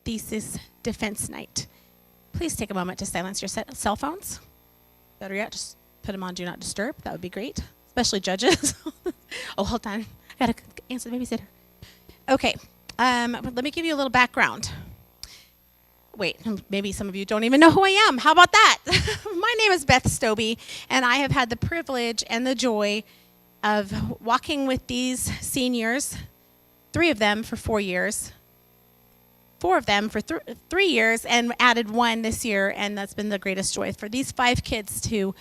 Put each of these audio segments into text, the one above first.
Thesis Defense Night. Please take a moment to silence your cell phones. Better yet, just put them on Do Not Disturb. That would be great, especially judges. Oh, hold on. I got to answer the babysitter. Okay, let me give you a little background. Wait, maybe some of you don't even know who I am. How about that? My name is Beth Stobie, and I have had the privilege and the joy of walking with these seniors, 3 of them for 4 years, 4 of them for 3 years, and added 1 this year, and that's been the greatest joy for these 5 kids to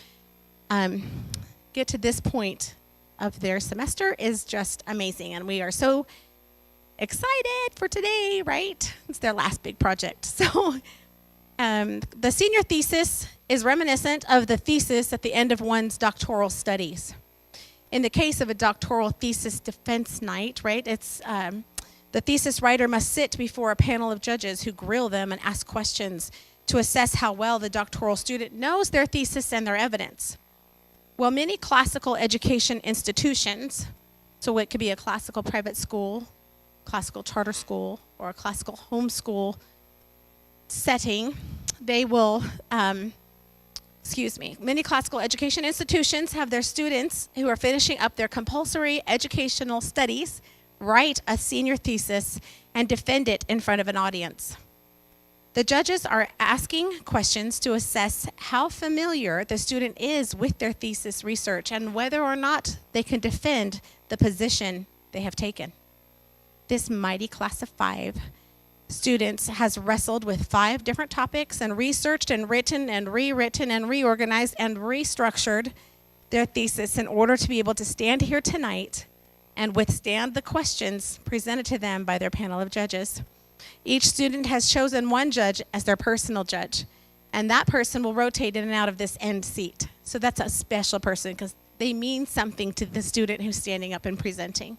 get to this point of their semester is just amazing, and we are so excited for today, right? It's their last big project. So the senior thesis is reminiscent of the thesis at the end of one's doctoral studies. In the case of a doctoral thesis defense night, right, it's the thesis writer must sit before a panel of judges who grill them and ask questions to assess how well the doctoral student knows their thesis and their evidence. Well, many classical education institutions, so it could be a classical private school, classical charter school, or a classical homeschool setting, they will, many classical education institutions have their students who are finishing up their compulsory educational studies write a senior thesis and defend it in front of an audience. The judges are asking questions to assess how familiar the student is with their thesis research and whether or not they can defend the position they have taken. This mighty class of 5 students has wrestled with 5 different topics and researched and written and rewritten and reorganized and restructured their thesis in order to be able to stand here tonight and withstand the questions presented to them by their panel of judges. Each student has chosen one judge as their personal judge, and that person will rotate in and out of this end seat. So that's a special person because they mean something to the student who's standing up and presenting.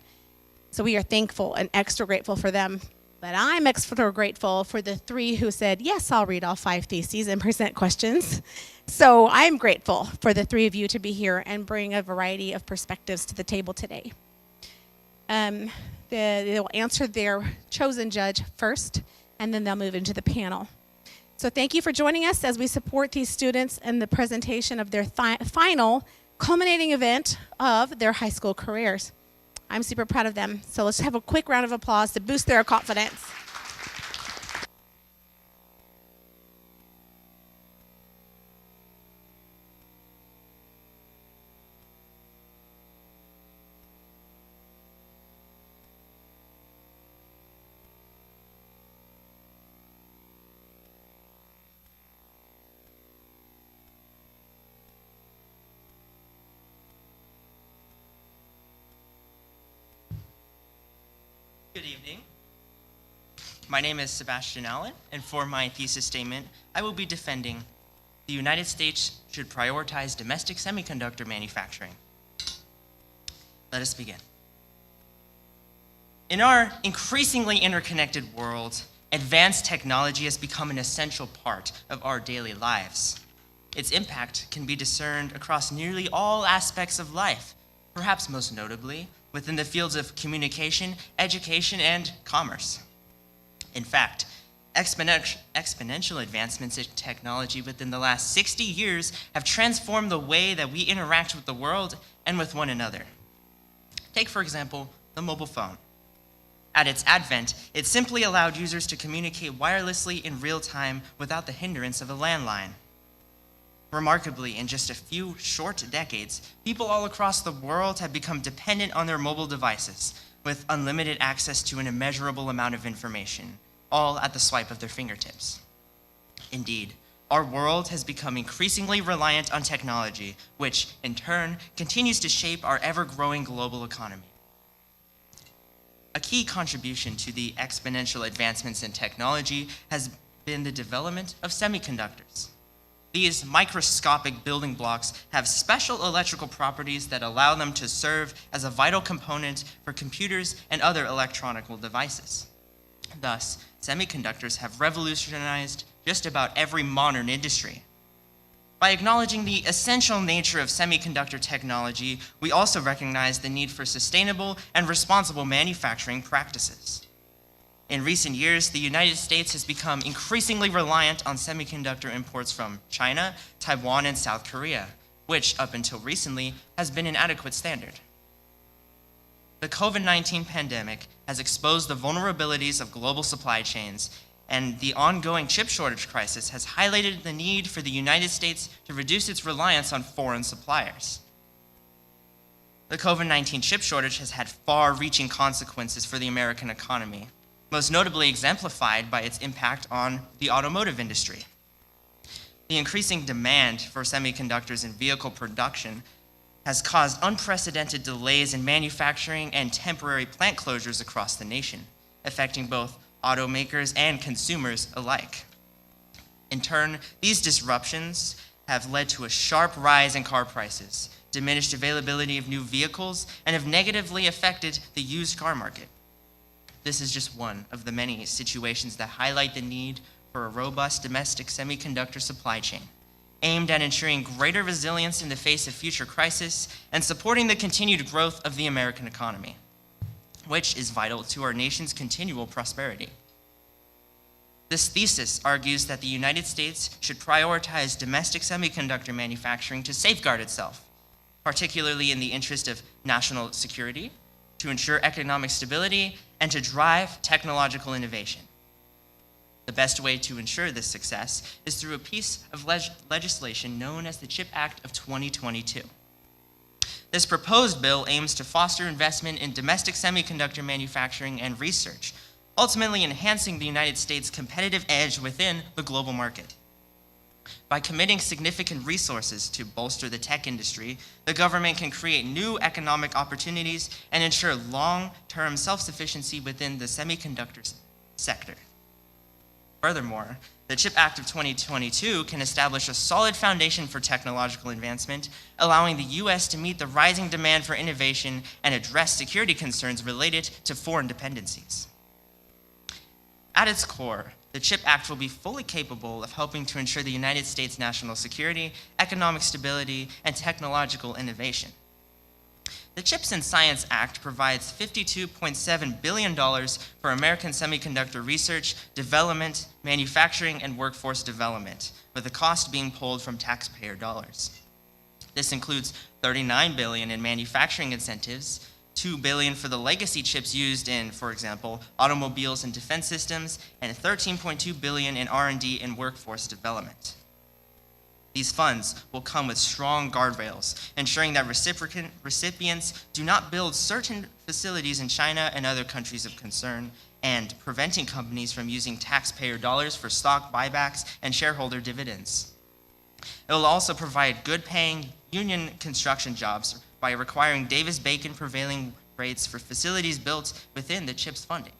So we are thankful and extra grateful for them. But I'm extra grateful for the 3 who said, yes, I'll read all 5 theses and present questions. So I'm grateful for the 3 of you to be here and bring a variety of perspectives to the table today. They will answer their chosen judge first, and then they'll move into the panel. So thank you for joining us as we support these students in the presentation of their final culminating event of their high school careers. I'm super proud of them. So let's have a quick round of applause to boost their confidence. Good evening. My name is Sebastian Allen, and for my thesis statement, I will be defending the United States should prioritize domestic semiconductor manufacturing. Let us begin. In our increasingly interconnected world, advanced technology has become an essential part of our daily lives. Its impact can be discerned across nearly all aspects of life, perhaps most notably within the fields of communication, education, and commerce. In fact, exponential advancements in technology within the last 60 years have transformed the way that we interact with the world and with one another. Take, for example, the mobile phone. At its advent, it simply allowed users to communicate wirelessly in real time without the hindrance of a landline. Remarkably, in just a few short decades, people all across the world have become dependent on their mobile devices, with unlimited access to an immeasurable amount of information, all at the swipe of their fingertips. Indeed, our world has become increasingly reliant on technology, which, in turn, continues to shape our ever-growing global economy. A key contribution to the exponential advancements in technology has been the development of semiconductors. These microscopic building blocks have special electrical properties that allow them to serve as a vital component for computers and other electronic devices. Thus, semiconductors have revolutionized just about every modern industry. By acknowledging the essential nature of semiconductor technology, we also recognize the need for sustainable and responsible manufacturing practices. In recent years, the United States has become increasingly reliant on semiconductor imports from China, Taiwan, and South Korea, which, up until recently, has been an adequate standard. The COVID-19 pandemic has exposed the vulnerabilities of global supply chains, and the ongoing chip shortage crisis has highlighted the need for the United States to reduce its reliance on foreign suppliers. The COVID-19 chip shortage has had far-reaching consequences for the American economy, most notably exemplified by its impact on the automotive industry. The increasing demand for semiconductors in vehicle production has caused unprecedented delays in manufacturing and temporary plant closures across the nation, affecting both automakers and consumers alike. In turn, these disruptions have led to a sharp rise in car prices, diminished availability of new vehicles, and have negatively affected the used car market. This is just one of the many situations that highlight the need for a robust domestic semiconductor supply chain, aimed at ensuring greater resilience in the face of future crisis and supporting the continued growth of the American economy, which is vital to our nation's continual prosperity. This thesis argues that the United States should prioritize domestic semiconductor manufacturing to safeguard itself, particularly in the interest of national security, to ensure economic stability, and to drive technological innovation. The best way to ensure this success is through a piece of legislation known as the CHIP Act of 2022. This proposed bill aims to foster investment in domestic semiconductor manufacturing and research, ultimately enhancing the United States' competitive edge within the global market. By committing significant resources to bolster the tech industry, the government can create new economic opportunities and ensure long-term self-sufficiency within the semiconductor sector. Furthermore, the CHIP Act of 2022 can establish a solid foundation for technological advancement, allowing the U.S. to meet the rising demand for innovation and address security concerns related to foreign dependencies. At its core, the CHIP Act will be fully capable of helping to ensure the United States' national security, economic stability, and technological innovation. The CHIPS and Science Act provides $52.7 billion for American semiconductor research, development, manufacturing, and workforce development, with the cost being pulled from taxpayer dollars. This includes $39 billion in manufacturing incentives, $2 billion for the legacy chips used in, for example, automobiles and defense systems, and $13.2 billion in R&D and workforce development. These funds will come with strong guardrails, ensuring that recipients do not build certain facilities in China and other countries of concern, and preventing companies from using taxpayer dollars for stock buybacks and shareholder dividends. It will also provide good-paying union construction jobs by requiring Davis-Bacon prevailing rates for facilities built within the CHIPS funding.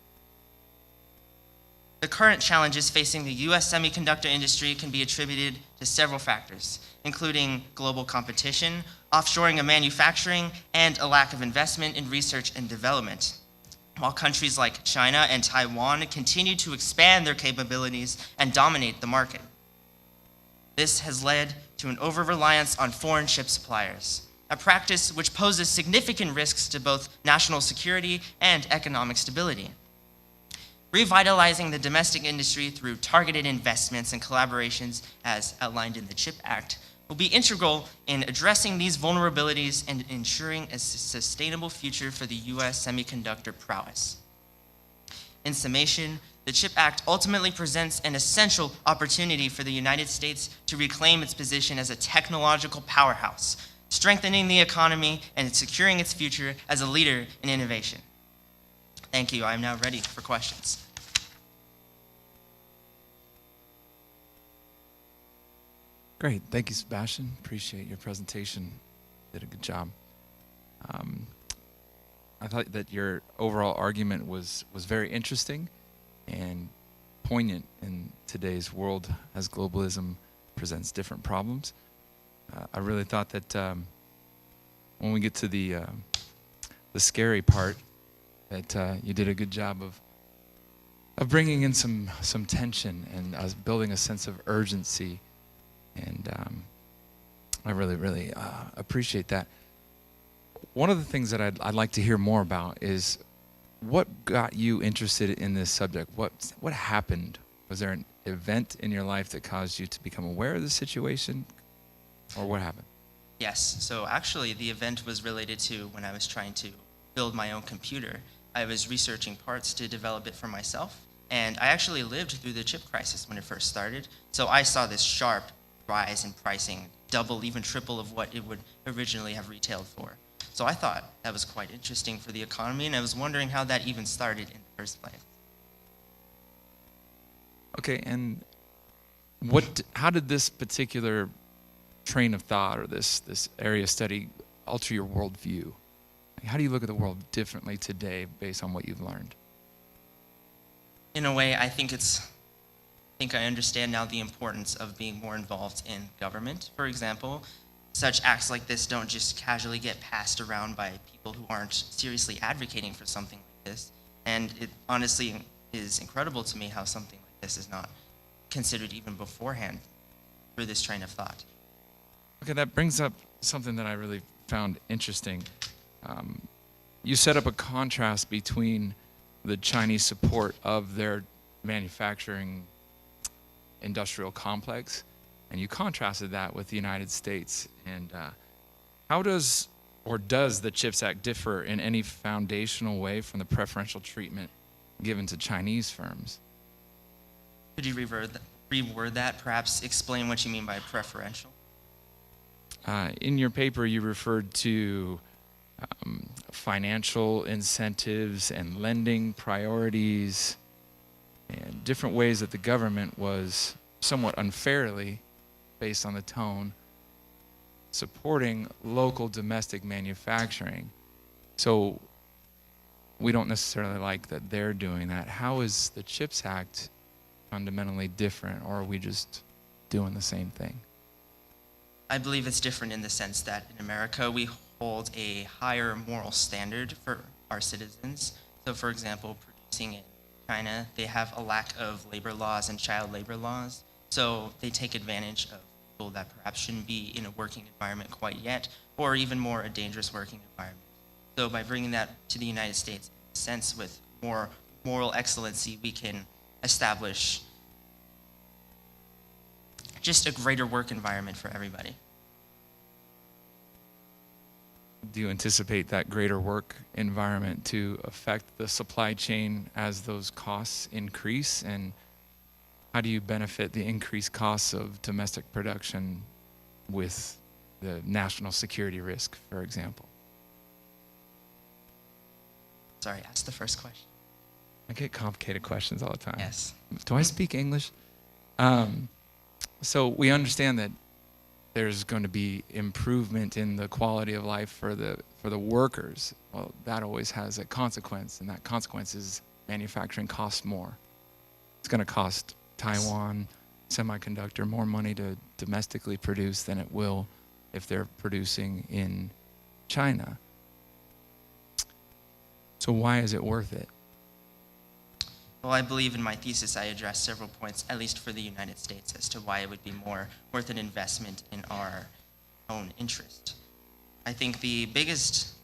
The current challenges facing the U.S. semiconductor industry can be attributed to several factors, including global competition, offshoring of manufacturing, and a lack of investment in research and development. While countries like China and Taiwan continue to expand their capabilities and dominate the market. This has led to an over-reliance on foreign chip suppliers, a practice which poses significant risks to both national security and economic stability. Revitalizing the domestic industry through targeted investments and collaborations, as outlined in the CHIP Act, will be integral in addressing these vulnerabilities and ensuring a sustainable future for the U.S. semiconductor prowess. In summation, the CHIP Act ultimately presents an essential opportunity for the United States to reclaim its position as a technological powerhouse, strengthening the economy and securing its future as a leader in innovation. Thank you. I am now ready for questions. Great. Thank you, Sebastian. Appreciate your presentation. Did a good job. I thought that your overall argument was very interesting and poignant in today's world as globalism presents different problems. I really thought that when we get to the scary part, that you did a good job of bringing in some tension and building a sense of urgency, and I really appreciate that. One of the things that I'd like to hear more about is what got you interested in this subject? What happened? Was there an event in your life that caused you to become aware of the situation, or what happened? Yes, so actually the event was related to when I was trying to build my own computer. I was researching parts to develop it for myself, and I actually lived through the chip crisis when it first started. So I saw this sharp rise in pricing, double, even triple of what it would originally have retailed for. So I thought that was quite interesting for the economy, and I was wondering how that even started in the first place. Okay, and how did this particular train of thought or this area of study alter your worldview? Like, how do you look at the world differently today based on what you've learned? In a way, I think I understand now the importance of being more involved in government. For example, such acts like this don't just casually get passed around by people who aren't seriously advocating for something like this. And it honestly is incredible to me how something like this is not considered even beforehand through this train of thought. Okay, that brings up something that I really found interesting. You set up a contrast between the Chinese support of their manufacturing industrial complex, and you contrasted that with the United States. And how does the CHIPS Act differ in any foundational way from the preferential treatment given to Chinese firms? Could you reword that, perhaps explain what you mean by preferential? In your paper, you referred to financial incentives and lending priorities and different ways that the government was somewhat unfairly, based on the tone, supporting local domestic manufacturing. So we don't necessarily like that they're doing that. How is the CHIPS Act fundamentally different, or are we just doing the same thing? I believe it's different in the sense that in America we hold a higher moral standard for our citizens. So for example, producing in China, they have a lack of labor laws and child labor laws. So they take advantage of people that perhaps shouldn't be in a working environment quite yet, or even more a dangerous working environment. So by bringing that to the United States, in a sense with more moral excellency, we can establish just a greater work environment for everybody. Do you anticipate that greater work environment to affect the supply chain as those costs increase? And how do you benefit the increased costs of domestic production with the national security risk, for example? Sorry, ask the first question. I get complicated questions all the time. Yes. Do I speak English? So we understand that there's going to be improvement in the quality of life for the workers. Well, that always has a consequence, and that consequence is manufacturing costs more. It's going to cost Taiwan Semiconductor more money to domestically produce than it will if they're producing in China. So why is it worth it? Well, I believe in my thesis I addressed several points, at least for the United States, as to why it would be more worth an investment in our own interest. I think the biggest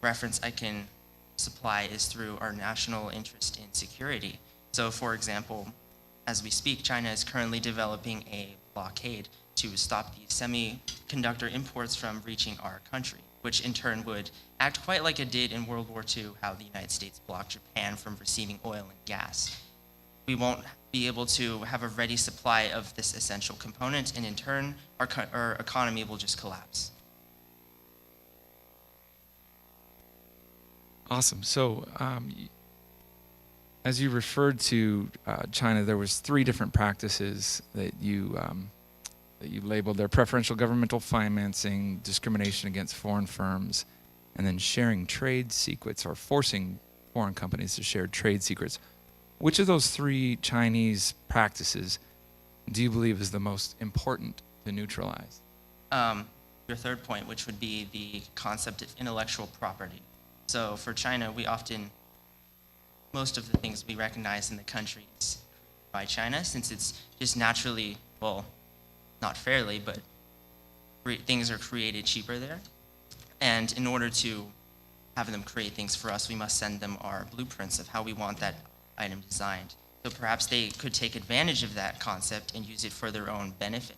reference I can supply is through our national interest in security. So, for example, as we speak, China is currently developing a blockade to stop the semiconductor imports from reaching our country, which in turn would act quite like it did in World War II, how the United States blocked Japan from receiving oil and gas. We won't be able to have a ready supply of this essential component, and in turn, our economy will just collapse. Awesome. So, as you referred to China, there was 3 different practices that you labeled there: preferential governmental financing, discrimination against foreign firms, and then sharing trade secrets, or forcing foreign companies to share trade secrets. Which of those 3 Chinese practices do you believe is the most important to neutralize? Your third point, which would be the concept of intellectual property. So for China, most of the things we recognize in the country is by China, since it's just naturally, well, not fairly, but things are created cheaper there. And in order to have them create things for us, we must send them our blueprints of how we want that item designed. So perhaps they could take advantage of that concept and use it for their own benefit.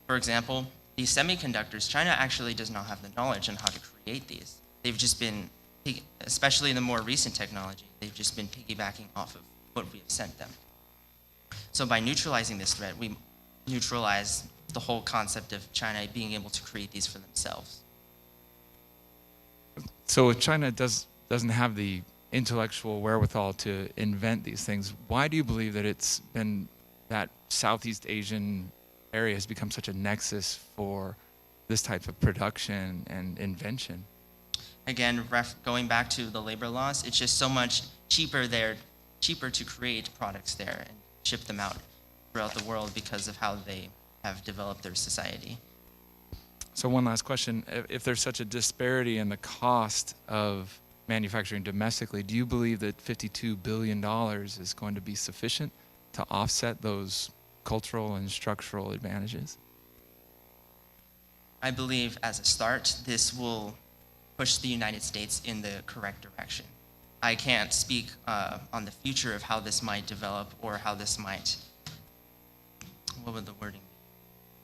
For example, these semiconductors, China actually does not have the knowledge on how to create these. They've just been, especially in the more recent technology, they've just been piggybacking off of what we have sent them. So by neutralizing this threat, we neutralize the whole concept of China being able to create these for themselves. So if China doesn't have the intellectual wherewithal to invent these things, why do you believe that it's been that Southeast Asian area has become such a nexus for this type of production and invention? Again, going back to the labor laws, it's just so much cheaper to create products there and ship them out throughout the world because of how they have developed their society. So one last question. If there's such a disparity in the cost of manufacturing domestically, do you believe that $52 billion is going to be sufficient to offset those cultural and structural advantages? I believe as a start, this will push the United States in the correct direction. I can't speak on the future of how this might develop or how this might, what would the wording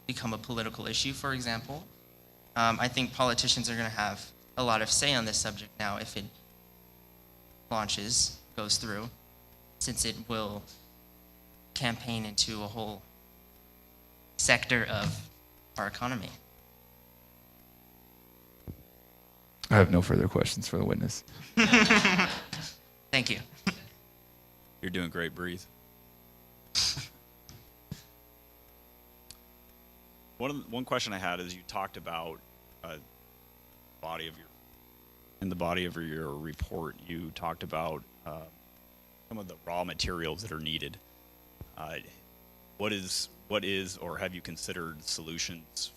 be? Become a political issue, for example. I think politicians are going to have a lot of say on this subject now if it goes through, since it will campaign into a whole sector of our economy. I have no further questions for the witness. Thank you. You're doing great, Breathe. One question I had is you talked about in the body of your report, you talked about some of the raw materials that are needed. What is, or have you considered solutions?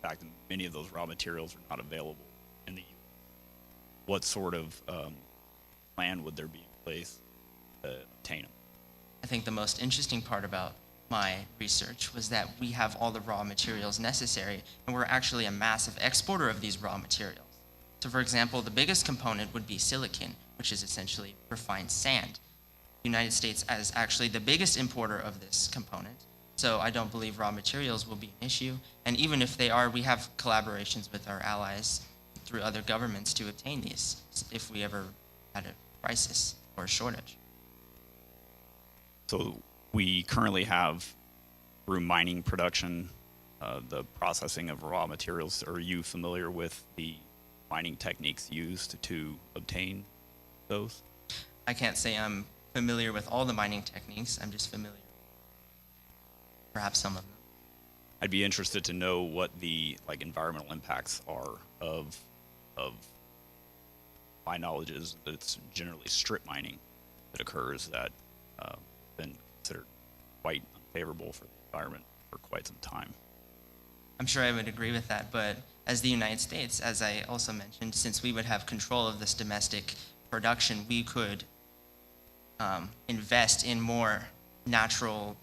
In fact, many of those raw materials are not available in the U.S. What sort of plan would there be in place to obtain them? I think the most interesting part about my research was that we have all the raw materials necessary, and we're actually a massive exporter of these raw materials. So for example, the biggest component would be silicon, which is essentially refined sand. The United States is actually the biggest importer of this component, so I don't believe raw materials will be an issue. And even if they are, we have collaborations with our allies through other governments to obtain these if we ever had a crisis or a shortage. So we currently have, through mining production, the processing of raw materials. Are you familiar with the mining techniques used to obtain those? I can't say I'm familiar with all the mining techniques. I'm just familiar with perhaps some of them. I'd be interested to know what the environmental impacts are of my knowledge is that it's generally strip mining that occurs that been considered quite unfavorable for the environment for quite some time. I'm sure I would agree with that, but as the United States, as I also mentioned, since we would have control of this domestic production, we could invest in more natural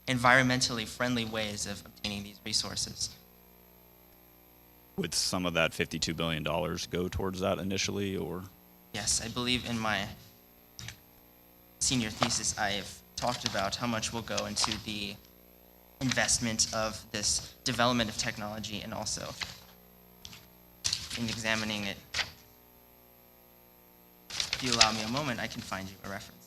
environmentally friendly ways of obtaining these resources. Would some of that $52 billion go towards that initially, or? Yes, I believe in my senior thesis I have talked about how much will go into the investment of this development of technology and also in examining it. If you allow me a moment, I can find you a reference.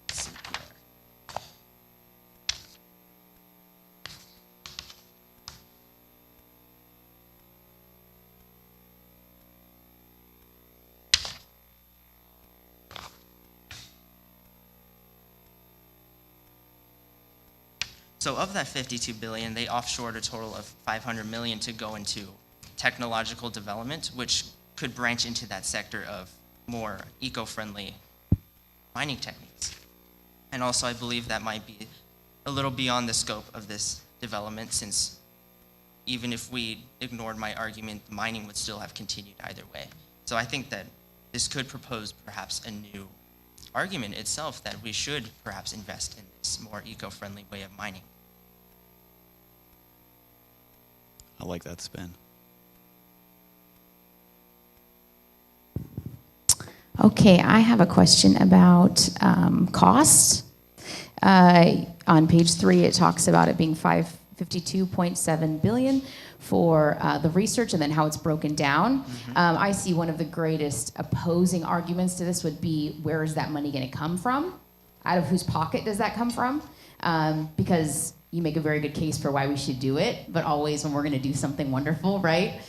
Let's see here. So of that 52 billion, they offshored a total of 500 million to go into technological development, which could branch into that sector of more eco-friendly mining techniques. And also I believe that might be a little beyond the scope of this development, since even if we ignored my argument, mining would still have continued either way. So I think that this could propose perhaps a new argument itself that we should perhaps invest in this more eco-friendly way of mining. I like that spin. Okay, I have a question about costs. On page 3, it talks about it being $52.7 billion for the research and then how it's broken down. I see one of the greatest opposing arguments to this would be, where is that money going to come from? Out of whose pocket does that come from? Because you make a very good case for why we should do it, but always when we're going to do something wonderful, right?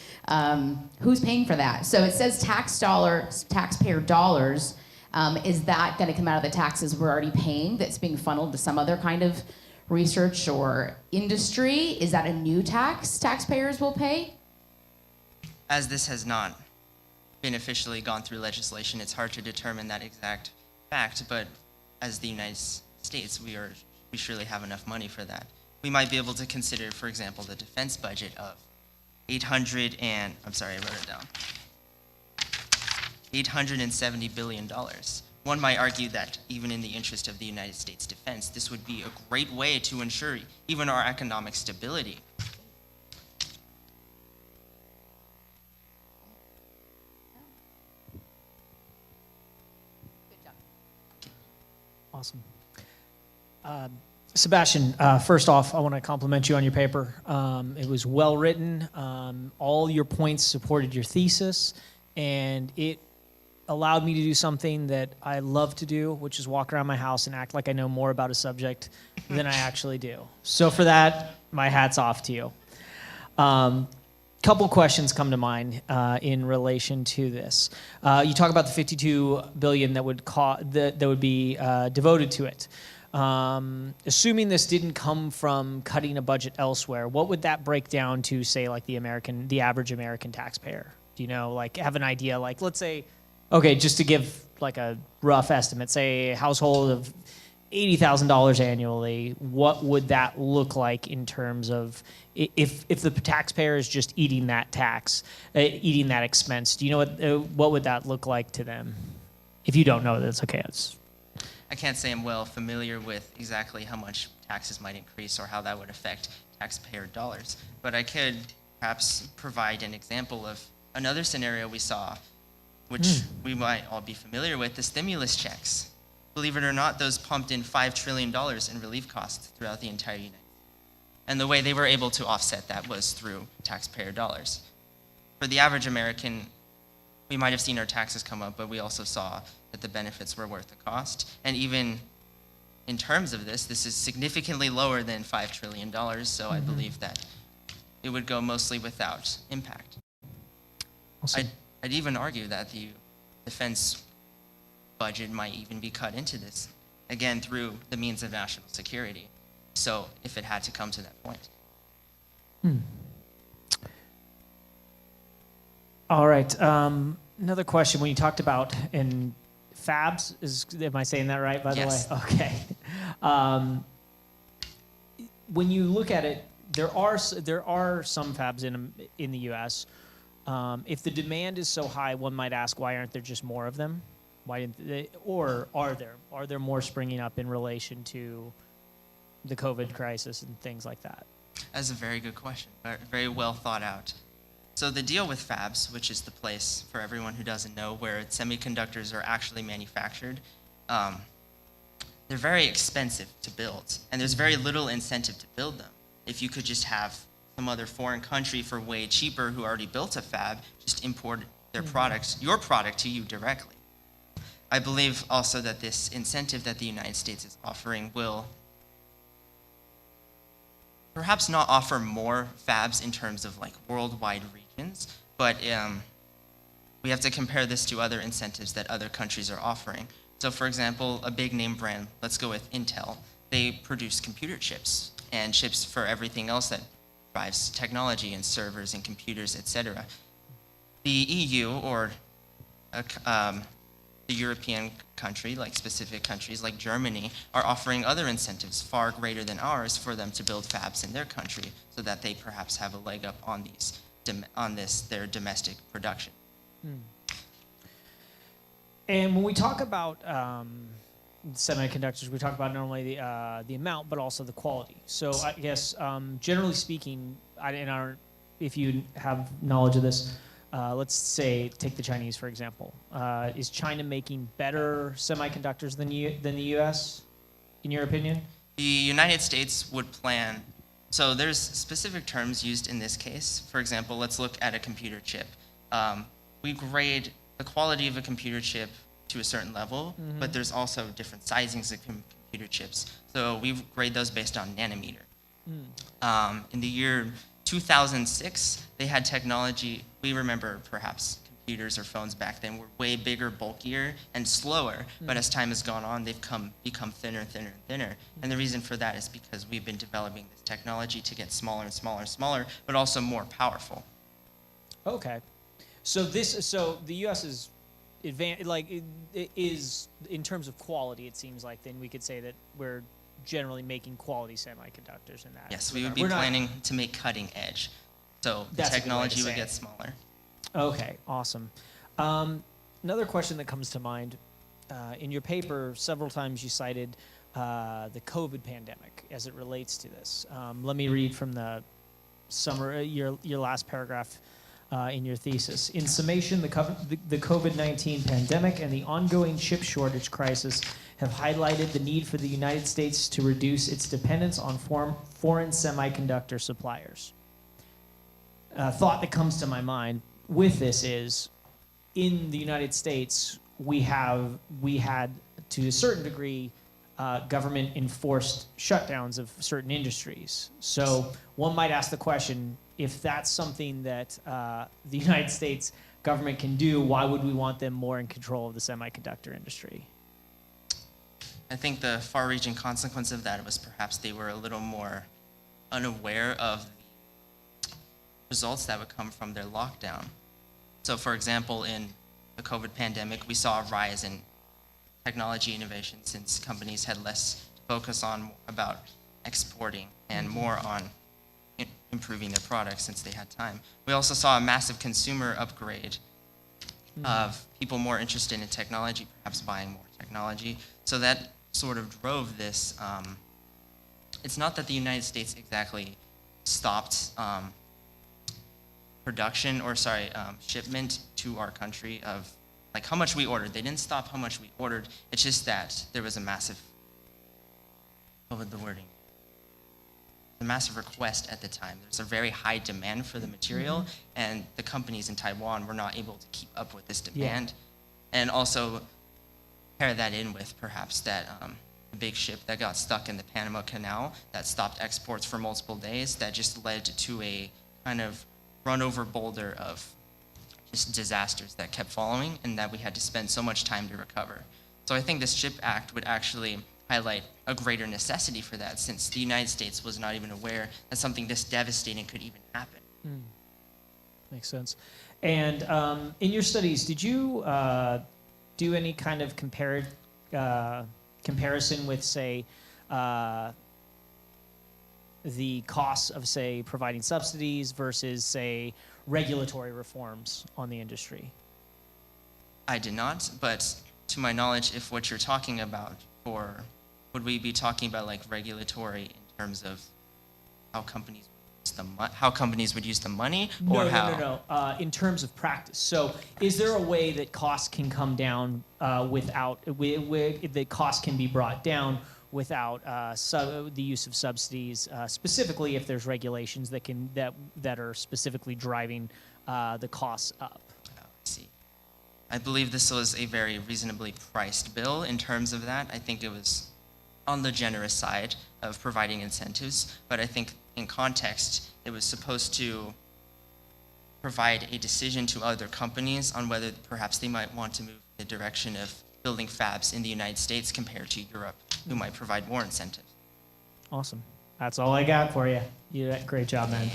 Who's paying for that? So it says taxpayer dollars. Is that going to come out of the taxes we're already paying that's being funneled to some other kind of research or industry? Is that a new tax taxpayers will pay? As this has not been officially gone through legislation, it's hard to determine that exact fact, but as the United States, we surely have enough money for that. We might be able to consider, for example, the defense budget of $870 billion. One might argue that even in the interest of the United States defense, this would be a great way to ensure even our economic stability. Awesome. Sebastian, first off, I want to compliment you on your paper. It was well written. All your points supported your thesis, and it allowed me to do something that I love to do, which is walk around my house and act like I know more about a subject than I actually do. So for that, my hat's off to you. Couple questions come to mind in relation to this. You talk about the $52 billion that would be devoted to it. Assuming this didn't come from cutting a budget elsewhere, what would that break down to, say, like the average American taxpayer? Do you know, like, have an idea? Like, let's say, okay, just to give like a rough estimate, say a household of $80,000 annually, what would that look like in terms of if the taxpayer is just eating that tax, eating that expense? Do you know what would that look like to them? If you don't know, that's okay. I can't say I'm well familiar with exactly how much taxes might increase or how that would affect taxpayer dollars, but I could perhaps provide an example of another scenario we saw, which we might all be familiar with, the stimulus checks. Believe it or not, those pumped in $5 trillion in relief costs throughout the entire United States. And the way they were able to offset that was through taxpayer dollars. For the average American, we might have seen our taxes come up, but we also saw that the benefits were worth the cost. And even in terms of this is significantly lower than $5 trillion, so I believe that it would go mostly without impact. Awesome. I'd even argue that the defense budget might even be cut into this, again, through the means of national security. So if it had to come to that point. All right. Another question. When you talked about in fabs, am I saying that right, by the Yes. way? Okay. When you look at it, there are some fabs in the U.S. If the demand is so high, one might ask, why aren't there just more of them? Why didn't they, or are there more springing up in relation to the COVID crisis and things like that? That's a very good question, very well thought out. So the deal with fabs, which is the place, for everyone who doesn't know, where semiconductors are actually manufactured, they're very expensive to build, and there's very little incentive to build them. If you could just have some other foreign country for way cheaper who already built a fab, just import their products, your product, to you directly. I believe also that this incentive that the United States is offering will perhaps not offer more fabs in terms of like worldwide regions, but we have to compare this to other incentives that other countries are offering. So for example, a big name brand, let's go with Intel, they produce computer chips and chips for everything else that drives technology and servers and computers, etc. The EU or the European country, like specific countries like Germany, are offering other incentives far greater than ours for them to build fabs in their country so that they perhaps have a leg up on their domestic production. And when we talk about semiconductors, we talk about not only the amount but also the quality. So I guess generally speaking, if you have knowledge of this, let's say take the Chinese for example. Is China making better semiconductors than the U.S. in your opinion? The United States would plan, so there's specific terms used in this case. For example, let's look at a computer chip. We grade the quality of a computer chip to a certain level, but there's also different sizings of computer chips. So we grade those based on nanometer. In the year 2006, they had technology, we remember perhaps computers or phones back then were way bigger, bulkier, and slower, but as time has gone on, they've become thinner, thinner, and thinner. And the reason for that is because we've been developing this technology to get smaller and smaller and smaller, but also more powerful. Okay. So the U.S. is is in terms of quality, it seems like then we could say that we're generally making quality semiconductors in that. Yes, we would be planning to make cutting edge. So the That's a good way to technology would say get it. smaller. Okay, awesome. Another question that comes to mind, in your paper, several times you cited the COVID pandemic as it relates to this. Let me read from the your last paragraph in your thesis. In summation, the COVID-19 pandemic and the ongoing chip shortage crisis have highlighted the need for the United States to reduce its dependence on foreign semiconductor suppliers. A thought that comes to my mind with this is, in the United States, we had, to a certain degree, government-enforced shutdowns of certain industries. So one might ask the question, if that's something that the United States government can do, why would we want them more in control of the semiconductor industry? I think the far-reaching consequence of that was perhaps they were a little more unaware of the results that would come from their lockdown. So for example, in the COVID pandemic, we saw a rise in technology innovation since companies had less focus on about exporting and more on improving their products since they had time. We also saw a massive consumer upgrade of people more interested in technology, perhaps buying more technology. So that sort of drove this. It's not that the United States exactly stopped production or shipment to our country of like how much we ordered. They didn't stop how much we ordered. It's just that there was a massive, what was the wording? A massive request at the time. There's a very high demand for the material, and the companies in Taiwan were not able to keep up with this demand. Yeah. And also pair that in with perhaps that big ship that got stuck in the Panama Canal that stopped exports for multiple days, that just led to a kind of run over boulder of just disasters that kept following, and that we had to spend so much time to recover. So I think this CHIP Act would actually highlight a greater necessity for that, since the United States was not even aware that something this devastating could even happen. Makes sense. And in your studies, did you do any kind of comparison with, say, the costs of, say, providing subsidies versus, say, regulatory reforms on the industry? I did not, but to my knowledge, if what you're talking about, would we be talking about like regulatory in terms of how companies would use the money, or No. In terms of practice. So, is there a way that costs can come down the cost can be brought down without the use of subsidies, specifically if there's regulations that are specifically driving the costs up? I see. I believe this was a very reasonably priced bill in terms of that. I think it was on the generous side of providing incentives, but I think in context, it was supposed to provide a decision to other companies on whether perhaps they might want to move in the direction of building fabs in the United States compared to Europe, who might provide more incentives. Awesome. That's all I got for you. You did a great job, man.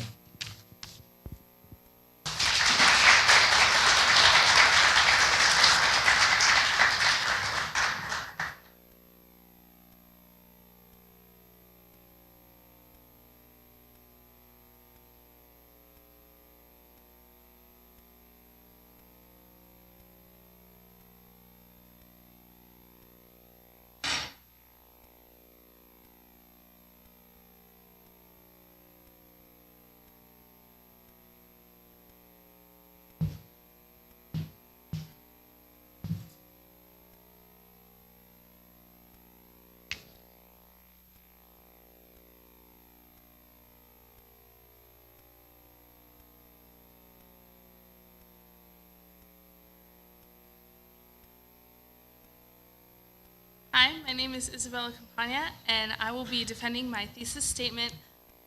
Hi, my name is Isabella Campagna, and I will be defending my thesis statement,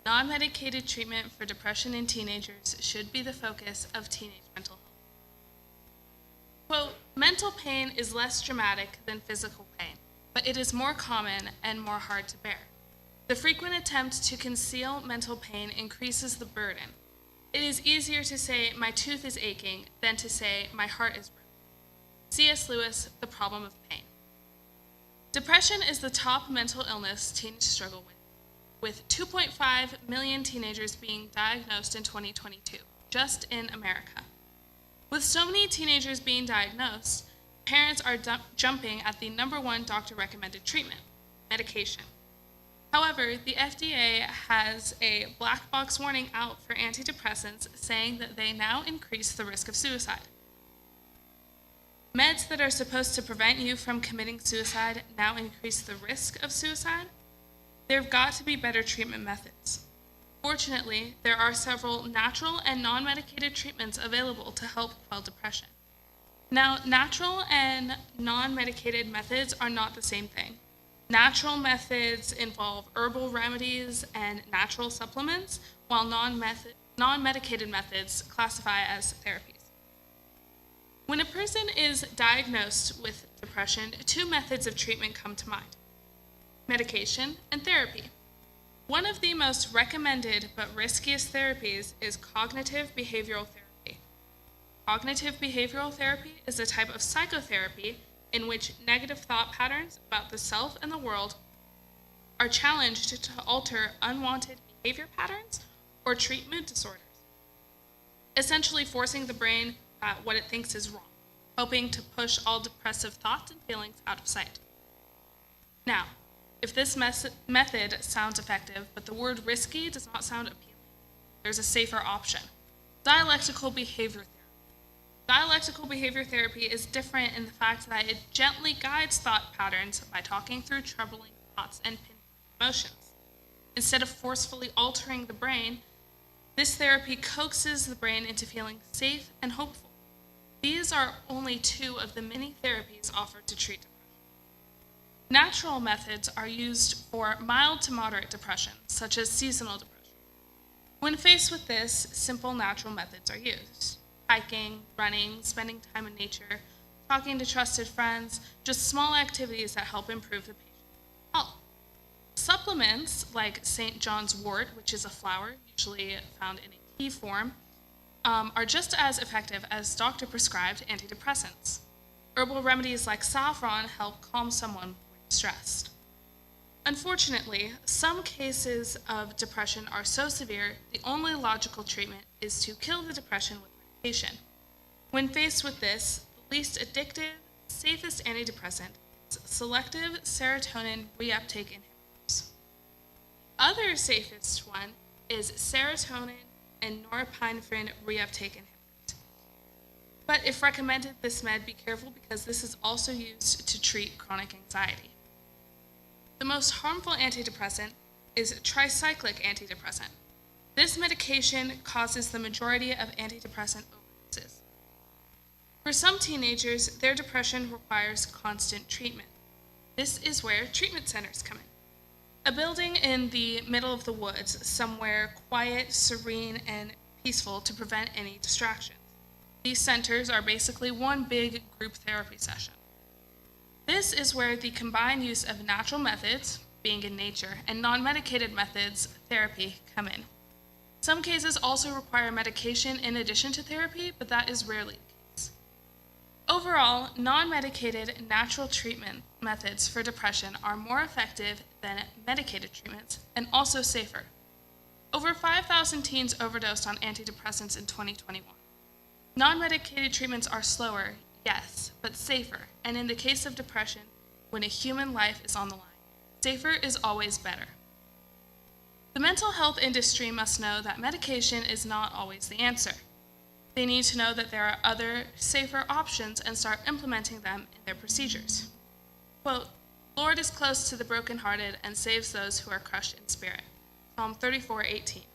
non-medicated treatment for depression in teenagers should be the focus of teenage mental health. Quote, mental pain is less dramatic than physical pain, but it is more common and more hard to bear. The frequent attempt to conceal mental pain increases the burden. It is easier to say my tooth is aching than to say my heart is broken. C.S. Lewis, The Problem of Pain. Depression is the top mental illness teens struggle with 2.5 million teenagers being diagnosed in 2022, just in America. With so many teenagers being diagnosed, parents are jumping at the #1 doctor-recommended treatment, medication. However, the FDA has a black box warning out for antidepressants saying that they now increase the risk of suicide. Meds that are supposed to prevent you from committing suicide now increase the risk of suicide. There have got to be better treatment methods. Fortunately, there are several natural and non-medicated treatments available to help quell depression. Now, natural and non-medicated methods are not the same thing. Natural methods involve herbal remedies and natural supplements, while non-medicated methods classify as therapies. When a person is diagnosed with depression, 2 methods of treatment come to mind: medication and therapy. One of the most recommended but riskiest therapies is cognitive behavioral therapy. Cognitive behavioral therapy is a type of psychotherapy in which negative thought patterns about the self and the world are challenged to alter unwanted behavior patterns or treatment disorders, essentially forcing the brain at what it thinks is wrong, hoping to push all depressive thoughts and feelings out of sight. Now, if this method sounds effective, but the word risky does not sound appealing, there's a safer option: dialectical behavior therapy. Dialectical behavior therapy is different in the fact that it gently guides thought patterns by talking through troubling thoughts and pinpoint emotions. Instead of forcefully altering the brain, this therapy coaxes the brain into feeling safe and hopeful. These are only 2 of the many therapies offered to treat depression. Natural methods are used for mild to moderate depression, such as seasonal depression. When faced with this, simple natural methods are used: hiking, running, spending time in nature, talking to trusted friends, just small activities that help improve the patient's health. Supplements like St. John's wort, which is a flower usually found in a tea form, are just as effective as doctor-prescribed antidepressants. Herbal remedies like saffron help calm someone when stressed. Unfortunately, some cases of depression are so severe, the only logical treatment is to kill the depression with medication. When faced with this, the least addictive, safest antidepressant is selective serotonin reuptake inhibitors. The other safest one is serotonin and norepinephrine reuptake inhibitors. But if recommended, this med, be careful because this is also used to treat chronic anxiety. The most harmful antidepressant is tricyclic antidepressant. This medication causes the majority of antidepressant overdoses. For some teenagers, their depression requires constant treatment. This is where treatment centers come in. A building in the middle of the woods, somewhere quiet, serene, and peaceful to prevent any distractions. These centers are basically one big group therapy session. This is where the combined use of natural methods, being in nature, and non-medicated methods, therapy, come in. Some cases also require medication in addition to therapy, but that is rarely the case. Overall, non-medicated natural treatment methods for depression are more effective than medicated treatments and also safer. Over 5,000 teens overdosed on antidepressants in 2021. Non-medicated treatments are slower, yes, but safer, and in the case of depression, when a human life is on the line, safer is always better. The mental health industry must know that medication is not always the answer. They need to know that there are other, safer options and start implementing them in their procedures. Quote, "Lord is close to the brokenhearted and saves those who are crushed in spirit." Psalm 34:18.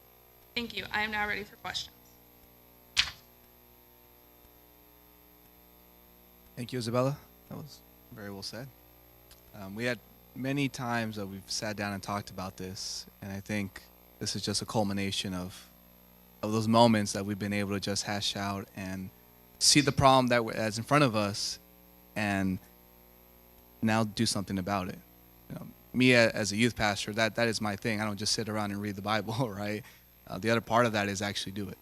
Thank you. I am now ready for questions. Thank you, Isabella. That was very well said. We had many times that we've sat down and talked about this, and I think this is just a culmination of those moments that we've been able to just hash out and see the problem that's in front of us, and now do something about it. Me as a youth pastor, that is my thing. I don't just sit around and read the Bible, right? The other part of that is actually do it.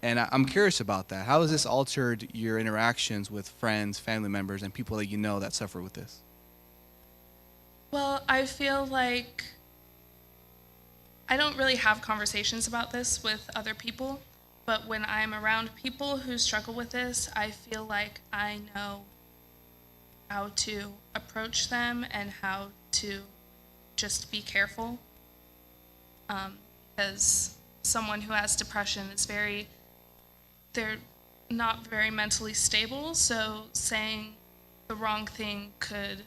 And I'm curious about that. How has this altered your interactions with friends, family members, and people that you know that suffer with this? Well, I feel like I don't really have conversations about this with other people, but when I'm around people who struggle with this, I feel like I know how to approach them and how to just be careful. Because someone who has depression is they're not very mentally stable, so saying the wrong thing could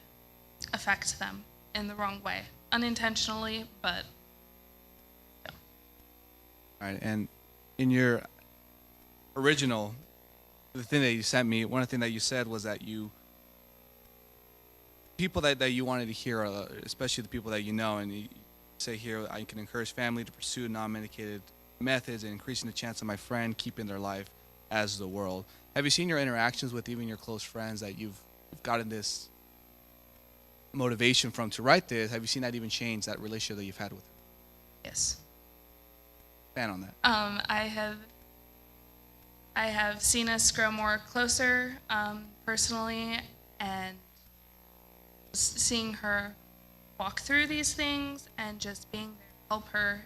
affect them in the wrong way, unintentionally, but yeah. All right, and in your original, the thing that you sent me, one of the things that you said was that people that you wanted to hear, especially the people that you know, and you say here, I can encourage family to pursue non-medicated methods and increasing the chance of my friend keeping their life as the world. Have you seen your interactions with even your close friends that you've gotten this motivation from to write this? Have you seen that even change that relationship that you've had with them? Yes. Expand on that. I have seen us grow more closer personally, and seeing her walk through these things and just being there to help her.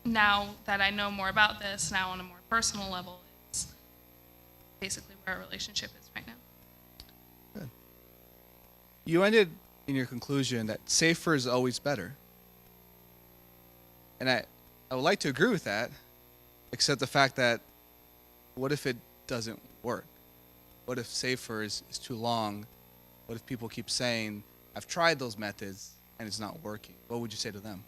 Now that I know more about this, now on a more personal level, it's basically where our relationship is right now. Good. You ended in your conclusion that safer is always better. And I would like to agree with that, except the fact that what if it doesn't work? What if safer is too long? What if people keep saying, I've tried those methods and it's not working? What would you say to them?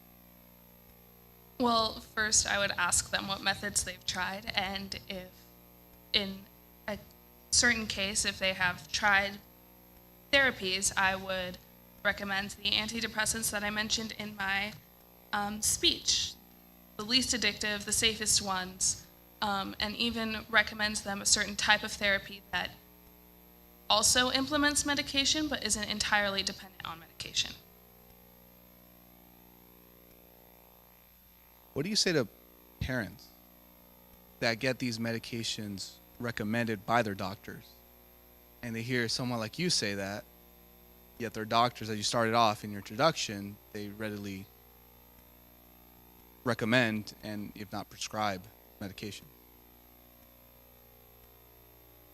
Well, first I would ask them what methods they've tried, and if in a certain case, if they have tried therapies, I would recommend the antidepressants that I mentioned in my speech, the least addictive, the safest ones, and even recommend them a certain type of therapy that also implements medication but isn't entirely dependent on medication. What do you say to parents that get these medications recommended by their doctors, and they hear someone like you say that, yet their doctors, as you started off in your introduction, they readily recommend and if not prescribe medication?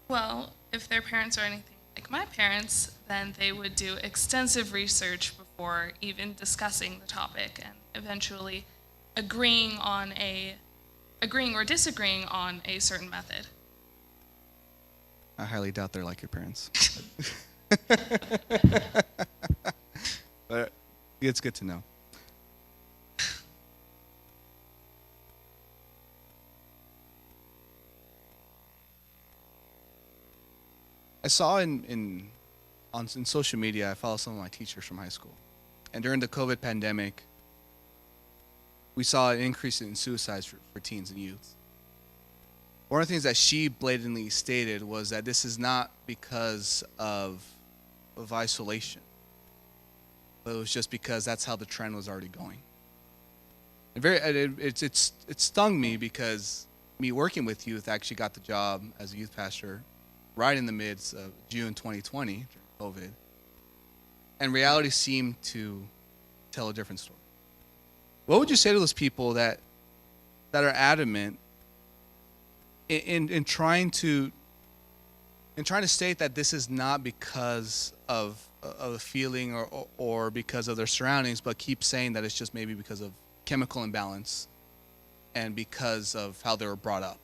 Well, if their parents are anything like my parents, then they would do extensive research before even discussing the topic and eventually agreeing or disagreeing on a certain method. I highly doubt they're like your parents. But it's good to know. I saw in social media, I follow some of my teachers from high school. And during the COVID pandemic, we saw an increase in suicides for teens and youth. One of the things that she blatantly stated was that this is not because of isolation, but it was just because that's how the trend was already going. And it stung me because me working with youth, actually got the job as a youth pastor right in the midst of June 2020 during COVID, and reality seemed to tell a different story. What would you say to those people that are adamant in trying to state that this is not because of a feeling or because of their surroundings, but keep saying that it's just maybe because of chemical imbalance and because of how they were brought up?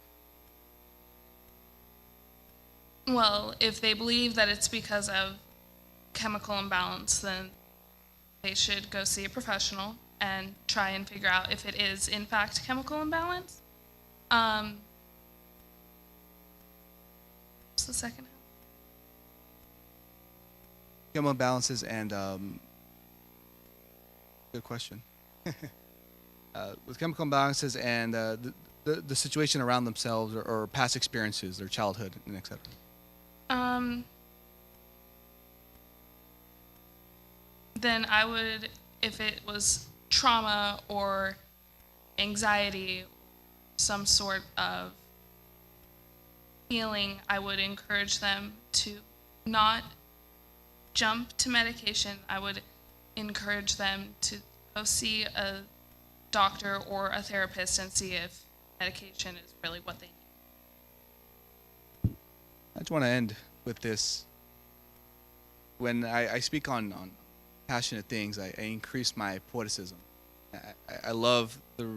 Well, if they believe that it's because of chemical imbalance, then they should go see a professional and try and figure out if it is in fact chemical imbalance. What's the second half? chemical imbalances and good question. With chemical imbalances and the situation around themselves or past experiences, their childhood, and etc. Then I would, if it was trauma or anxiety, some sort of feeling, I would encourage them to not jump to medication. I would encourage them to go see a doctor or a therapist and see if medication is really what they need. I just want to end with this. When I speak on passionate things, I increase my poeticism. I love the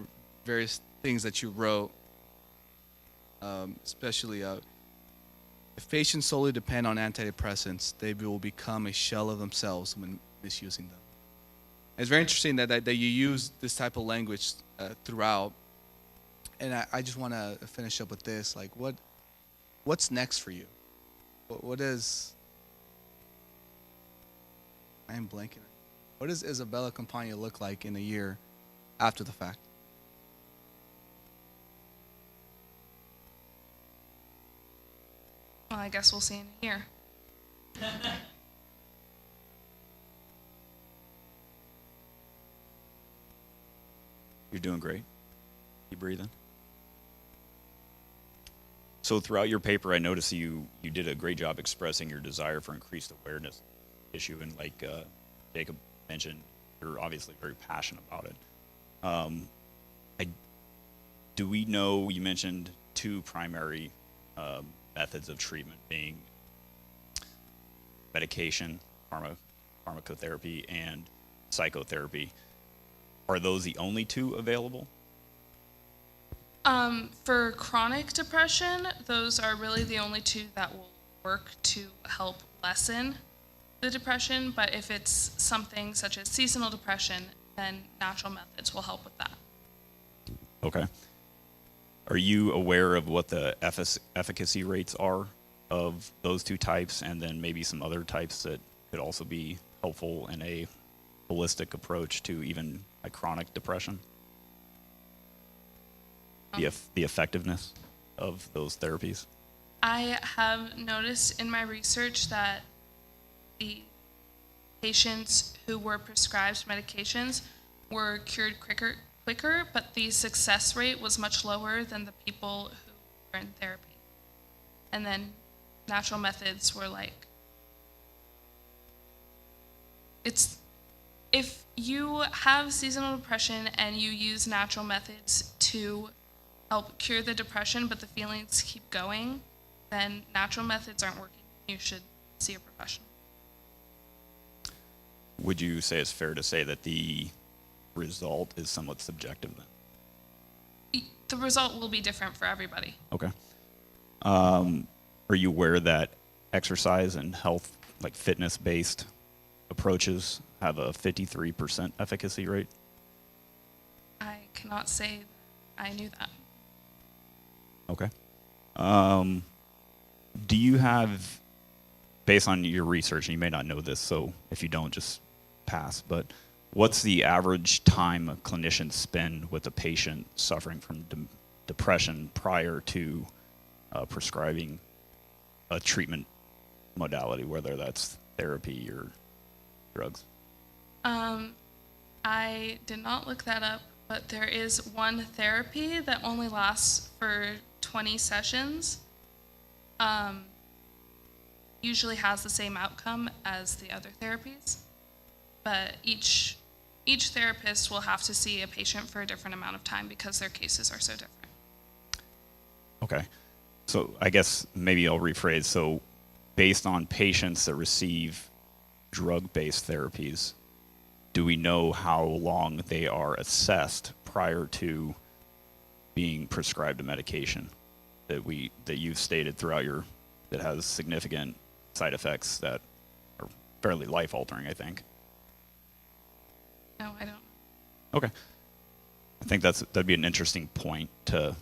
various things that you wrote, especially if patients solely depend on antidepressants, they will become a shell of themselves when misusing them. It's very interesting that you use this type of language throughout, and I just want to finish up with this. Like, what's next for you? What is? I am blanking. What does Isabella Campagna look like in a year after the fact? Well, I guess we'll see in a year. You're doing great. Keep breathing. So throughout your paper, I noticed you did a great job expressing your desire for increased awareness issue, and like Jacob mentioned, you're obviously very passionate about it. Do we know, you mentioned two primary methods of treatment being medication, pharmacotherapy, and psychotherapy. Are those the only two available? For chronic depression, those are really the only two that will work to help lessen the depression. But if it's something such as seasonal depression, then natural methods will help with that. Okay. Are you aware of what the efficacy rates are of those two types, and then maybe some other types that could also be helpful in a holistic approach to even like chronic depression? The effectiveness of those therapies? I have noticed in my research that the patients who were prescribed medications were cured quicker, but the success rate was much lower than the people who were in therapy. And then natural methods were like, if you have seasonal depression and you use natural methods to help cure the depression, but the feelings keep going, then natural methods aren't working. You should see a professional. Would you say it's fair to say that the result is somewhat subjective then? The result will be different for everybody. Okay. Are you aware that exercise and health, like fitness-based approaches, have a 53% efficacy rate? I cannot say I knew that. Okay. Do you have, based on your research, and you may not know this, so if you don't, just pass, but what's the average time a clinician spend with a patient suffering from depression prior to prescribing a treatment modality, whether that's therapy or drugs? I did not look that up, but there is one therapy that only lasts for 20 sessions. Usually has the same outcome as the other therapies, but each therapist will have to see a patient for a different amount of time because their cases are so different. Okay. So I guess maybe I'll rephrase. So based on patients that receive drug-based therapies, do we know how long they are assessed prior to being prescribed a medication that you've stated throughout that has significant side effects that are fairly life-altering, I think? No, I don't. Okay. I think that'd be an interesting point to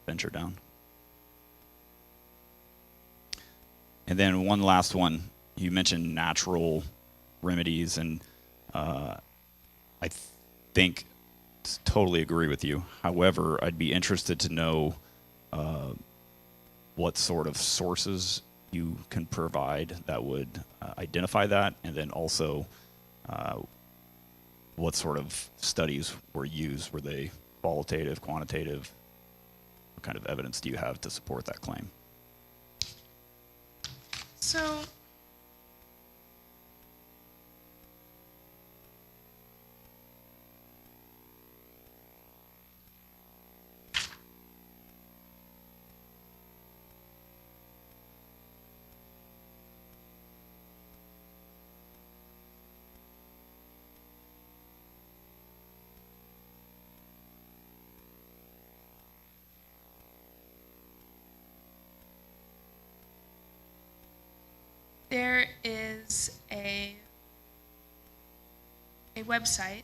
venture down. And then one last one. you mentioned natural remedies, and I think totally agree with you. However, I'd be interested to know what sort of sources you can provide that would identify that, and then also what sort of studies were used. Were they qualitative, quantitative? What kind of evidence do you have to support that claim? So, there is a website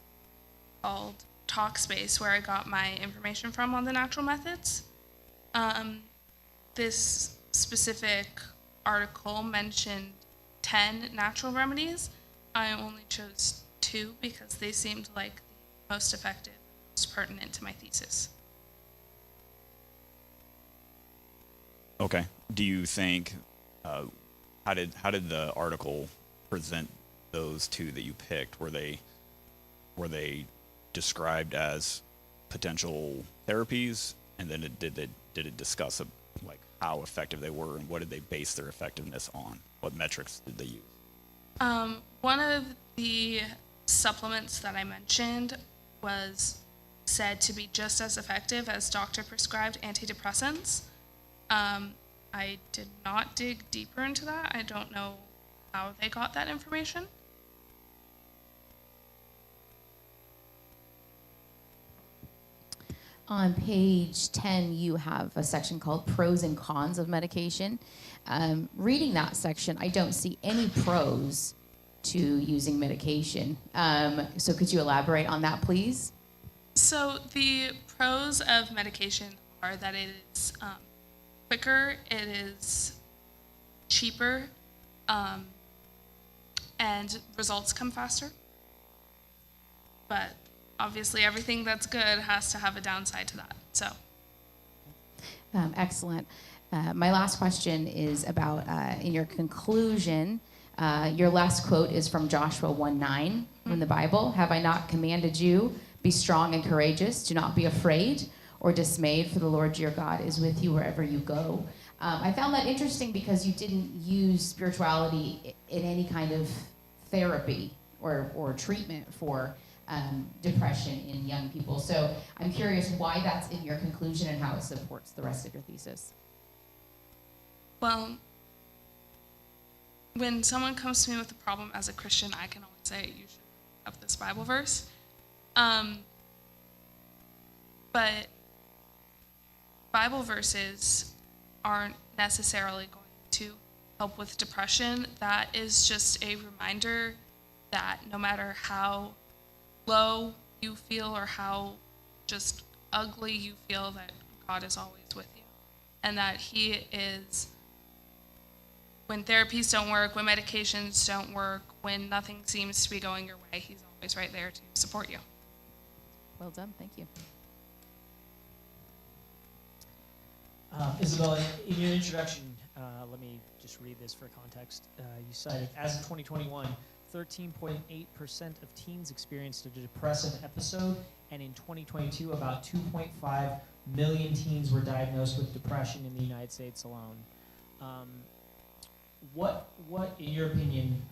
called Talkspace where I got my information from on the natural methods. This specific article mentioned 10 natural remedies. I only chose 2 because they seemed like the most effective, most pertinent to my thesis. Okay. Do you think how did the article present those 2 that you picked? Were they described as potential therapies, and then did it discuss like how effective they were, and what did they base their effectiveness on? What metrics did they use? One of the supplements that I mentioned was said to be just as effective as doctor-prescribed antidepressants. I did not dig deeper into that. I don't know how they got that information. On page 10, you have a section called Pros and Cons of Medication. Reading that section, I don't see any pros to using medication. So could you elaborate on that, please? So the pros of medication are that it is quicker, it is cheaper, and results come faster. But obviously everything that's good has to have a downside to that. So. Excellent. My last question is about, in your conclusion, your last quote is from Joshua 1:9 from the Bible. Have I not commanded you, be strong and courageous, do not be afraid or dismayed, for the Lord your God is with you wherever you go. I found that interesting because you didn't use spirituality in any kind of therapy or treatment for depression in young people. So I'm curious why that's in your conclusion and how it supports the rest of your thesis. Well, when someone comes to me with a problem as a Christian, I can always say, you should have this Bible verse. But Bible verses aren't necessarily going to help with depression. That is just a reminder that no matter how low you feel or how just ugly you feel, that God is always with you. And that He is, when therapies don't work, when medications don't work, when nothing seems to be going your way, He's always right there to support you. Well done, thank you. Isabella, in your introduction, let me just read this for context. You cited, as of 2021, 13.8% of teens experienced a depressive episode, and in 2022, about 2.5 million teens were diagnosed with depression in the United States alone. What, in your opinion,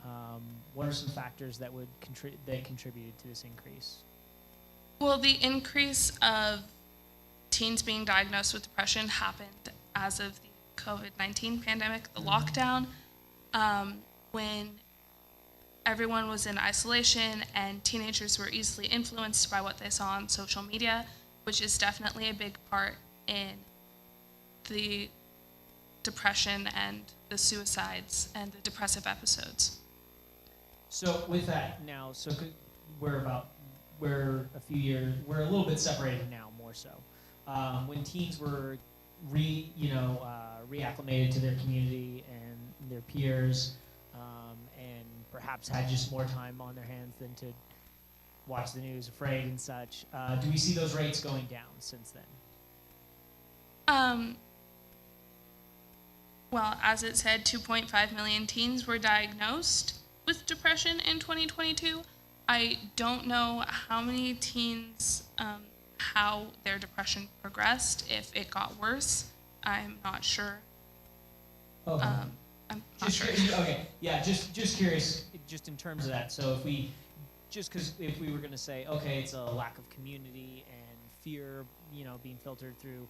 what are some factors that would contributed to this increase? Well, the increase of teens being diagnosed with depression happened as of the COVID-19 pandemic, the lockdown, when everyone was in isolation and teenagers were easily influenced by what they saw on social media, which is definitely a big part in the depression and the suicides and the depressive episodes. So with that now, we're a little bit separated now, more so. When teens were reacclimated to their community and their peers, perhaps had just more time on their hands than to watch the news, afraid and such. Do we see those rates going down since then? Well, as it said, 2.5 million teens were diagnosed with depression in 2022. I don't know how many teens, how their depression progressed, if it got worse. I'm not sure. Okay. I'm not sure. Okay, yeah, just curious, just in terms of that. So if we were going to say, okay, it's a lack of community and fear, being filtered through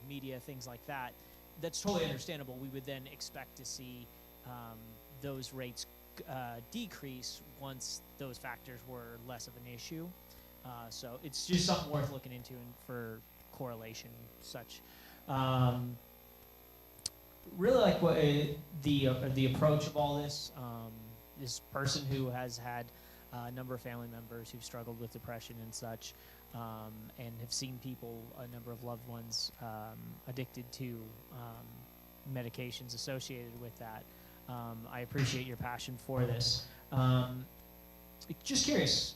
media, things like that, that's totally understandable. We would then expect to see those rates decrease once those factors were less of an issue. So it's just something worth looking into for correlation and such. Really like what the approach of all this. This person who has had a number of family members who've struggled with depression and such, and have seen people, a number of loved ones, addicted to medications associated with that. I appreciate your passion for this. Just curious,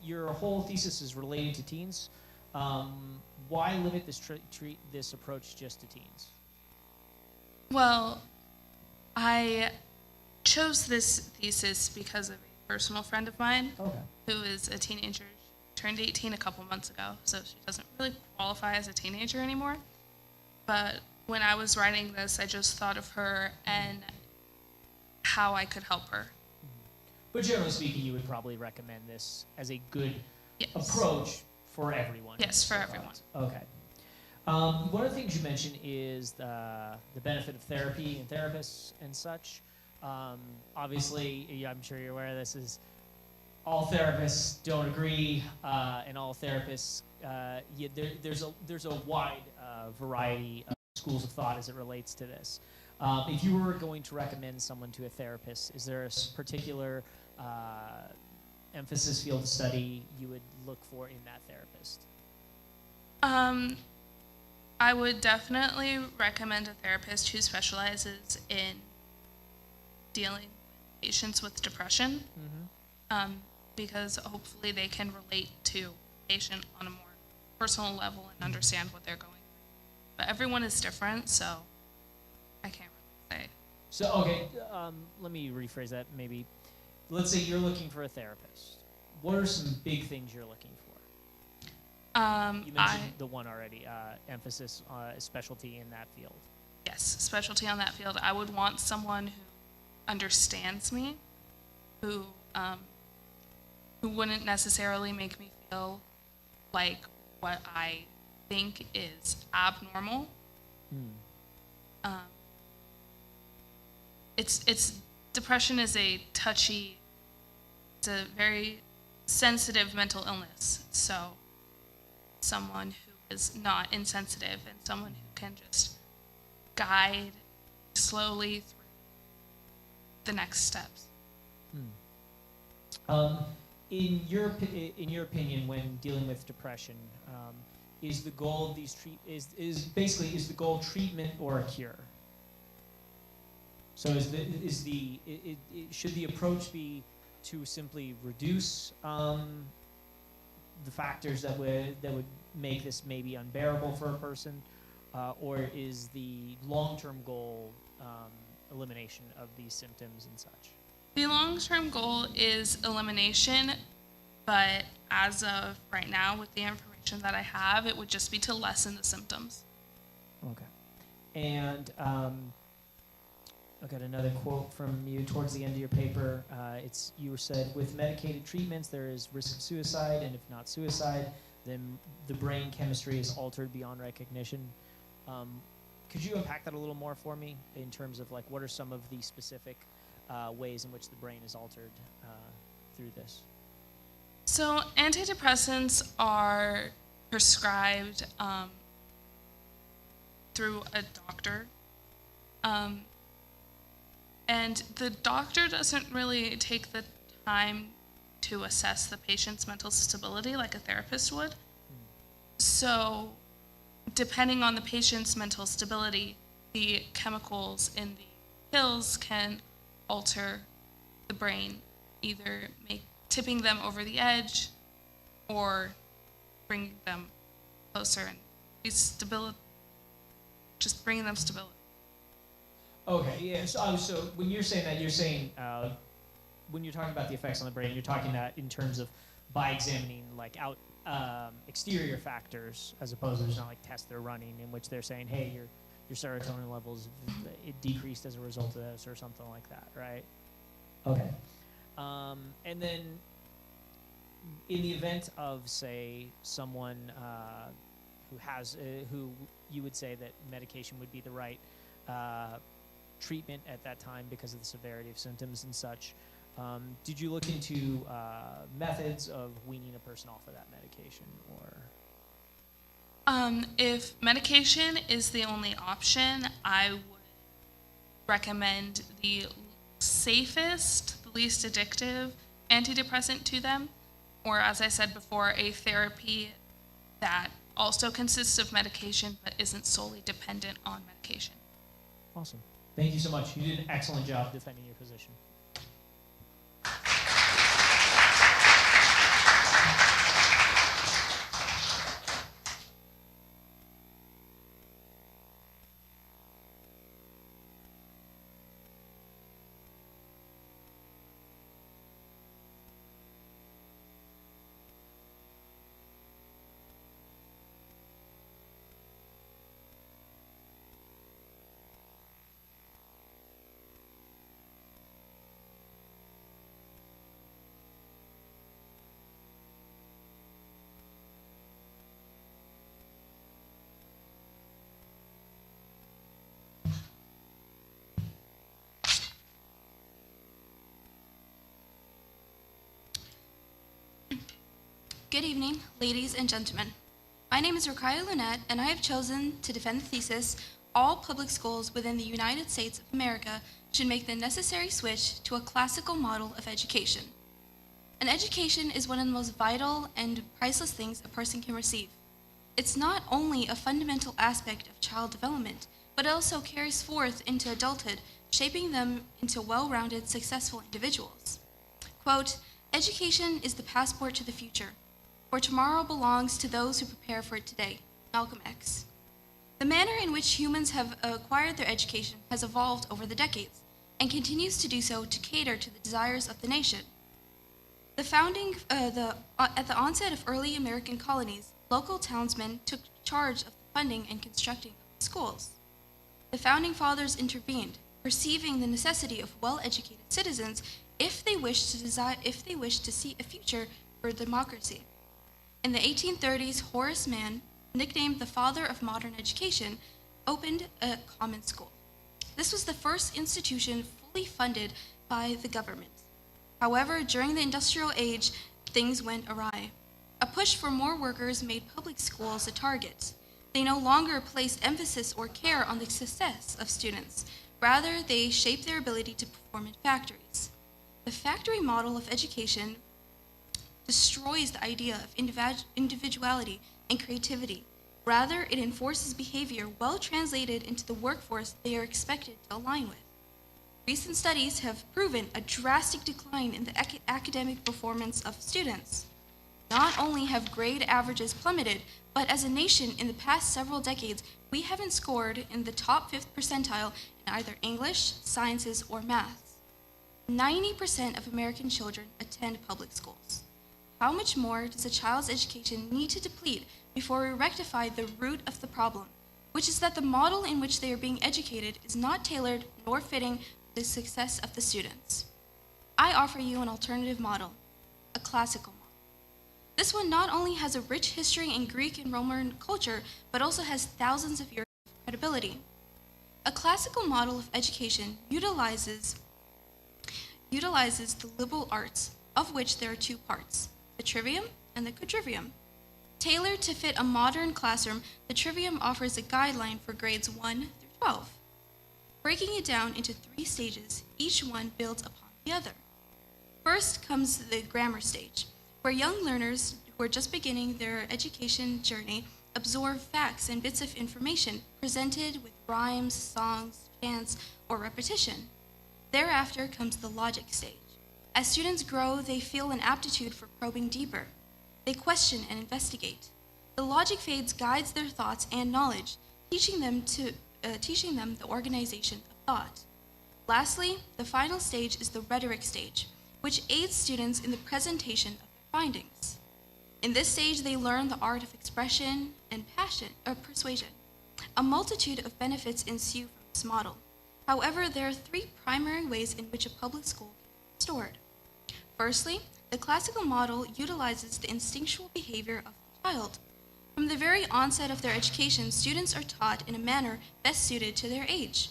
your whole thesis is related to teens. Why limit this approach just to teens? Well, I chose this thesis because of a personal friend of mine who is a teenager. She turned 18 a couple months ago, so she doesn't really qualify as a teenager anymore. But when I was writing this, I just thought of her and how I could help her. But generally speaking, you would probably recommend this as a good Yes. approach for everyone. Yes, for everyone. Okay. One of the things you mentioned is the benefit of therapy and therapists and such. Obviously, I'm sure you're aware of this, is all therapists don't agree, and all therapists, there's a wide variety of schools of thought as it relates to this. If you were going to recommend someone to a therapist, is there a particular emphasis field of study you would look for in that therapist? I would definitely recommend a therapist who specializes in dealing with patients with depression, because hopefully they can relate to the patient on a more personal level and understand what they're going through. But everyone is different, so I can't really say. So, okay, let me rephrase that maybe. Let's say you're looking for a therapist. What are some big things you're looking for? You mentioned the one already, emphasis, specialty in that field. Yes, specialty on that field. I would want someone who understands me, who wouldn't necessarily make me feel like what I think is abnormal. It's depression is a very sensitive mental illness. So someone who is not insensitive and someone who can just guide slowly through the next steps. In your opinion, when dealing with depression, is the goal of these is the goal treatment or a cure? So should the approach be to simply reduce the factors that would make this maybe unbearable for a person, or is the long-term goal elimination of these symptoms and such? The long-term goal is elimination, but as of right now, with the information that I have, it would just be to lessen the symptoms. Okay. And I got another quote from you towards the end of your paper. You said, with medicated treatments, there is risk of suicide, and if not suicide, then the brain chemistry is altered beyond recognition. Could you unpack that a little more for me in terms of what are some of the specific ways in which the brain is altered through this? So antidepressants are prescribed through a doctor. And the doctor doesn't really take the time to assess the patient's mental stability like a therapist would. So depending on the patient's mental stability, the chemicals in the pills can alter the brain, either tipping them over the edge or bringing them closer and just bringing them stability. Okay, yeah. So when you're saying that, you're saying when you're talking about the effects on the brain, you're talking that in terms of by examining like exterior factors as opposed to just not like tests they're running in which they're saying, hey, your serotonin levels it decreased as a result of this or something like that, right? Okay. And then in the event of, say, someone who you would say that medication would be the right treatment at that time because of the severity of symptoms and such, did you look into methods of weaning a person off of that medication, or? If medication is the only option, I would recommend the safest, the least addictive antidepressant to them, or as I said before, a therapy that also consists of medication but isn't solely dependent on medication. Awesome. Thank you so much. You did an excellent job defending your position. Good evening, ladies and gentlemen. My name is Rakaya Lunette, and I have chosen to defend the thesis, all public schools within the United States of America should make the necessary switch to a classical model of education. An education is one of the most vital and priceless things a person can receive. It's not only a fundamental aspect of child development, but it also carries forth into adulthood, shaping them into well-rounded, successful individuals. Quote, "Education is the passport to the future. For tomorrow belongs to those who prepare for it today." Malcolm X. The manner in which humans have acquired their education has evolved over the decades and continues to do so to cater to the desires of the nation. At the onset of early American colonies, local townsmen took charge of the funding and constructing of the schools. The founding fathers intervened, perceiving the necessity of well-educated citizens if they wished to see a future for democracy. In the 1830s, Horace Mann, nicknamed the father of modern education, opened a common school. This was the first institution fully funded by the government. However, during the industrial age, things went awry. A push for more workers made public schools a target. They no longer placed emphasis or care on the success of students. Rather, they shaped their ability to perform in factories. The factory model of education destroys the idea of individuality and creativity. Rather, it enforces behavior well translated into the workforce they are expected to align with. Recent studies have proven a drastic decline in the academic performance of students. Not only have grade averages plummeted, but as a nation in the past several decades, we haven't scored in the top 5th percentile in either English, sciences, or math. 90% of American children attend public schools. How much more does a child's education need to deplete before we rectify the root of the problem, which is that the model in which they are being educated is not tailored nor fitting for the success of the students? I offer you an alternative model, a classical model. This one not only has a rich history in Greek and Roman culture, but also has thousands of years of credibility. A classical model of education utilizes the liberal arts, of which there are two parts, the trivium and the quadrivium. Tailored to fit a modern classroom, the trivium offers a guideline for grades 1 through 12. Breaking it down into 3 stages, each one builds upon the other. First comes the grammar stage, where young learners who are just beginning their education journey absorb facts and bits of information presented with rhymes, songs, chants, or repetition. Thereafter comes the logic stage. As students grow, they feel an aptitude for probing deeper. They question and investigate. The logic phase guides their thoughts and knowledge, teaching them the organization of thought. Lastly, the final stage is the rhetoric stage, which aids students in the presentation of their findings. In this stage, they learn the art of expression and persuasion. A multitude of benefits ensue from this model. However, there are three primary ways in which a public school can be restored. Firstly, the classical model utilizes the instinctual behavior of the child. From the very onset of their education, students are taught in a manner best suited to their age.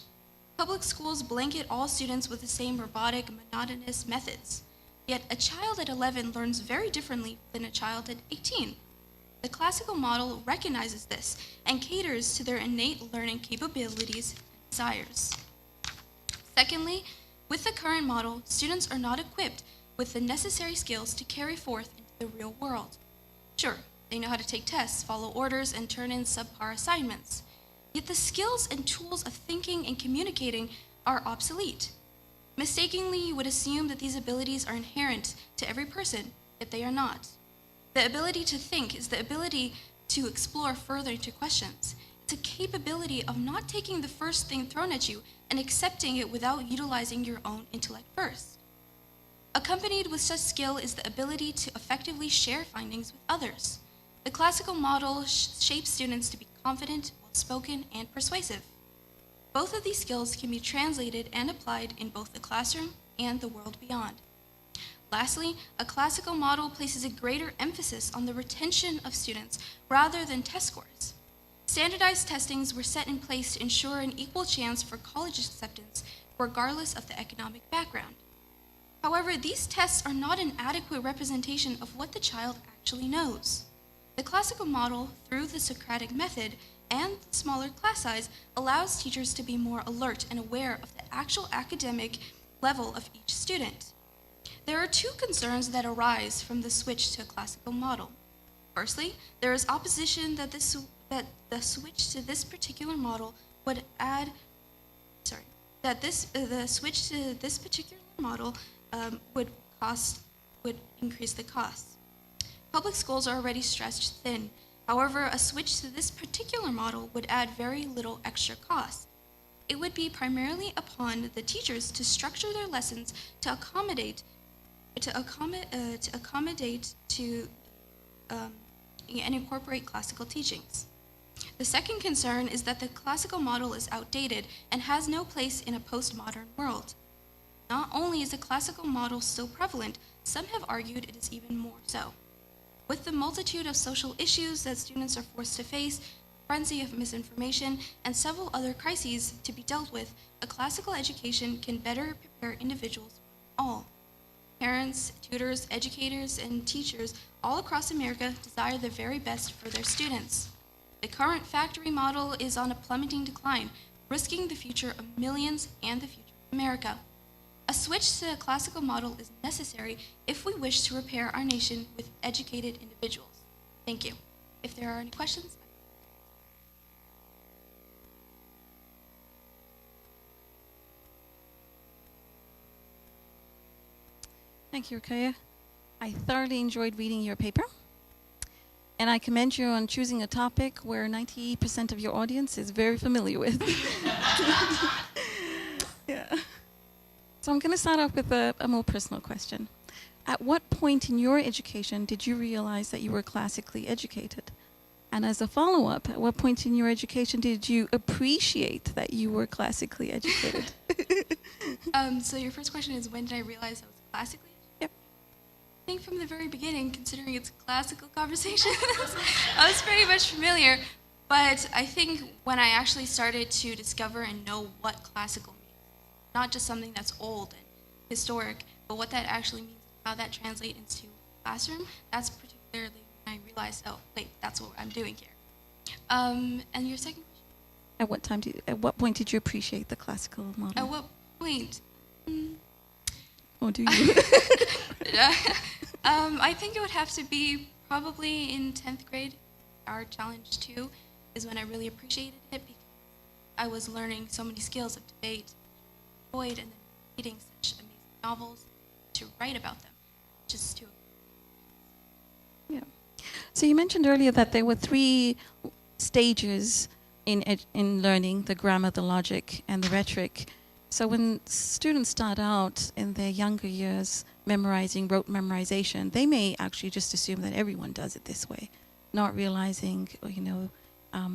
Public schools blanket all students with the same robotic, monotonous methods. Yet a child at 11 learns very differently than a child at 18. The classical model recognizes this and caters to their innate learning capabilities and desires. Secondly, with the current model, students are not equipped with the necessary skills to carry forth into the real world. Sure, they know how to take tests, follow orders, and turn in subpar assignments. Yet the skills and tools of thinking and communicating are obsolete. Mistakenly, you would assume that these abilities are inherent to every person, yet they are not. The ability to think is the ability to explore further into questions. It's a capability of not taking the first thing thrown at you and accepting it without utilizing your own intellect first. Accompanied with such skill is the ability to effectively share findings with others. The classical model shapes students to be confident, well-spoken, and persuasive. Both of these skills can be translated and applied in both the classroom and the world beyond. Lastly, a classical model places a greater emphasis on the retention of students rather than test scores. Standardized testings were set in place to ensure an equal chance for college acceptance, regardless of the economic background. However, these tests are not an adequate representation of what the child actually knows. The classical model, through the Socratic method and the smaller class size, allows teachers to be more alert and aware of the actual academic level of each student. There are two concerns that arise from the switch to a classical model. Firstly, there is opposition that the switch to this particular model would would increase the costs. Public schools are already stretched thin. However, a switch to this particular model would add very little extra cost. It would be primarily upon the teachers to structure their lessons to accommodate and incorporate classical teachings. The second concern is that the classical model is outdated and has no place in a postmodern world. Not only is the classical model still prevalent, some have argued it is even more so. With the multitude of social issues that students are forced to face, frenzy of misinformation, and several other crises to be dealt with, a classical education can better prepare individuals for all. Parents, tutors, educators, and teachers all across America desire the very best for their students. The current factory model is on a plummeting decline, risking the future of millions and the future of America. A switch to a classical model is necessary if we wish to repair our nation with educated individuals. Thank you. If there are any questions? Thank you, Rakaya. I thoroughly enjoyed reading your paper. And I commend you on choosing a topic where 90% of your audience is very familiar with. Yeah. So I'm going to start off with a more personal question. At what point in your education did you realize that you were classically educated? And as a follow-up, at what point in your education did you appreciate that you were classically educated? So your first question is, when did I realize I was classically educated? Yep. I think from the very beginning, considering it's a classical conversation, I was pretty much familiar. But I think when I actually started to discover and know what classical means, not just something that's old and historic, but what that actually means, how that translates into classroom, that's particularly when I realized, oh, wait, that's what I'm doing here. And your second question? At what point did you appreciate the classical model? At what point? Or do you? I think it would have to be probably in 10th grade. Our challenge 2 is when I really appreciated it because I was learning so many skills of debate, and then reading such amazing novels, to write about them, just to. Yeah. So you mentioned earlier that there were 3 stages in learning: the grammar, the logic, and the rhetoric. So when students start out in their younger years memorizing, rote memorization, they may actually just assume that everyone does it this way, not realizing,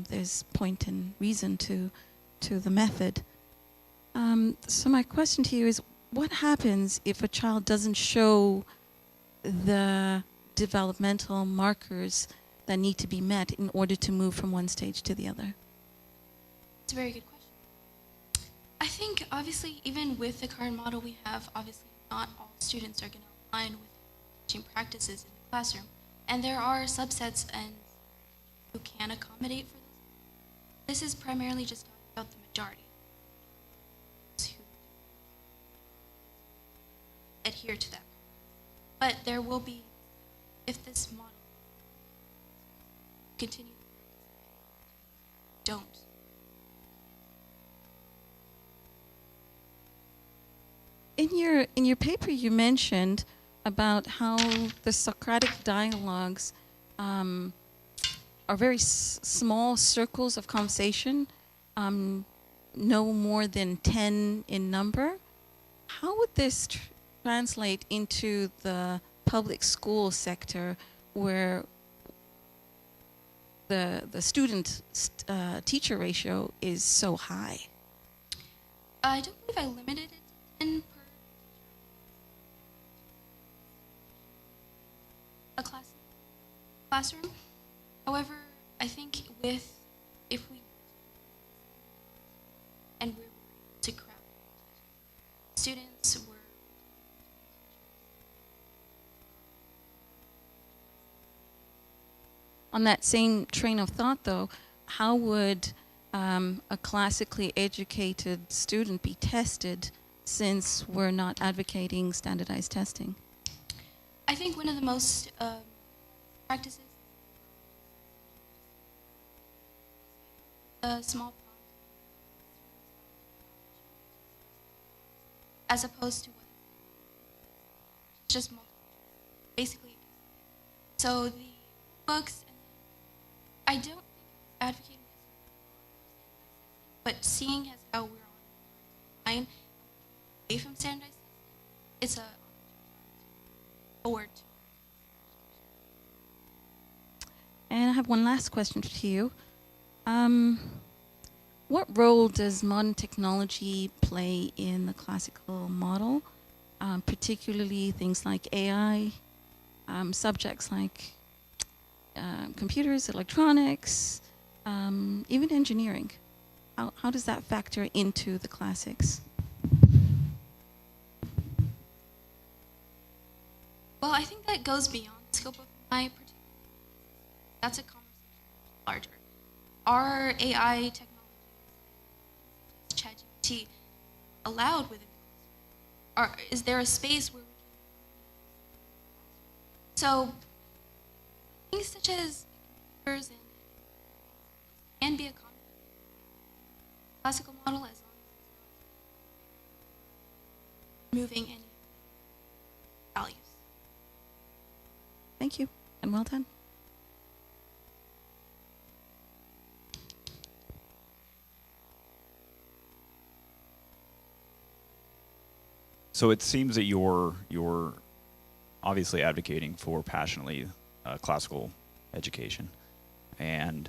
there's point and reason to the method. So my question to you is, what happens if a child doesn't show the developmental markers that need to be met in order to move from one stage to the other? It's a very good question. I think, obviously, even with the current model we have, obviously not all students are going to align with teaching practices in the classroom. And there are subsets and who can accommodate for this. This is primarily just talking about the majority who adhere to that. But there will be, if this model continues, don't. In your paper, you mentioned about how the Socratic dialogues are very small circles of conversation, no more than 10 in number. How would this translate into the public school sector, where the student teacher ratio is so high? I don't believe I limited it to 10 per a classroom. However, I think if we and we're to craft students were On that same train of thought, though, how would a classically educated student be tested, since we're not advocating standardized testing? I think one of the most practices small as opposed to just multiple, basically. So the books, I don't think advocating but seeing as how we're online away from standardized testing, it's a forward. And I have one last question to you. What role does modern technology play in the classical model, particularly things like AI, subjects like computers, electronics, even engineering? How does that factor into the classics? Well, I think that goes beyond the scope of my particular. That's a conversation larger. Are AI technologies, ChatGPT, allowed within the classroom? Is there a space where we can? So things such as computers can be accommodated in the classical model as long as it's not moving any values. Thank you, and well done. So it seems that you're obviously advocating for passionately classical education, and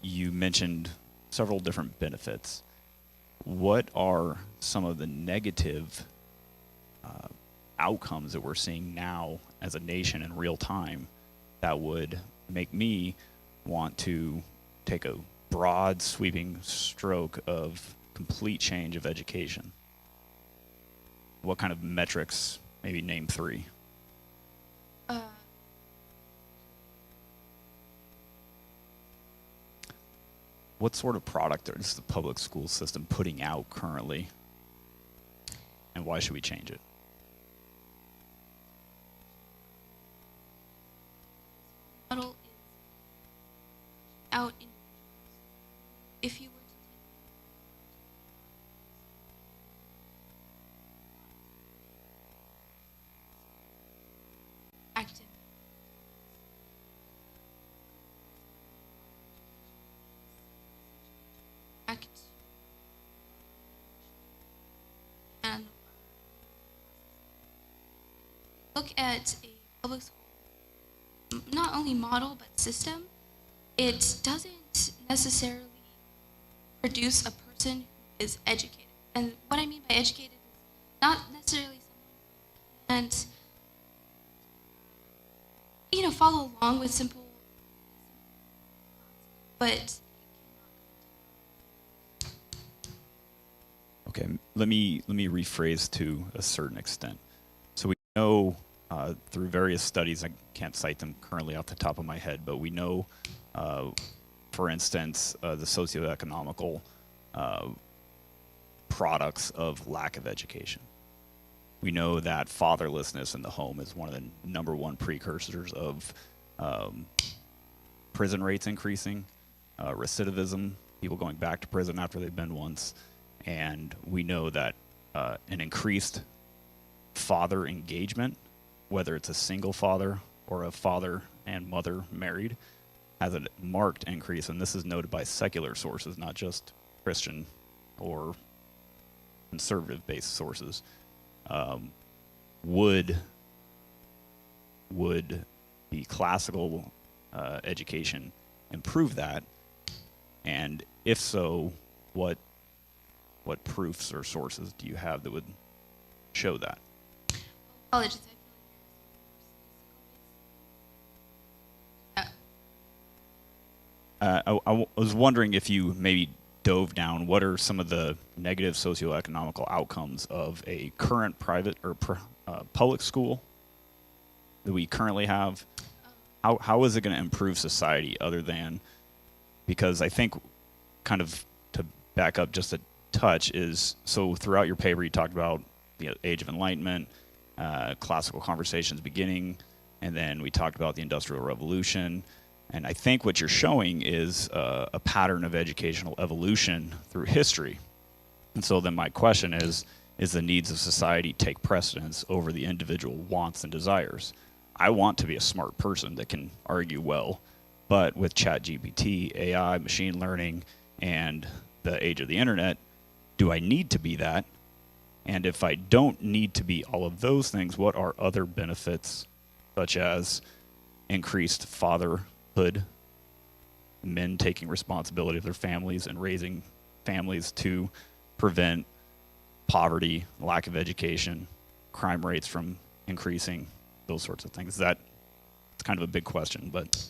you mentioned several different benefits. What are some of the negative outcomes that we're seeing now as a nation in real time that would make me want to take a broad, sweeping stroke of complete change of education? What kind of metrics? Maybe name 3. What sort of product is the public school system putting out currently? And why should we change it? Model is out in if you were to look at a public school, not only model but system, it doesn't necessarily produce a person who is educated. And what I mean by educated is not necessarily someone who can't, follow along with simple, but Okay, let me rephrase to a certain extent. So we know through various studies, I can't cite them currently off the top of my head, but we know, for instance, the socioeconomical products of lack of education. We know that fatherlessness in the home is one of the number one precursors of prison rates increasing, recidivism, people going back to prison after they've been once. And we know that an increased father engagement, whether it's a single father or a father and mother married, has a marked increase. And this is noted by secular sources, not just Christian or conservative-based sources. Would the classical education improve that? And if so, what proofs or sources do you have that would show that? colleges, I feel like I was wondering if you maybe dove down, what are some of the negative socioeconomical outcomes of a current private or public school that we currently have? How is it going to improve society other than, because I think, kind of to back up just a touch, is, so throughout your paper you talked about the Age of Enlightenment, classical conversations beginning, and then we talked about the Industrial Revolution. And I think what you're showing is a pattern of educational evolution through history. And so then my question is the needs of society take precedence over the individual wants and desires? I want to be a smart person that can argue well, but with ChatGPT, AI, machine learning, and the age of the internet, do I need to be that? And if I don't need to be all of those things, what are other benefits, such as increased fatherhood, men taking responsibility of their families and raising families to prevent poverty, lack of education, crime rates from increasing, those sorts of things? It's kind of a big question, but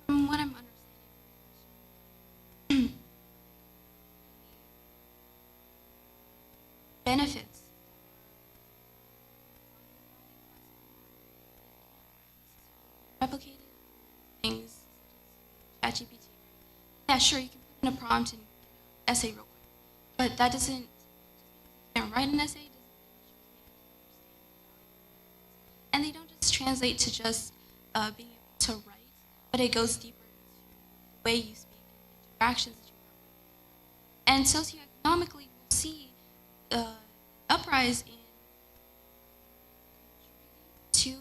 from what I'm understanding, benefits replicated things such as ChatGPT. Yeah, sure, you can put in a prompt and essay real quick, but that doesn't, you can't write an essay, and they don't just translate to just being able to write, but it goes deeper into the way you speak, interactions that you have. And socioeconomically, we'll see uprise in to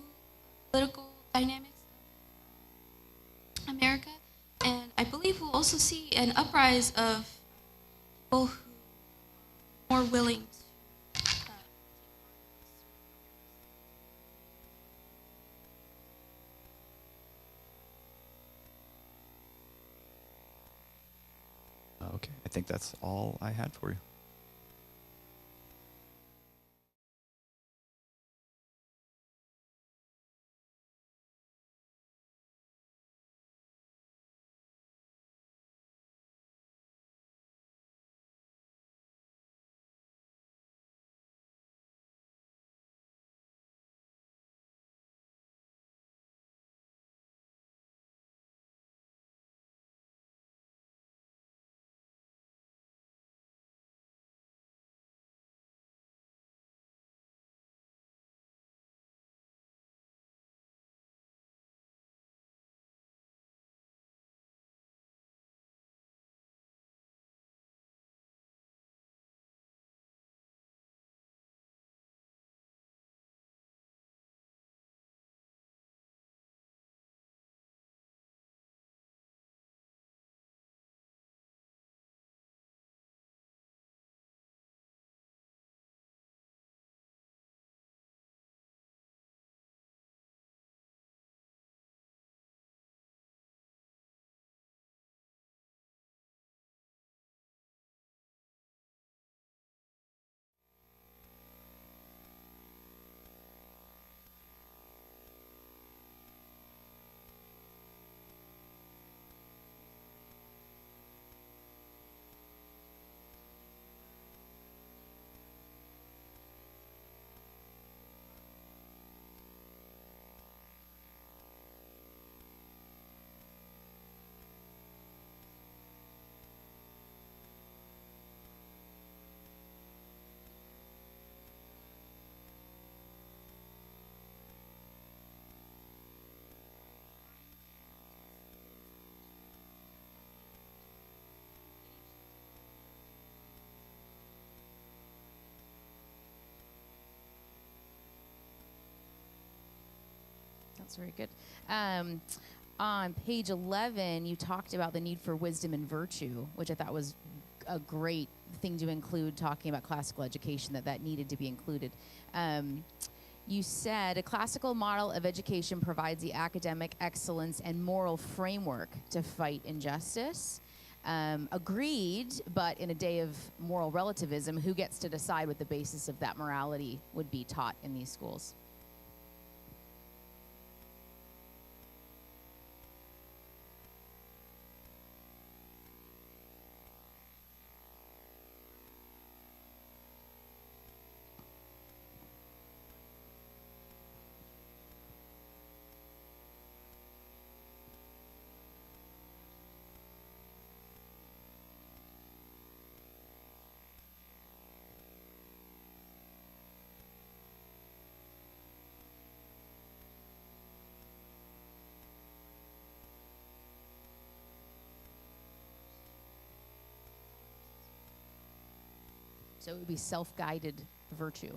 political dynamics of America, and I believe we'll also see an uprise of people who are more willing to okay, I think that's all I had for you. That's very good. On page 11, you talked about the need for wisdom and virtue, which I thought was a great thing to include, talking about classical education, that needed to be included. You said a classical model of education provides the academic excellence and moral framework to fight injustice. Agreed, but in a day of moral relativism, who gets to decide what the basis of that morality would be taught in these schools? So it would be self-guided virtue.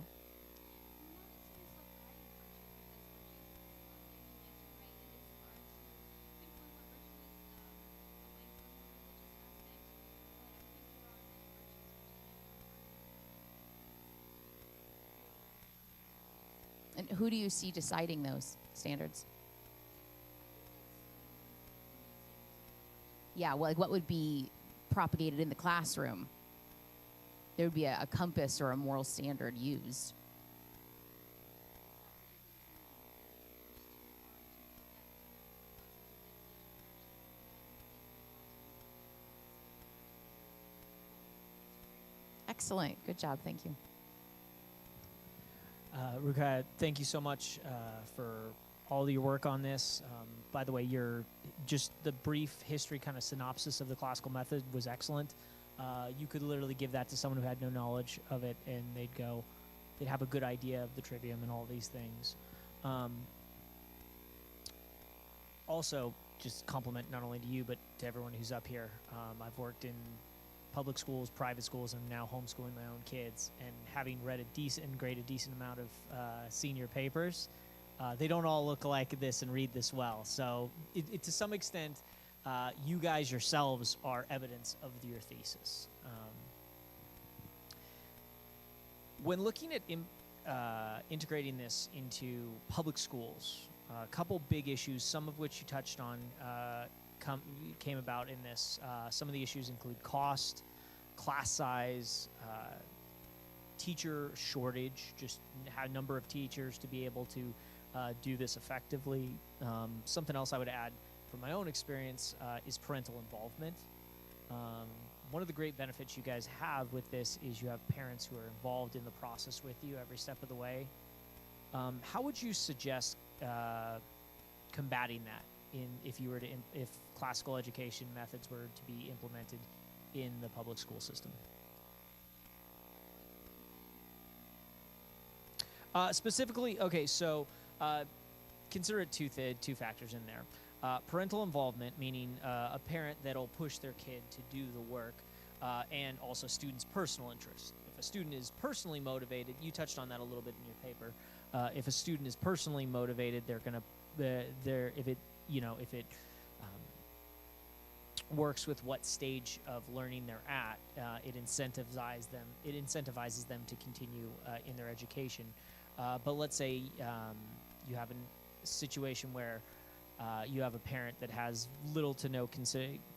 And who do you see deciding those standards? Yeah, well, like what would be propagated in the classroom? There would be a compass or a moral standard used. Excellent. Good job. Thank you. Ruka, thank you so much for all your work on this. By the way, just the brief history kind of synopsis of the classical method was excellent. You could literally give that to someone who had no knowledge of it, and they'd have a good idea of the trivium and all these things. Also, just compliment not only to you, but to everyone who's up here. I've worked in public schools, private schools, and now homeschooling my own kids. And having read and graded a decent amount of senior papers, they don't all look like this and read this well. So it to some extent, you guys yourselves are evidence of your thesis. When looking at integrating this into public schools, a couple big issues, some of which you touched on, came about in this. Some of the issues include cost, class size, teacher shortage, just a number of teachers to be able to do this effectively. Something else I would add from my own experience is parental involvement. One of the great benefits you guys have with this is you have parents who are involved in the process with you every step of the way. How would you suggest combating that if classical education methods were to be implemented in the public school system? Specifically, okay, so consider it two factors in there. Parental involvement, meaning a parent that'll push their kid to do the work, and also students' personal interest. If a student is personally motivated, you touched on that a little bit in your paper. If a student is personally motivated, if it works with what stage of learning they're at, it incentivizes them to continue in their education. But let's say you have a situation where you have a parent that has little to no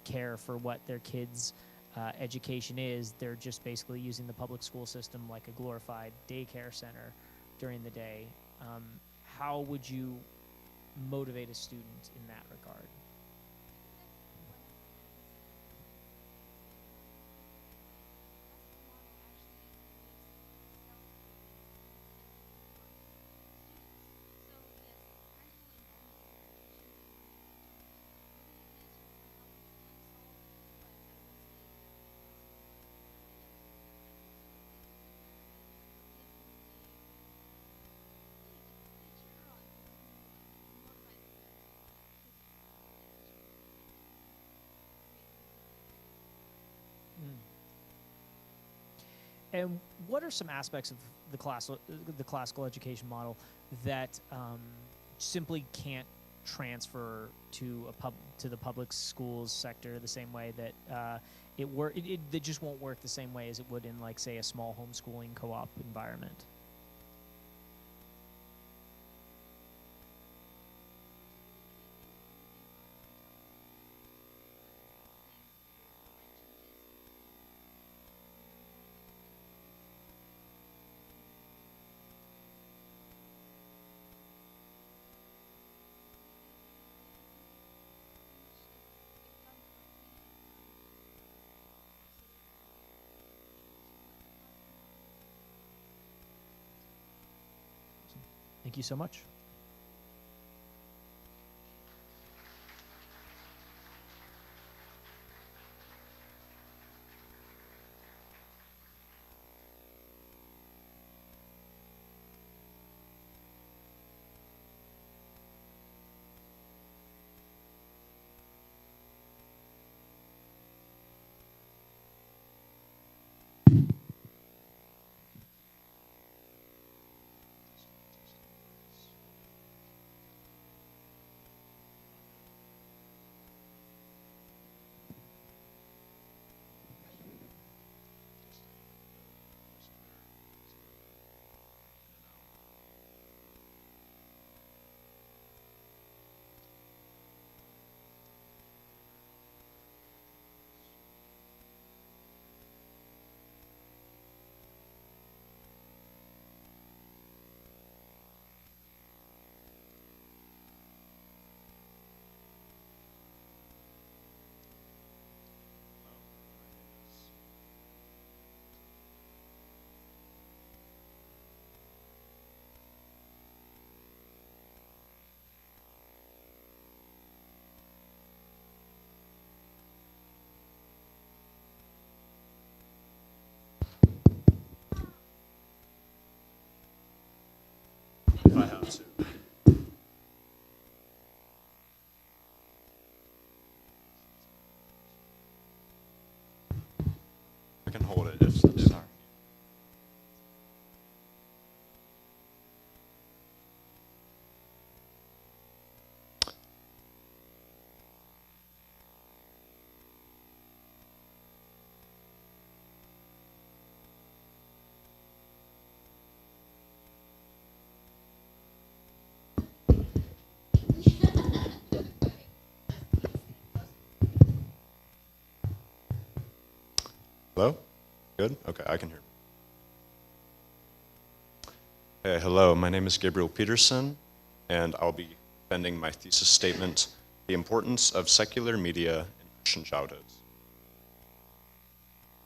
care for what their kid's education is. They're just basically using the public school system like a glorified daycare center during the day. How would you motivate a student in that regard? And what are some aspects of the classical education model that simply can't transfer to the public schools sector the same way that it just won't work the same way as it would in, like, say, a small homeschooling co-op environment. Thank you so much. If I have to. I can hold it if sorry. Hello? Good? Okay, I can hear. Hey, hello, my name is Gabriel Peterson, and I'll be defending my thesis statement, The Importance of Secular Media in Christian Childhoods.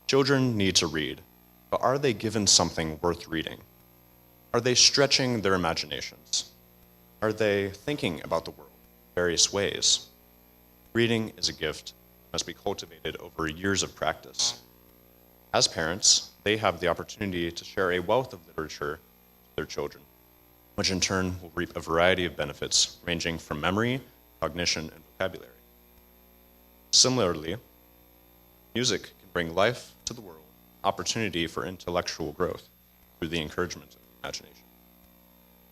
Children need to read, but are they given something worth reading? Are they stretching their imaginations? Are they thinking about the world in various ways? Reading is a gift that must be cultivated over years of practice. As parents, they have the opportunity to share a wealth of literature to their children, which in turn will reap a variety of benefits ranging from memory, cognition, and vocabulary. Similarly, music can bring life to the world, opportunity for intellectual growth through the encouragement of the imagination.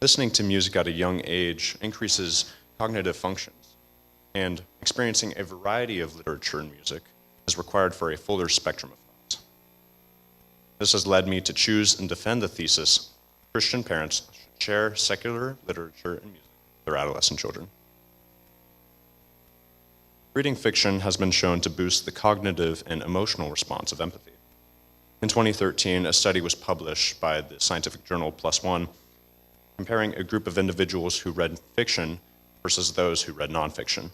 Listening to music at a young age increases cognitive functions, and experiencing a variety of literature and music is required for a fuller spectrum of thought. This has led me to choose and defend the thesis Christian parents should share secular literature and music with their adolescent children. Reading fiction has been shown to boost the cognitive and emotional response of empathy. In 2013, a study was published by the scientific journal PLOS ONE comparing a group of individuals who read fiction versus those who read nonfiction.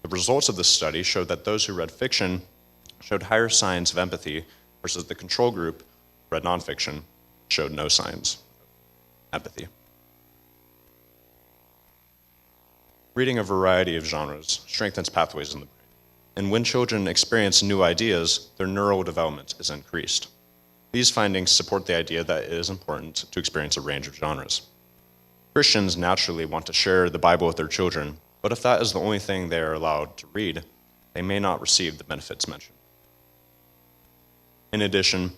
The results of this study showed that those who read fiction showed higher signs of empathy versus the control group who read nonfiction showed no signs of empathy. Reading a variety of genres strengthens pathways in the brain, and when children experience new ideas, their neural development is increased. These findings support the idea that it is important to experience a range of genres. Christians naturally want to share the Bible with their children, but if that is the only thing they are allowed to read, they may not receive the benefits mentioned. In addition,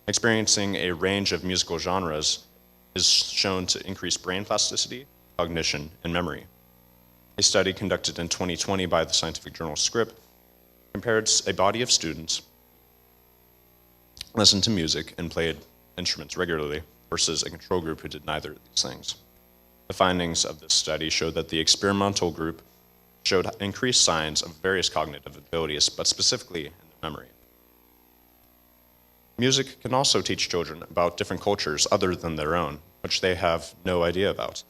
experiencing a range of musical genres is shown to increase brain plasticity, cognition, and memory. A study conducted in 2020 by the scientific journal Scrip compared a body of students listened to music and played instruments regularly versus a control group who did neither of these things. The findings of this study showed that the experimental group showed increased signs of various cognitive abilities, but specifically in memory. Music can also teach children about different cultures other than their own, which they have no idea about.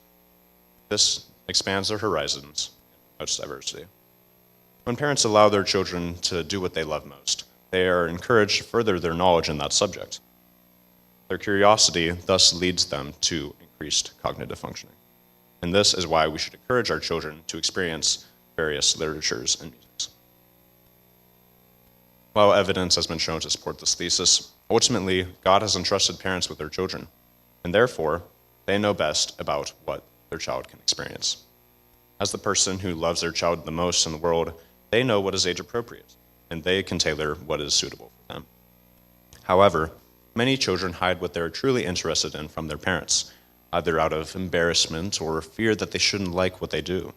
This expands their horizons and promotes diversity. When parents allow their children to do what they love most, they are encouraged to further their knowledge in that subject. Their curiosity thus leads them to increased cognitive functioning. And this is why we should encourage our children to experience various literatures and musics. While evidence has been shown to support this thesis, ultimately, God has entrusted parents with their children, and therefore, they know best about what their child can experience. As the person who loves their child the most in the world, they know what is age appropriate, and they can tailor what is suitable for them. However, many children hide what they're truly interested in from their parents, either out of embarrassment or fear that they shouldn't like what they do.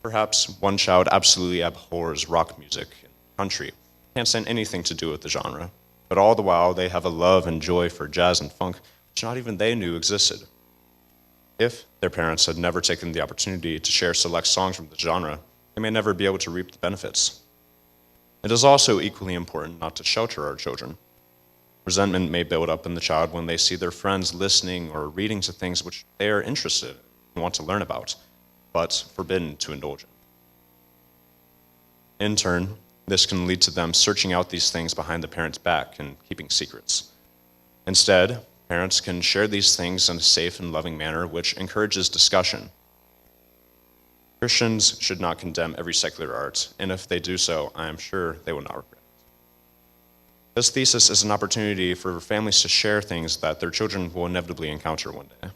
Perhaps one child absolutely abhors rock music and country, can't stand anything to do with the genre, but all the while they have a love and joy for jazz and funk, which not even they knew existed. If their parents had never taken the opportunity to share select songs from the genre, they may never be able to reap the benefits. It is also equally important not to shelter our children. Resentment may build up in the child when they see their friends listening or reading to things which they are interested in and want to learn about, but forbidden to indulge in. In turn, this can lead to them searching out these things behind the parent's back and keeping secrets. Instead, parents can share these things in a safe and loving manner which encourages discussion. Christians should not condemn every secular art, and if they do so, I am sure they will not regret it. This thesis is an opportunity for families to share things that their children will inevitably encounter one day.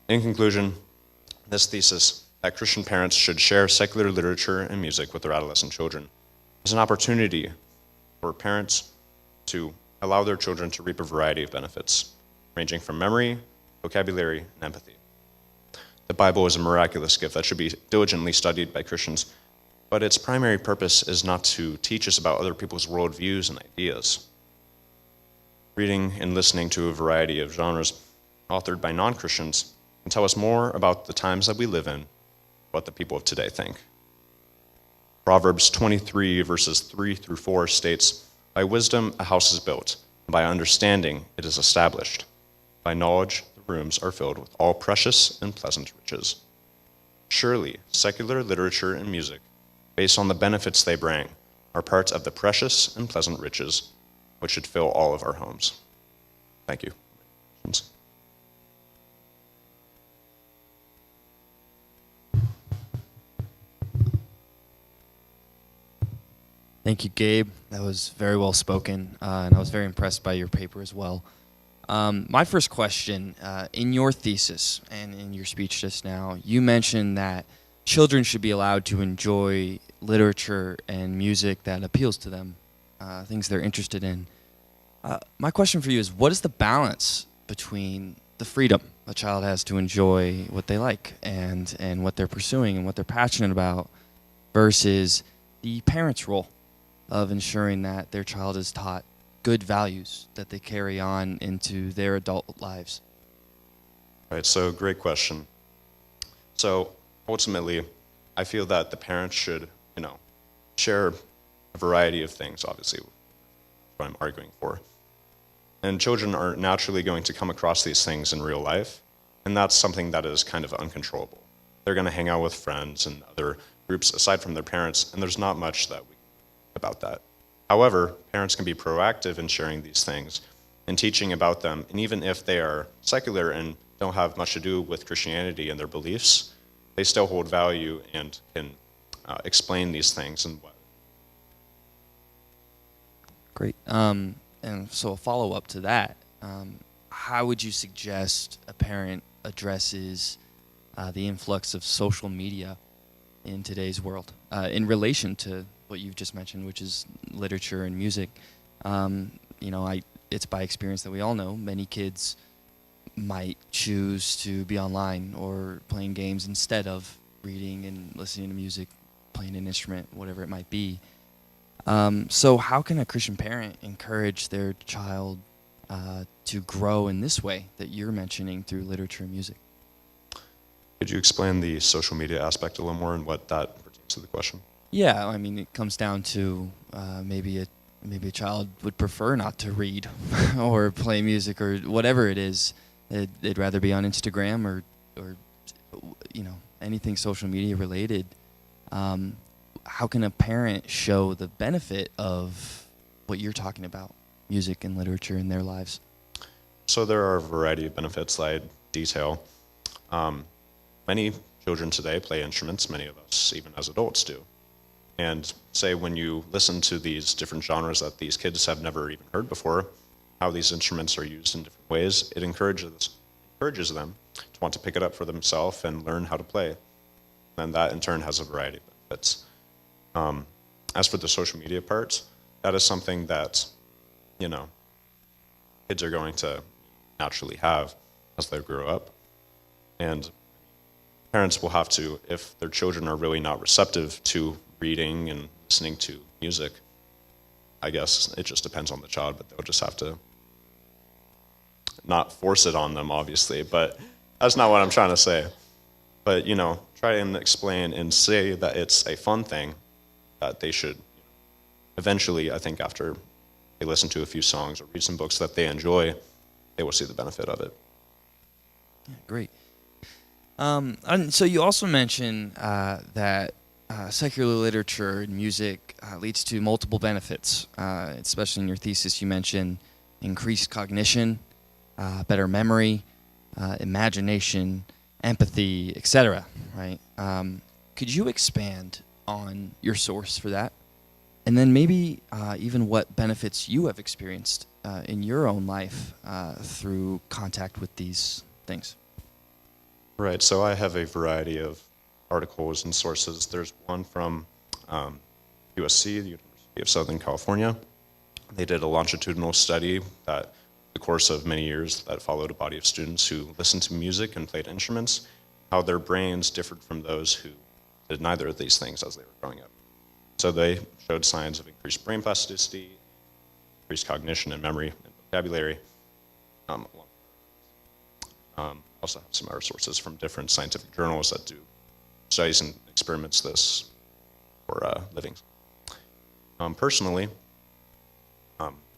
In conclusion, this thesis that Christian parents should share secular literature and music with their adolescent children is an opportunity for parents to allow their children to reap a variety of benefits, ranging from memory, vocabulary, and empathy. The Bible is a miraculous gift that should be diligently studied by Christians, but its primary purpose is not to teach us about other people's worldviews and ideas. Reading and listening to a variety of genres authored by non-Christians can tell us more about the times that we live in, what the people of today think. Proverbs 23, verses 3 through 4 states, "By wisdom a house is built, and by understanding it is established. By knowledge the rooms are filled with all precious and pleasant riches." Surely, secular literature and music, based on the benefits they bring, are parts of the precious and pleasant riches which should fill all of our homes. Thank you. Thank you, Gabe. That was very well spoken, and I was very impressed by your paper as well. My first question, in your thesis and in your speech just now, you mentioned that children should be allowed to enjoy literature and music that appeals to them, things they're interested in. My question for you is, what is the balance between the freedom a child has to enjoy what they like and what they're pursuing and what they're passionate about versus the parent's role of ensuring that their child is taught good values that they carry on into their adult lives? Right, so great question. So ultimately, I feel that the parents should, share a variety of things, obviously, what I'm arguing for. And children are naturally going to come across these things in real life, and that's something that is kind of uncontrollable. They're going to hang out with friends and other groups aside from their parents, and there's not much that we can do about that. However, parents can be proactive in sharing these things and teaching about them, and even if they are secular and don't have much to do with Christianity and their beliefs, they still hold value and can explain these things. And Great. And so a follow-up to that, how would you suggest a parent addresses the influx of social media in today's world in relation to what you've just mentioned, which is literature and music? It's by experience that we all know many kids might choose to be online or playing games instead of reading and listening to music, playing an instrument, whatever it might be. So how can a Christian parent encourage their child to grow in this way that you're mentioning through literature and music? Could you explain the social media aspect a little more and what that pertains to the question? Yeah, I mean, it comes down to maybe a child would prefer not to read or play music or whatever it is. They'd rather be on Instagram or anything social media related. How can a parent show the benefit of what you're talking about, music and literature in their lives? So there are a variety of benefits that I detail. Many children today play instruments, many of us, even as adults, do. And say when you listen to these different genres that these kids have never even heard before, how these instruments are used in different ways, it encourages them to want to pick it up for themselves and learn how to play. And that in turn has a variety of benefits. As for the social media part, that is something that, kids are going to naturally have as they grow up. And parents will have to, if their children are really not receptive to reading and listening to music, I guess it just depends on the child, but they'll just have to not force it on them, obviously, but that's not what I'm trying to say. But, try and explain and say that it's a fun thing that they should eventually, I think after they listen to a few songs or read some books that they enjoy, they will see the benefit of it. Yeah, great. And so you also mentioned that secular literature and music leads to multiple benefits, especially in your thesis. You mentioned increased cognition, better memory, imagination, empathy, etc. Right? Could you expand on your source for that? And then maybe even what benefits you have experienced in your own life through contact with these things. Right, so I have a variety of articles and sources. There's one from USC, the University of Southern California. They did a longitudinal study that the course of many years that followed a body of students who listened to music and played instruments, how their brains differed from those who did neither of these things as they were growing up. So they showed signs of increased brain plasticity, increased cognition and memory and vocabulary. Also have some other sources from different scientific journals that do studies and experiments this for living. Personally,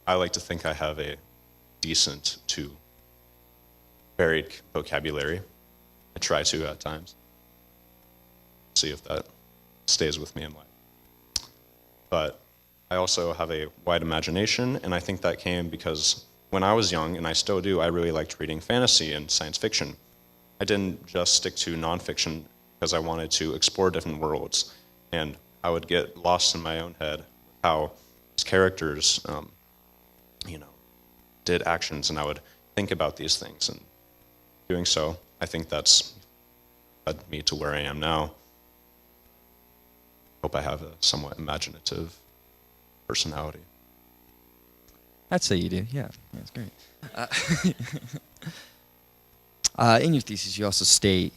I like to think I have a decent to varied vocabulary. I try to at times. See if that stays with me in life. But I also have a wide imagination, and I think that came because when I was young, and I still do, I really liked reading fantasy and science fiction. I didn't just stick to nonfiction because I wanted to explore different worlds, and I would get lost in my own head how these characters, did actions, and I would think about these things. And doing so, I think that's led me to where I am now. Hope I have a somewhat imaginative personality. I'd say you do, yeah. That's great. In your thesis, you also state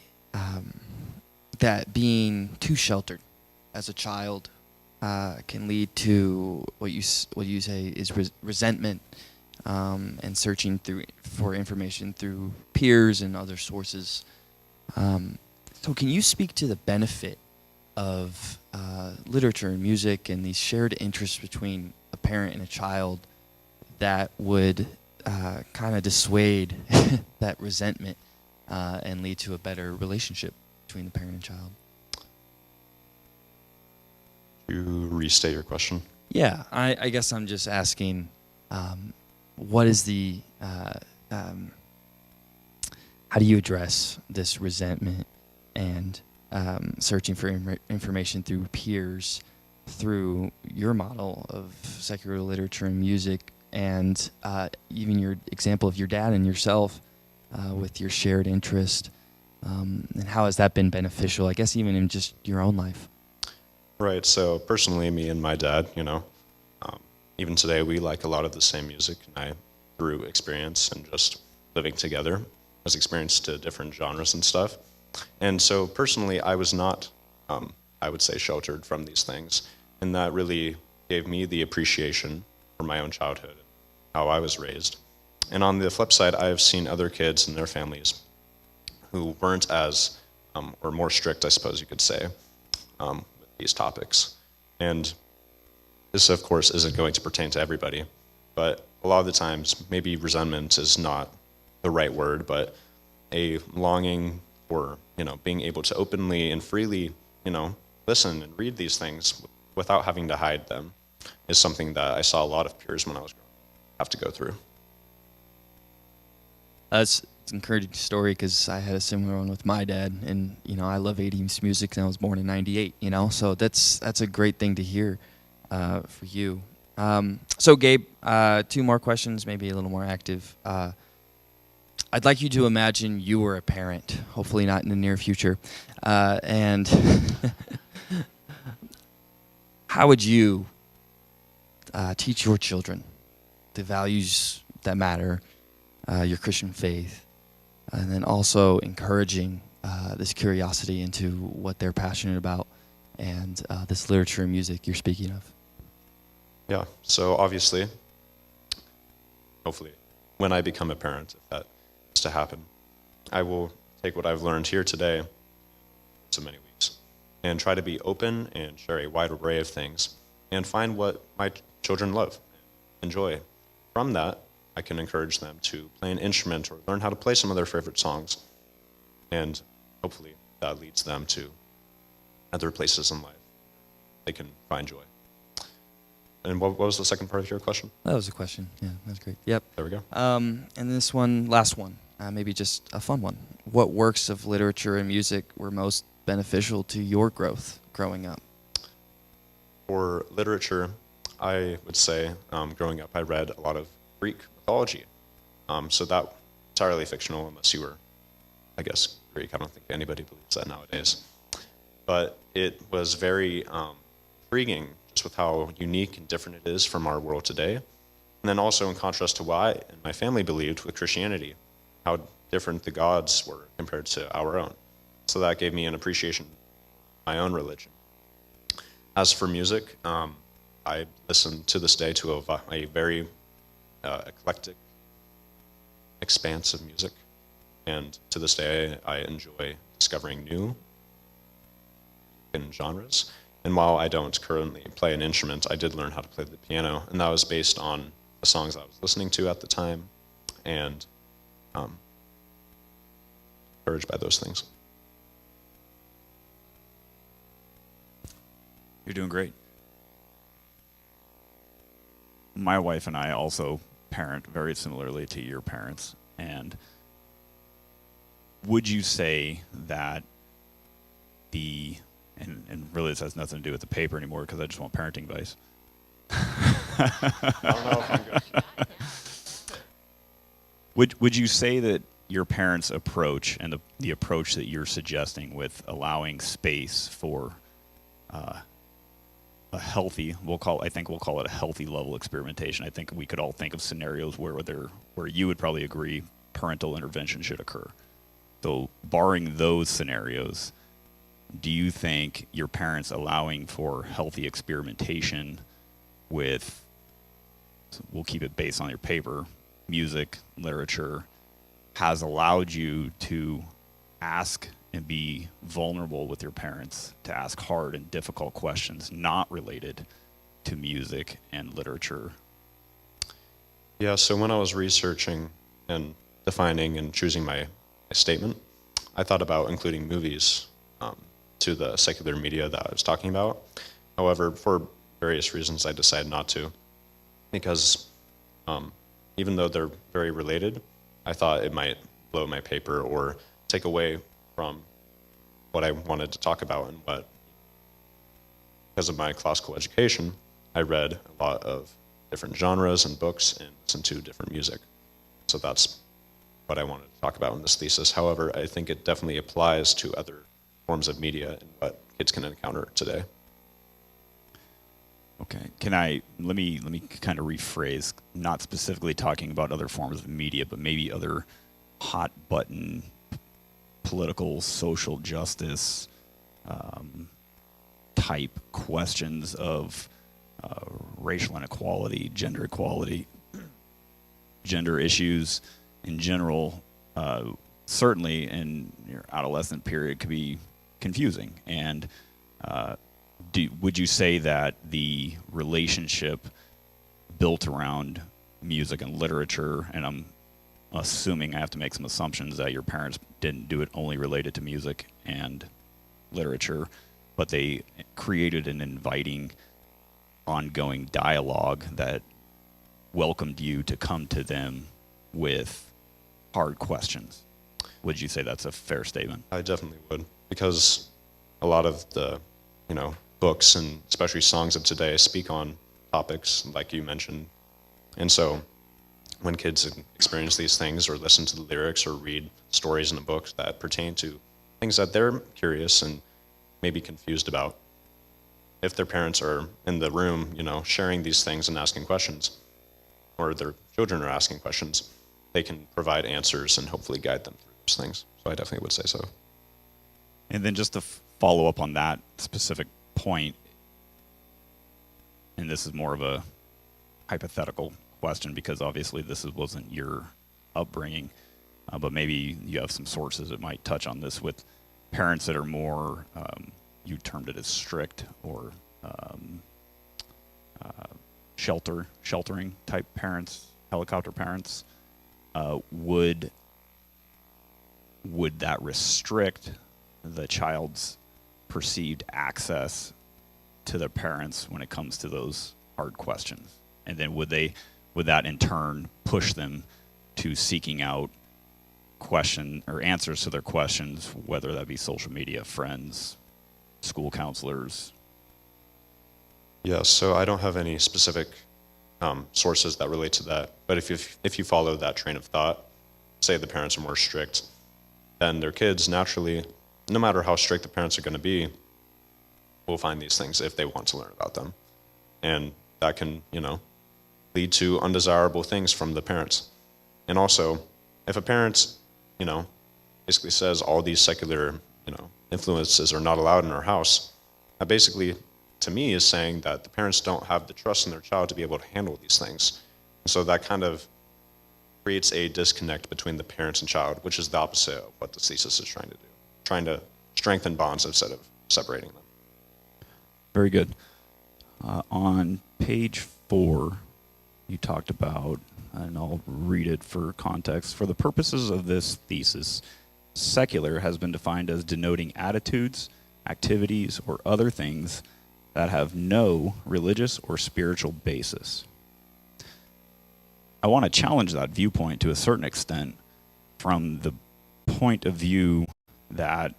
that being too sheltered as a child can lead to what you say is resentment and searching for information through peers and other sources. So can you speak to the benefit of literature and music and these shared interests between a parent and a child that would kind of dissuade that resentment and lead to a better relationship between the parent and child? You restate your question? Yeah, I guess I'm just asking, what is the, how do you address this resentment and searching for information through peers, through your model of secular literature and music, and even your example of your dad and yourself with your shared interest, and how has that been beneficial, I guess, even in just your own life? Right, so personally, me and my dad, even today we like a lot of the same music, and through experience and just living together, was experienced to different genres and stuff. And so personally, I was not, I would say, sheltered from these things. And that really gave me the appreciation for my own childhood, how I was raised. And on the flip side, I've seen other kids and their families who weren't as, or more strict, I suppose you could say, with these topics. And this, of course, isn't going to pertain to everybody, but a lot of the times, maybe resentment is not the right word, but a longing for, being able to openly and freely, listen and read these things without having to hide them is something that I saw a lot of peers when I was growing up have to go through. It's an encouraging story because I had a similar one with my dad, and I love 80s music, and I was born in '98. So that's a great thing to hear for you. So Gabe, 2 more questions, maybe a little more active. I'd like you to imagine you were a parent, hopefully not in the near future, and how would you teach your children the values that matter, your Christian faith, and then also encouraging this curiosity into what they're passionate about and this literature and music you're speaking of? Yeah, so obviously, hopefully, when I become a parent, if that is to happen, I will take what I've learned here today, so many weeks, and try to be open and share a wide array of things and find what my children love, enjoy. From that, I can encourage them to play an instrument or learn how to play some of their favorite songs. And hopefully that leads them to other places in life they can find joy. And what was the second part of your question? That was a question. Yeah, that's great. Yep. There we go. And this one, last one, maybe just a fun one. What works of literature and music were most beneficial to your growth growing up? For literature, I would say growing up I read a lot of Greek mythology. So that entirely fictional unless you were, I guess, Greek. I don't think anybody believes that nowadays. But it was very intriguing just with how unique and different it is from our world today. And then also in contrast to what I and my family believed with Christianity, how different the gods were compared to our own. So that gave me an appreciation for my own religion. As for music, I listen to this day to a very eclectic expanse of music. And to this day, I enjoy discovering new genres. And while I don't currently play an instrument, I did learn how to play the piano, and that was based on the songs I was listening to at the time, and encouraged by those things. You're doing great. My wife and I also parent very similarly to your parents. And would you say that and really this has nothing to do with the paper anymore because I just want parenting advice. I don't know if I'm good. Would you say that your parents' approach and the approach that you're suggesting with allowing space for a healthy, I think we'll call it a healthy level experimentation. I think we could all think of scenarios where you would probably agree parental intervention should occur. So barring those scenarios, do you think your parents allowing for healthy experimentation with, we'll keep it based on your paper, music, literature, has allowed you to ask and be vulnerable with your parents, to ask hard and difficult questions not related to music and literature? Yeah, so when I was researching and defining and choosing my statement, I thought about including movies to the secular media that I was talking about. However, for various reasons, I decided not to, because even though they're very related, I thought it might blow my paper or take away from what I wanted to talk about. And because of my classical education, I read a lot of different genres and books and listened to different music. So that's what I wanted to talk about in this thesis. However, I think it definitely applies to other forms of media and what kids can encounter today. Okay. Let me kind of rephrase, not specifically talking about other forms of media, but maybe other hot button political social justice type questions of racial inequality, gender issues in general, certainly in your adolescent period could be confusing. And would you say that the relationship built around music and literature, and I'm assuming I have to make some assumptions that your parents didn't do it only related to music and literature, but they created an inviting, ongoing dialogue that welcomed you to come to them with hard questions. Would you say that's a fair statement? I definitely would, because a lot of the, books and especially songs of today speak on topics like you mentioned. And so when kids experience these things or listen to the lyrics or read stories in the books that pertain to things that they're curious and maybe confused about, if their parents are in the room, sharing these things and asking questions, or their children are asking questions, they can provide answers and hopefully guide them through those things. So I definitely would say so. And then just to follow up on that specific point, and this is more of a hypothetical question because obviously this wasn't your upbringing, but maybe you have some sources that might touch on this with parents that are more, you termed it as strict or sheltering type parents, helicopter parents. Would that restrict the child's perceived access to their parents when it comes to those hard questions? And then would that in turn push them to seeking out question or answers to their questions, whether that be social media, friends, school counselors? Yes, so I don't have any specific sources that relate to that, but if you follow that train of thought, say the parents are more strict, then their kids naturally, no matter how strict the parents are going to be, will find these things if they want to learn about them. And that can, lead to undesirable things from the parents. And also, if a parent, basically says all these secular, influences are not allowed in our house, that basically, to me, is saying that the parents don't have the trust in their child to be able to handle these things. And so that kind of creates a disconnect between the parents and child, which is the opposite of what the thesis is trying to do, trying to strengthen bonds instead of separating them. Very good. On page 4, you talked about, and I'll read it for context, for the purposes of this thesis, secular has been defined as denoting attitudes, activities, or other things that have no religious or spiritual basis. I want to challenge that viewpoint to a certain extent from the point of view that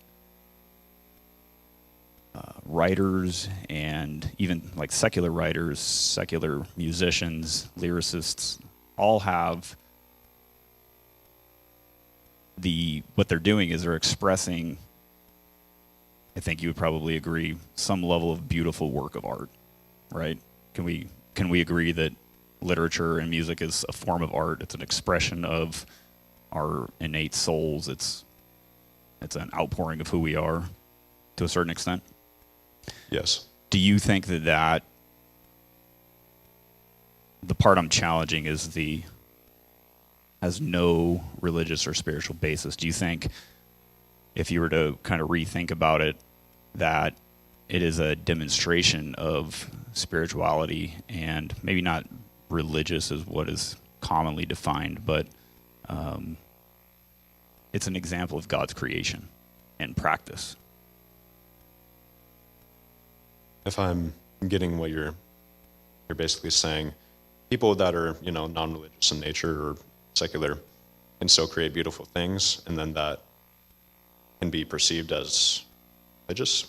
writers and even like secular writers, secular musicians, lyricists, all have what they're doing is they're expressing, I think you would probably agree, some level of beautiful work of art, right? Can we agree that literature and music is a form of art? It's an expression of our innate souls. It's an outpouring of who we are to a certain extent. Yes. Do you think that the part I'm challenging is has no religious or spiritual basis? Do you think, if you were to kind of rethink about it, that it is a demonstration of spirituality and maybe not religious is what is commonly defined, but it's an example of God's creation and practice? If I'm getting what you're basically saying, people that are, non-religious in nature or secular can still create beautiful things, and then that can be perceived as religious?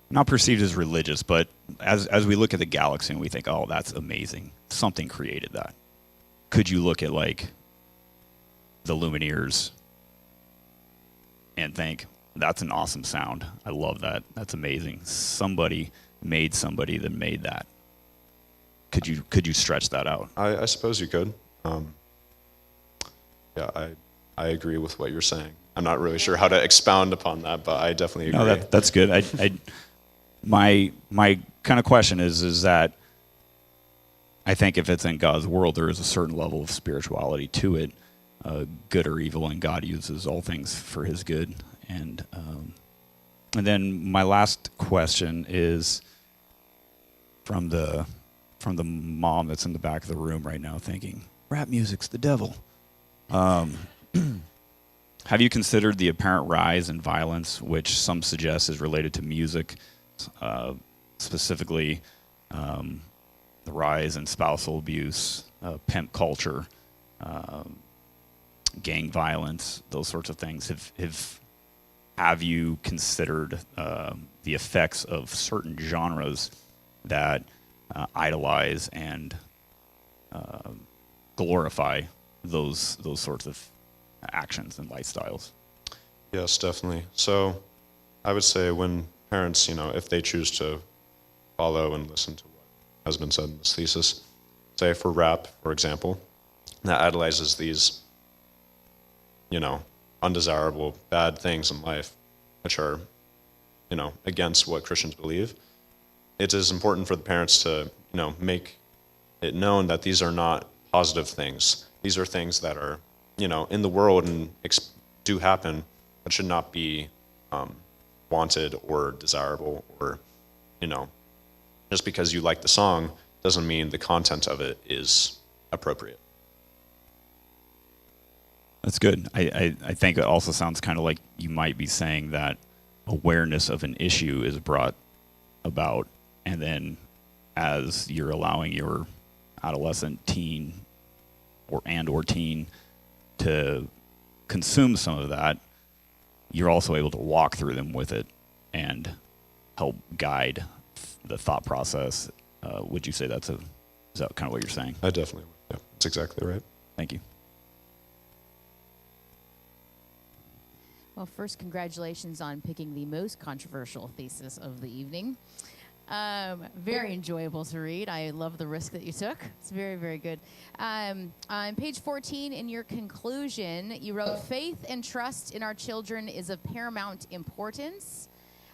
Not perceived as religious, but as we look at the galaxy and we think, oh, that's amazing, something created that. Could you look at like the Lumineers and think, that's an awesome sound, I love that, that's amazing, somebody made somebody that made that? Could you stretch that out? I suppose you could. Yeah, I agree with what you're saying. I'm not really sure how to expound upon that, but I definitely agree. No, that's good. My kind of question is that I think if it's in God's world, there is a certain level of spirituality to it, good or evil, and God uses all things for His good. And then my last question is from the mom that's in the back of the room right now, thinking rap music's the devil. Have you considered the apparent rise in violence, which some suggest is related to music, specifically the rise in spousal abuse, pimp culture, gang violence, those sorts of things? Have you considered the effects of certain genres that idolize and glorify those sorts of actions and lifestyles? Yes, definitely. So I would say when parents, if they choose to follow and listen to what has been said in this thesis, say for rap, for example, that idolizes these, undesirable, bad things in life, which are, against what Christians believe, it is important for the parents to, make it known that these are not positive things. These are things that are, in the world and do happen, but should not be wanted or desirable, or, just because you like the song doesn't mean the content of it is appropriate. That's good. I think it also sounds kind of like you might be saying that awareness of an issue is brought about, and then as you're allowing your adolescent, teen, or teen to consume some of that, you're also able to walk through them with it and help guide the thought process. Would you say is that kind of what you're saying? I definitely would. Yeah, that's exactly right. Thank you. Well, first, congratulations on picking the most controversial thesis of the evening. Very enjoyable to read. I love the risk that you took. It's very, very good. On page 14, in your conclusion, you wrote, "Faith and trust in our children is of paramount importance."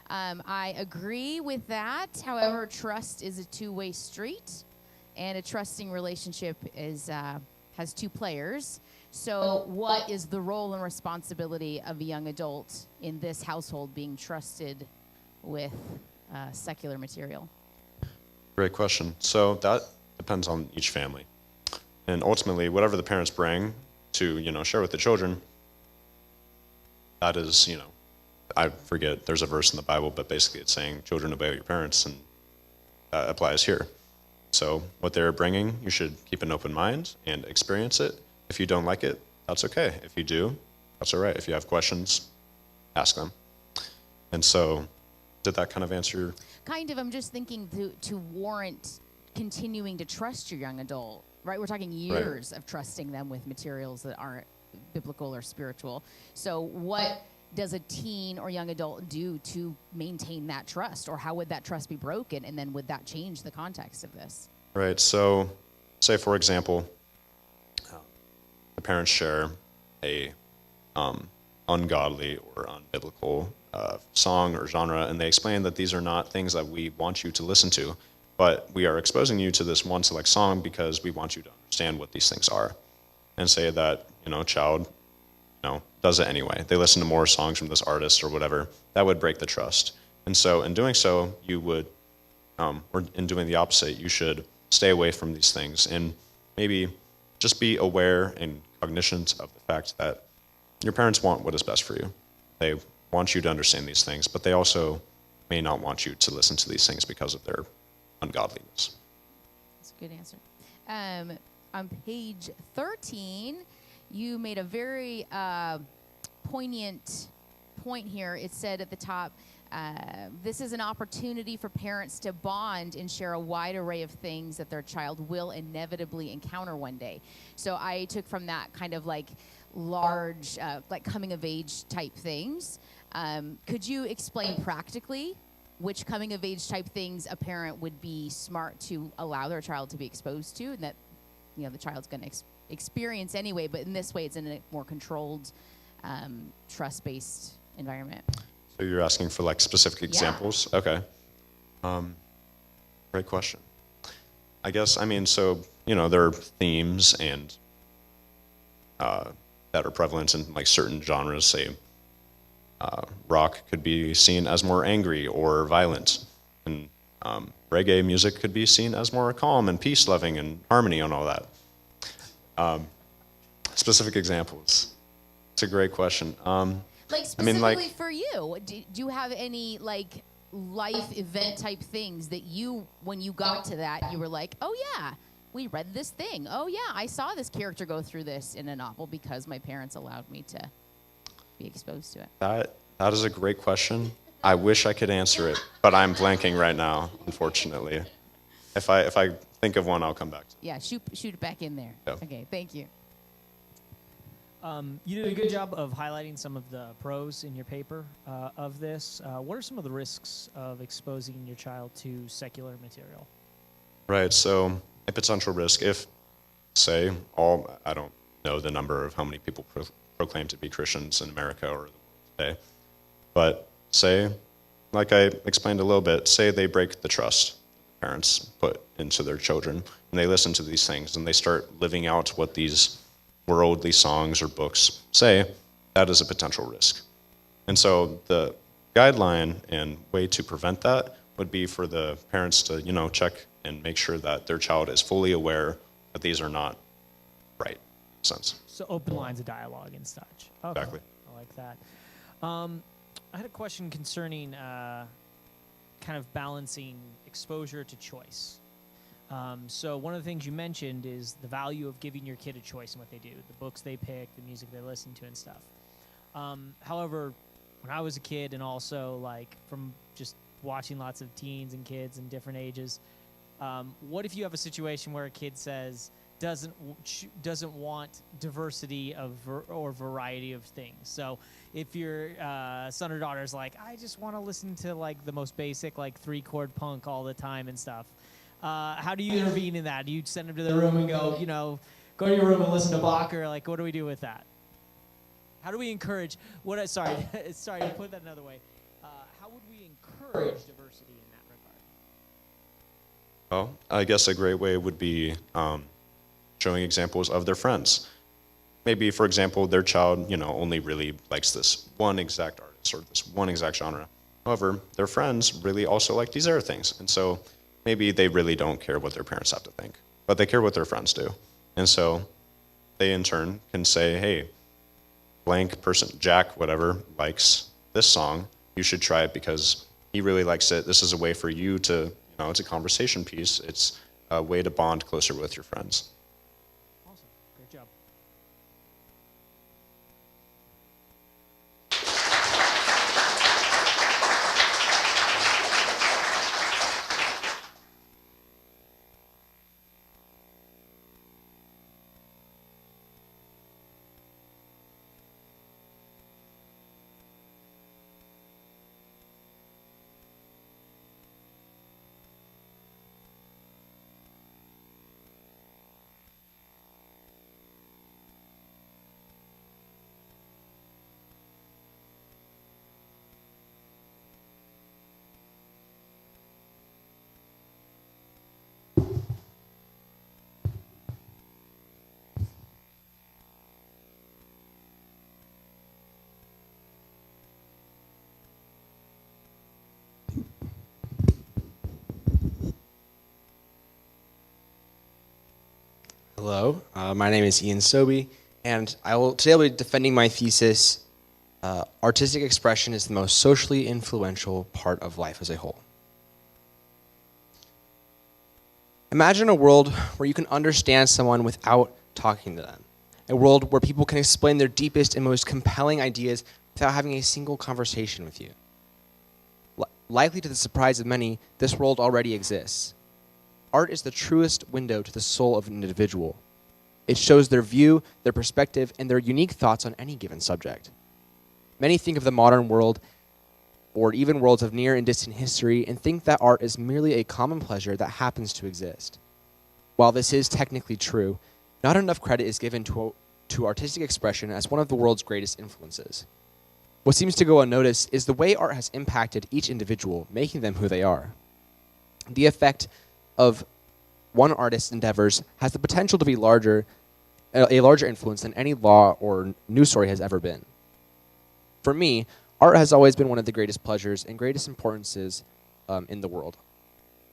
I agree with that. However, trust is a two-way street, and a trusting relationship has two players. So what is the role and responsibility of a young adult in this household being trusted with secular material? Great question. So that depends on each family. And ultimately, whatever the parents bring to, share with the children, that is, I forget, there's a verse in the Bible, but basically it's saying, children, obey your parents, and that applies here. So what they're bringing, you should keep an open mind and experience it. If you don't like it, that's okay. If you do, that's all right. If you have questions, ask them. And so, did that kind of answer your... Kind of. I'm just thinking to warrant continuing to trust your young adult, right? We're talking years of trusting them with materials that aren't biblical or spiritual. So what does a teen or young adult do to maintain that trust? Or how would that trust be broken? And then would that change the context of this? Right. So, say, for example, the parents share a ungodly or unbiblical song or genre, and they explain that these are not things that we want you to listen to, but we are exposing you to this one select song because we want you to understand what these things are. And say that, child, does it anyway. They listen to more songs from this artist or whatever. That would break the trust. And so in doing so, you would, or in doing the opposite, you should stay away from these things and maybe just be aware and cognizant of the fact that your parents want what is best for you. They want you to understand these things, but they also may not want you to listen to these things because of their ungodliness. That's a good answer. On page 13, you made a very poignant point here. It said at the top, this is an opportunity for parents to bond and share a wide array of things that their child will inevitably encounter one day. So I took from that kind of like large, like coming of age type things. Could you explain practically which coming of age type things a parent would be smart to allow their child to be exposed to, and that the child's going to experience anyway, but in this way it's in a more controlled, trust-based environment. So you're asking for like specific examples? Yeah. Okay. Great question. I guess, I mean, so, you know, there are themes and that are prevalent in like certain genres, say rock could be seen as more angry or violent, and reggae music could be seen as more calm and peace-loving and harmony and all that. Specific examples. It's a great question. Like specifically for you, do you have any like life event type things that you, when you got to that, you were like, oh yeah, we read this thing. Oh yeah, I saw this character go through this in a novel because my parents allowed me to be exposed to it. That is a great question. I wish I could answer it, but I'm blanking right now, unfortunately. If I think of one, I'll come back to it. Yeah, shoot it back in there. Yep. Okay, thank you. You did a good job of highlighting some of the pros in your paper of this. What are some of the risks of exposing your child to secular material? Right, so a potential risk if, say, I don't know the number of how many people proclaim to be Christians in America or the world today, but say, like I explained a little bit, say they break the trust parents put into their children, and they listen to these things, and they start living out what these worldly songs or books say, that is a potential risk. And so the guideline and way to prevent that would be for the parents to, you know, check and make sure that their child is fully aware that these are not right, in a sense. So open lines of dialogue and such. Okay. Exactly. I like that. I had a question concerning kind of balancing exposure to choice. So one of the things you mentioned is the value of giving your kid a choice in what they do, the books they pick, the music they listen to and stuff. However, when I was a kid and also like from just watching lots of teens and kids in different ages, what if you have a situation where a kid says doesn't want diversity or variety of things? So if your son or daughter is like, I just want to listen to like the most basic like 3-chord punk all the time and stuff, how do you intervene in that? Do you send them to their room and go, you know, go to your room and listen to Bach, or like what do we do with that? How do we encourage? Sorry to put that another way. How would we encourage diversity in that regard? Well, I guess a great way would be showing examples of their friends. Maybe, for example, their child, you know, only really likes this one exact artist or this one exact genre. However, their friends really also like these other things. And so maybe they really don't care what their parents have to think, but they care what their friends do. And so they, in turn, can say, hey, blank person, Jack, whatever, likes this song. You should try it because he really likes it. This is a way for you to, you know, it's a conversation piece. It's a way to bond closer with your friends. Awesome. Great job. Hello, my name is Ian Sobey, and today I'll be defending my thesis, Artistic Expression is the most socially influential part of life as a whole. Imagine a world where you can understand someone without talking to them, a world where people can explain their deepest and most compelling ideas without having a single conversation with you. Likely to the surprise of many, this world already exists. Art is the truest window to the soul of an individual. It shows their view, their perspective, and their unique thoughts on any given subject. Many think of the modern world, or even worlds of near and distant history, and think that art is merely a common pleasure that happens to exist. While this is technically true, Not enough credit is given to artistic expression as one of the world's greatest influences. What seems to go unnoticed is the way art has impacted each individual, making them who they are. The effect of one artist's endeavors has the potential to be a larger influence than any law or news story has ever been. For me, art has always been one of the greatest pleasures and greatest importances in the world.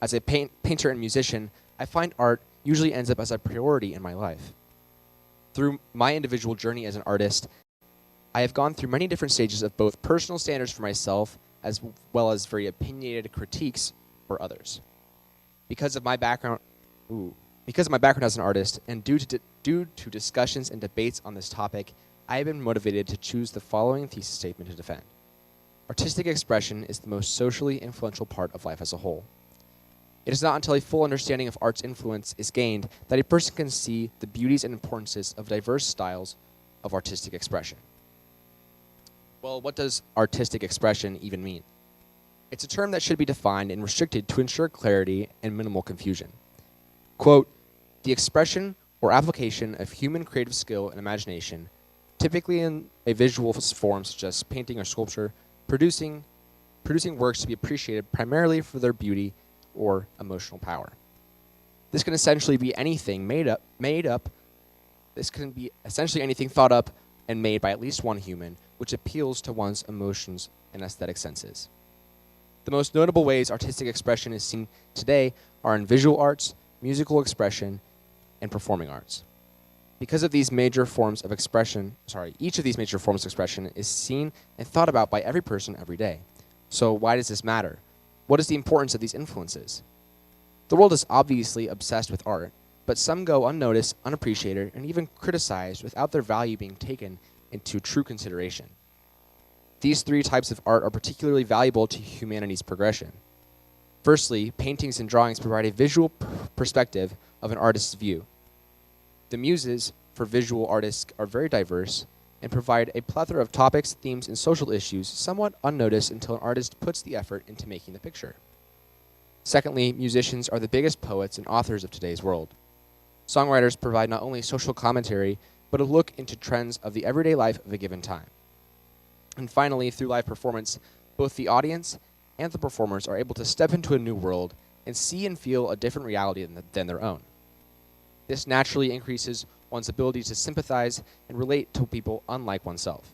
As a painter and musician, I find art usually ends up as a priority in my life. Through my individual journey as an artist, I have gone through many different stages of both personal standards for myself as well as very opinionated critiques for others. Because of my background as an artist, and due to discussions and debates on this topic, I have been motivated to choose the following thesis statement to defend. Artistic expression is the most socially influential part of life as a whole. It is not until a full understanding of art's influence is gained that a person can see the beauties and importances of diverse styles of artistic expression. Well, what does artistic expression even mean? It's a term that should be defined and restricted to ensure clarity and minimal confusion. Quote, the expression or application of human creative skill and imagination, typically in a visual form such as painting or sculpture, producing works to be appreciated primarily for their beauty or emotional power. This can essentially be anything This can be essentially anything thought up and made by at least one human, which appeals to one's emotions and aesthetic senses. The most notable ways artistic expression is seen today are in visual arts, musical expression, and performing arts. Because of these major forms of expression, each of these major forms of expression is seen and thought about by every person every day. So why does this matter? What is the importance of these influences? The world is obviously obsessed with art, but some go unnoticed, unappreciated, and even criticized without their value being taken into true consideration. These three types of art are particularly valuable to humanity's progression. Firstly, paintings and drawings provide a visual perspective of an artist's view. The muses for visual artists are very diverse and provide a plethora of topics, themes, and social issues somewhat unnoticed until an artist puts the effort into making the picture. Secondly, musicians are the biggest poets and authors of today's world. Songwriters provide not only social commentary, but a look into trends of the everyday life of a given time. And finally, through live performance, both the audience and the performers are able to step into a new world and see and feel a different reality than their own. This naturally increases one's ability to sympathize and relate to people unlike oneself.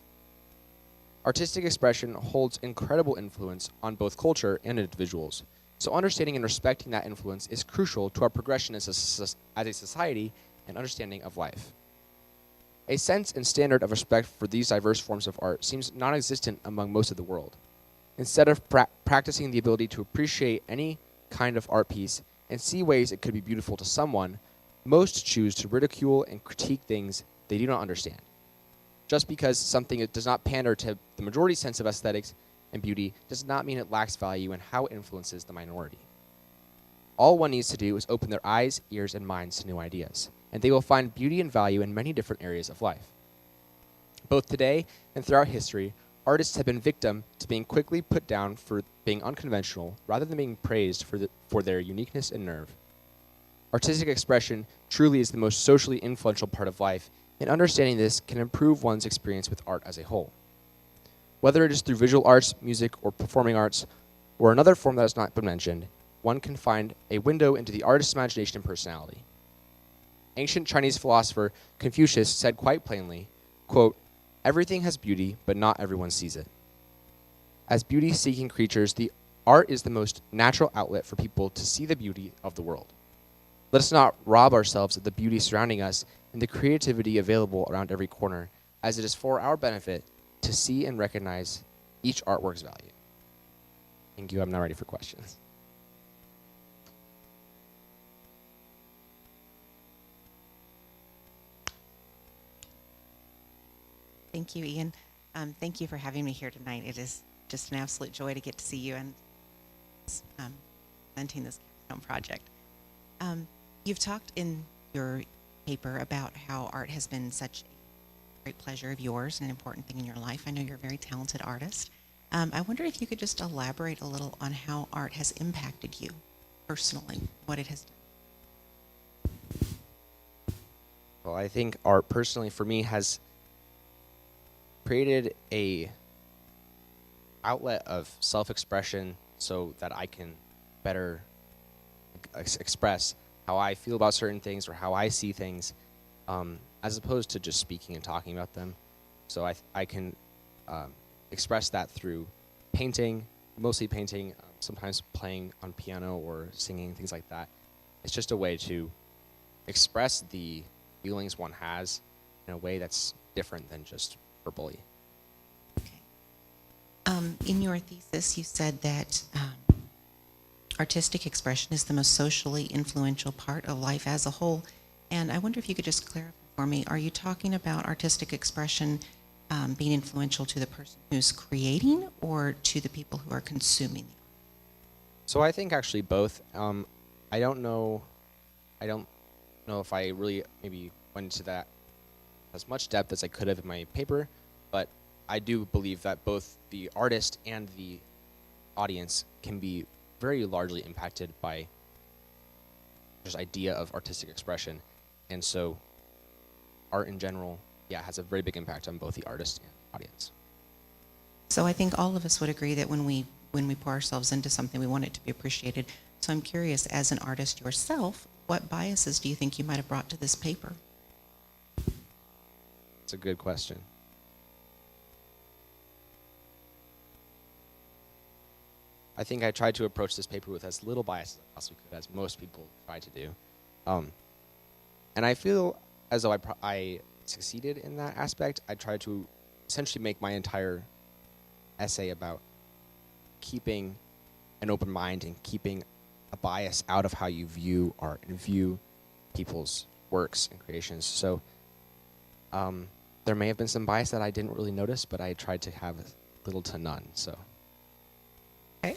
Artistic expression holds incredible influence on both culture and individuals, so understanding and respecting that influence is crucial to our progression as a society and understanding of life. A sense and standard of respect for these diverse forms of art seems non-existent among most of the world. Instead of practicing the ability to appreciate any kind of art piece and see ways it could be beautiful to someone, most choose to ridicule and critique things they do not understand. Just because something does not pander to the majority sense of aesthetics and beauty does not mean it lacks value in how it influences the minority. All one needs to do is open their eyes, ears, and minds to new ideas, and they will find beauty and value in many different areas of life. Both today and throughout history, artists have been victim to being quickly put down for being unconventional rather than being praised for their uniqueness and nerve. Artistic expression truly is the most socially influential part of life, and understanding this can improve one's experience with art as a whole. Whether it is through visual arts, music, or performing arts, or another form that has not been mentioned, one can find a window into the artist's imagination and personality. Ancient Chinese philosopher Confucius said quite plainly, quote, "Everything has beauty, but not everyone sees it." As beauty-seeking creatures, the art is the most natural outlet for people to see the beauty of the world. Let us not rob ourselves of the beauty surrounding us and the creativity available around every corner, as it is for our benefit to see and recognize each artwork's value. Thank you. I'm now ready for questions. Thank you, Ian. Thank you for having me here tonight. It is just an absolute joy to get to see you and presenting this capstone project. You've talked in your paper about how art has been such a great pleasure of yours and an important thing in your life. I know you're a very talented artist. I wonder if you could just elaborate a little on how art has impacted you personally, what it has done. Well, I think art personally for me has created a outlet of self-expression so that I can better express how I feel about certain things or how I see things, as opposed to just speaking and talking about them. So I can express that through painting, mostly painting, sometimes playing on piano or singing, things like that. It's just a way to express the feelings one has in a way that's different than just verbally. In your thesis, you said that artistic expression is the most socially influential part of life as a whole. And I wonder if you could just clarify for me, are you talking about artistic expression being influential to the person who's creating or to the people who are consuming the art? So I think actually both. I don't know if I really maybe went into that as much depth as I could have in my paper, but I do believe that both the artist and the audience can be very largely impacted by this idea of artistic expression. And so art in general, has a very big impact on both the artist and the audience. So I think all of us would agree that when we pour ourselves into something, we want it to be appreciated. So I'm curious, as an artist yourself, what biases do you think you might have brought to this paper? It's a good question. I think I tried to approach this paper with as little bias as I possibly could, as most people try to do. And I feel as though I succeeded in that aspect. I tried to essentially make my entire essay about keeping an open mind and keeping a bias out of how you view art and view people's works and creations. So there may have been some bias that I didn't really notice, but I tried to have little to none. So. Okay.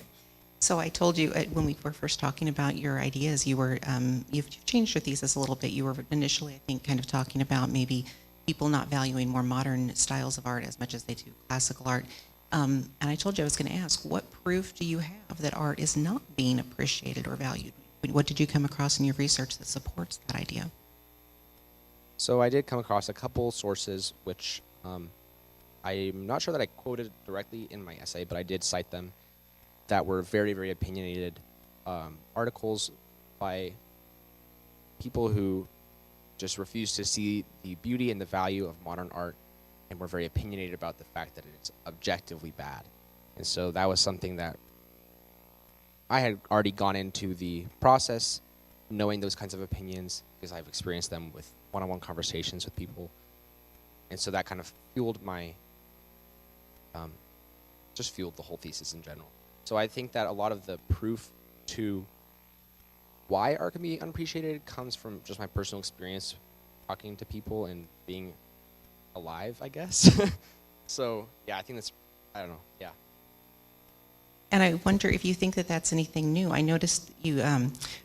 So I told you when we were first talking about your ideas, you've changed your thesis a little bit. You were initially, I think, kind of talking about maybe people not valuing more modern styles of art as much as they do classical art. And I told you I was going to ask, what proof do you have that art is not being appreciated or valued? What did you come across in your research that supports that idea? So I did come across a couple sources, which I'm not sure that I quoted directly in my essay, but I did cite them, that were very, very opinionated articles by people who just refused to see the beauty and the value of modern art and were very opinionated about the fact that it's objectively bad. And so that was something that I had already gone into the process knowing those kinds of opinions because I've experienced them with one-on-one conversations with people. And so that kind of fueled my, just fueled the whole thesis in general. So I think that a lot of the proof to why art can be unappreciated comes from just my personal experience talking to people and being alive, I guess. So, yeah, I think that's, I don't know, yeah. And I wonder if you think that that's anything new. I noticed you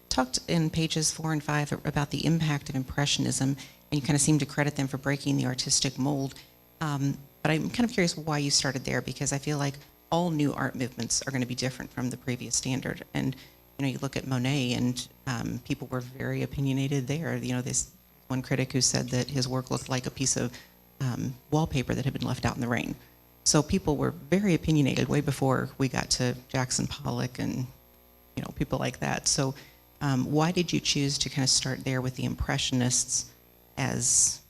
talked in pages 4 and 5 about the impact of Impressionism, and you kind of seem to credit them for breaking the artistic mold. But I'm kind of curious why you started there, because I feel like all new art movements are going to be different from the previous standard. And, you know, you look at Monet, and people were very opinionated there. You know, this one critic who said that his work looked like a piece of wallpaper that had been left out in the rain. So people were very opinionated way before we got to Jackson Pollock and, you know, people like that. So why did you choose to kind of start there with the Impressionists as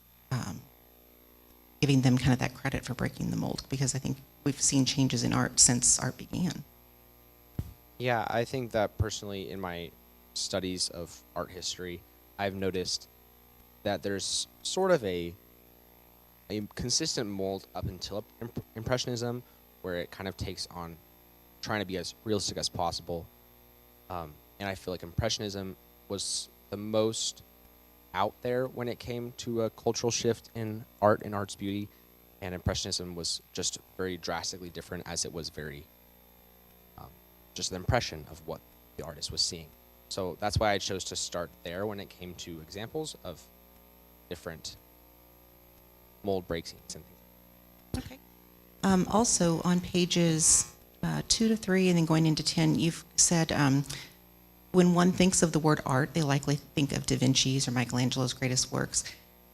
giving them kind of that credit for breaking the mold? Because I think we've seen changes in art since art began. Yeah, I think that personally in my studies of art history, I've noticed that there's sort of a consistent mold up until Impressionism, where it kind of takes on trying to be as realistic as possible. And I feel like Impressionism was the most out there when it came to a cultural shift in art and art's beauty. And Impressionism was just very drastically different, as it was very just an impression of what the artist was seeing. So that's why I chose to start there when it came to examples of different mold breaks and things. Okay. Also, on pages 2 to 3 and then going into 10, you've said when one thinks of the word art, they likely think of Da Vinci's or Michelangelo's greatest works.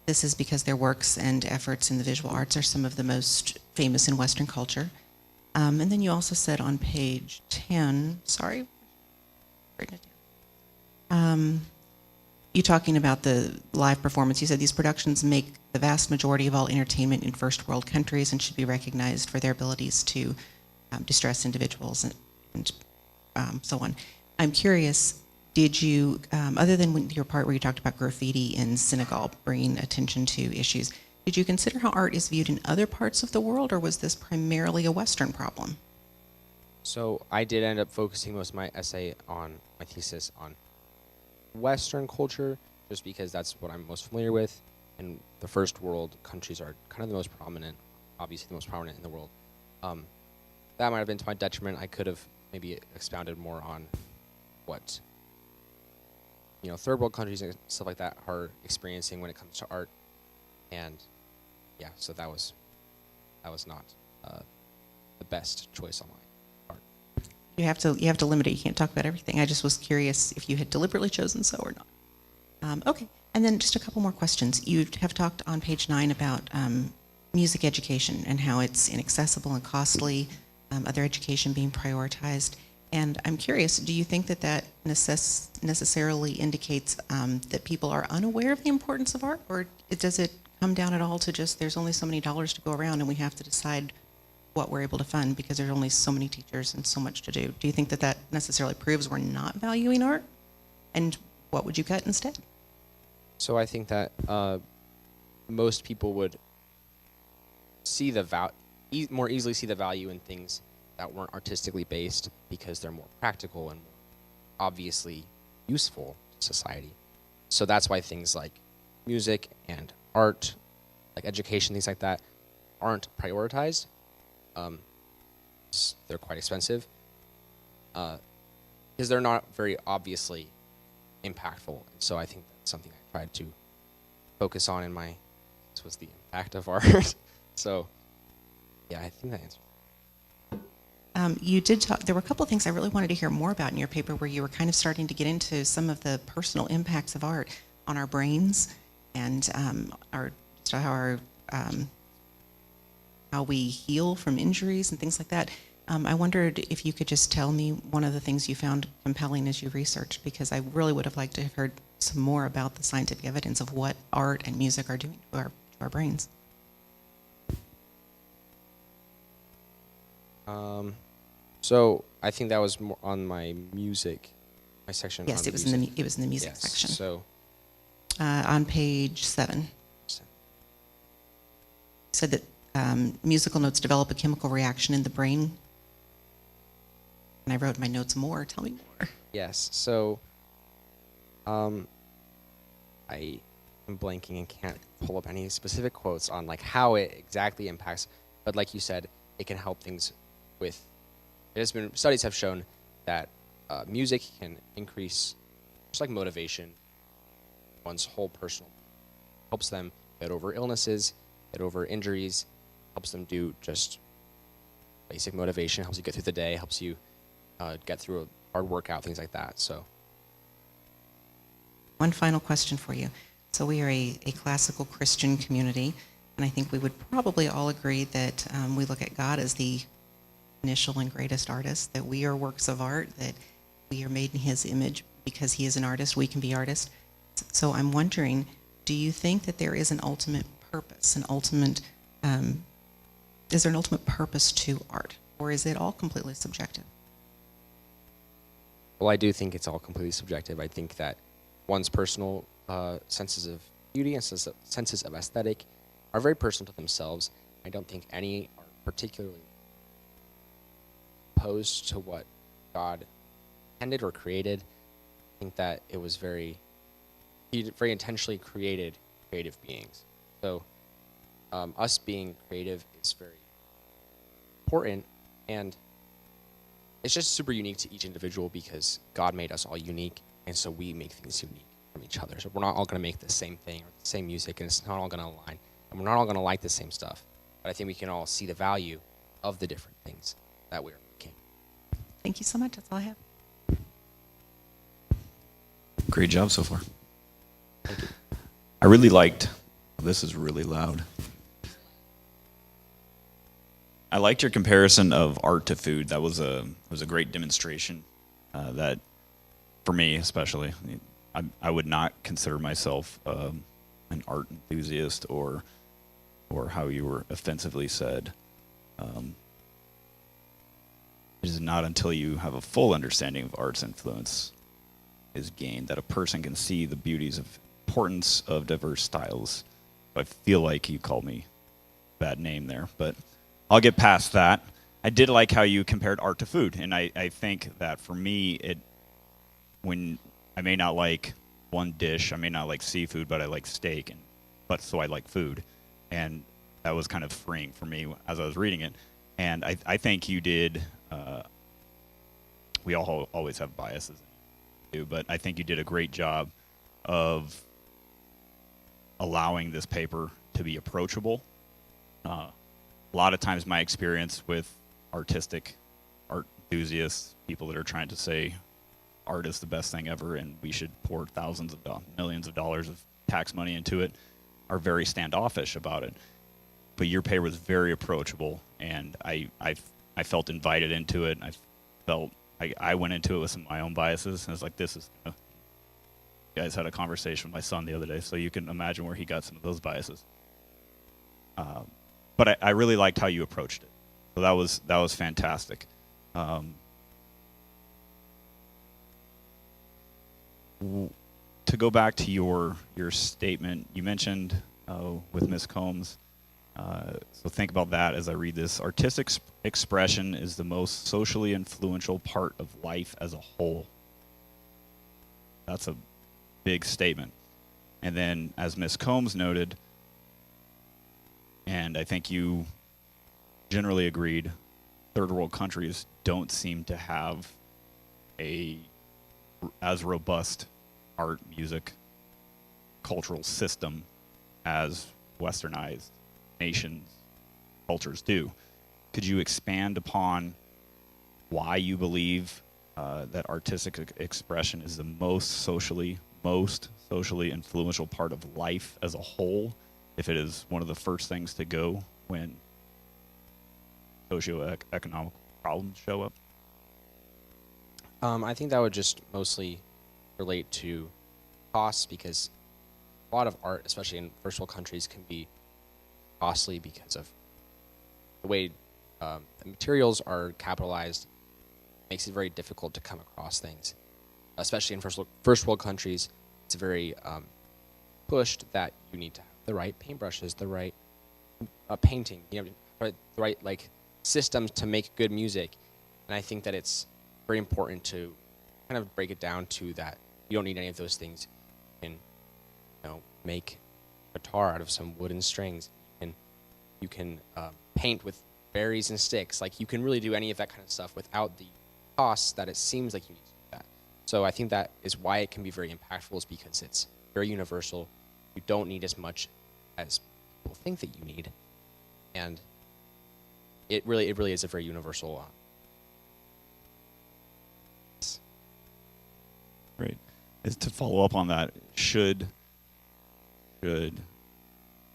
This is because their works and efforts in the visual arts are some of the most famous in Western culture. And then you also said on page 10, sorry, written it down. You talking about the live performance, you said these productions make the vast majority of all entertainment in first world countries and should be recognized for their abilities to distress individuals and so on. I'm curious, did you, other than your part where you talked about graffiti in Senegal bringing attention to issues, did you consider how art is viewed in other parts of the world, or was this primarily a Western problem? So I did end up focusing most of my essay on my thesis on Western culture, just because that's what I'm most familiar with, and the first world countries are kind of the most prominent, obviously the most prominent in the world. That might have been to my detriment. I could have maybe expounded more on what third world countries and stuff like that are experiencing when it comes to art, and yeah, so that was not the best choice on my part. You have to limit it. You can't talk about everything. I just was curious if you had deliberately chosen so or not. Okay, and then just a couple more questions. You have talked on page 9 about music education and how it's inaccessible and costly, other education being prioritized. And I'm curious, do you think that necessarily indicates that people are unaware of the importance of art, or does it come down at all to just there's only so many dollars to go around and we have to decide what we're able to fund because there's only so many teachers and so much to do? Do you think that necessarily proves we're not valuing art? And what would you cut instead? So I think that most people would see more easily see the value in things that weren't artistically based because they're more practical and more obviously useful to society. So that's why things like music and art, like education, things like that, aren't prioritized. They're quite expensive because they're not very obviously impactful. So I think that's something I tried to focus on this was the impact of art. So yeah, I think that answers. You did talk, there were a couple of things I really wanted to hear more about in your paper where you were kind of starting to get into some of the personal impacts of art on our brains and how we heal from injuries and things like that. I wondered if you could just tell me one of the things you found compelling as you researched, because I really would have liked to have heard some more about the scientific evidence of what art and music are doing to our brains. So I think that was more on my section. Yes, it was in the music yes, section. So on page 7, said that musical notes develop a chemical reaction in the brain. And I wrote in my notes more. Tell me more. Yes. So I am blanking and can't pull up any specific quotes on like how it exactly impacts. But like you said, it can help things with. Studies have shown that music can increase, just like motivation, one's whole personal, helps them get over illnesses, get over injuries, helps them do just basic motivation, helps you get through the day, helps you get through a hard workout, things like that. So, one final question for you. So we are a classical Christian community, and I think we would probably all agree that we look at God as the initial and greatest artist, that we are works of art, that we are made in his image because he is an artist, we can be artists. So I'm wondering, do you think that there is an ultimate purpose, is there an ultimate purpose to art, or is it all completely subjective? Well, I do think it's all completely subjective. I think that one's personal senses of beauty and senses of aesthetic are very personal to themselves. I don't think any are particularly opposed to what God intended or created. I think that it was he very intentionally created creative beings. So us being creative is very important, and it's just super unique to each individual because God made us all unique, and so we make things unique from each other. So we're not all going to make the same thing or the same music, and it's not all going to align, and we're not all going to like the same stuff. But I think we can all see the value of the different things that we're making. Thank you so much. That's all I have. Great job so far. Thank you. I really liked this is really loud. I liked your comparison of art to food. That was a great demonstration. That, for me especially, I would not consider myself an art enthusiast, or how you were offensively said. It is not until you have a full understanding of art's influence is gained that a person can see the beauties of importance of diverse styles. I feel like you called me a bad name there, but I'll get past that. I did like how you compared art to food, and I think that for me, when I may not like one dish, I may not like seafood, but I like steak, so I like food, and that was kind of freeing for me as I was reading it. And I think you did. We all always have biases, but I think you did a great job of allowing this paper to be approachable. A lot of times my experience with art enthusiasts, people that are trying to say art is the best thing ever and we should pour thousands of millions of dollars of tax money into it, are very standoffish about it. But your paper was very approachable, and I felt invited into it. I went into it with some of my own biases, and I was like, you guys had a conversation with my son the other day, so you can imagine where he got some of those biases. But I really liked how you approached it. So that was fantastic. To go back to your statement, you mentioned with Ms. Combs, so think about that as I read this. Artistic expression is the most socially influential part of life as a whole. That's a big statement. And then, as Ms. Combs noted, and I think you generally agreed, third world countries don't seem to have as robust art, music, cultural system as westernized nations, cultures do. Could you expand upon why you believe that artistic expression is the most socially influential part of life as a whole, if it is one of the first things to go when socioeconomic problems show up? I think that would just mostly relate to costs, because a lot of art, especially in first world countries, can be costly because of the way the materials are capitalized. Makes it very difficult to come across things, especially in first world countries. It's very pushed that you need to have the right paintbrushes, the right painting, the right systems to make good music. And I think that it's very important to kind of break it down to that you don't need any of those things. You can make a guitar out of some wooden strings. You can paint with berries and sticks. Like, you can really do any of that kind of stuff without the costs that it seems like you need to do that. So I think that is why it can be very impactful, is because it's very universal. You don't need as much as people think that you need. And it really is a very universal Great. To follow up on that, should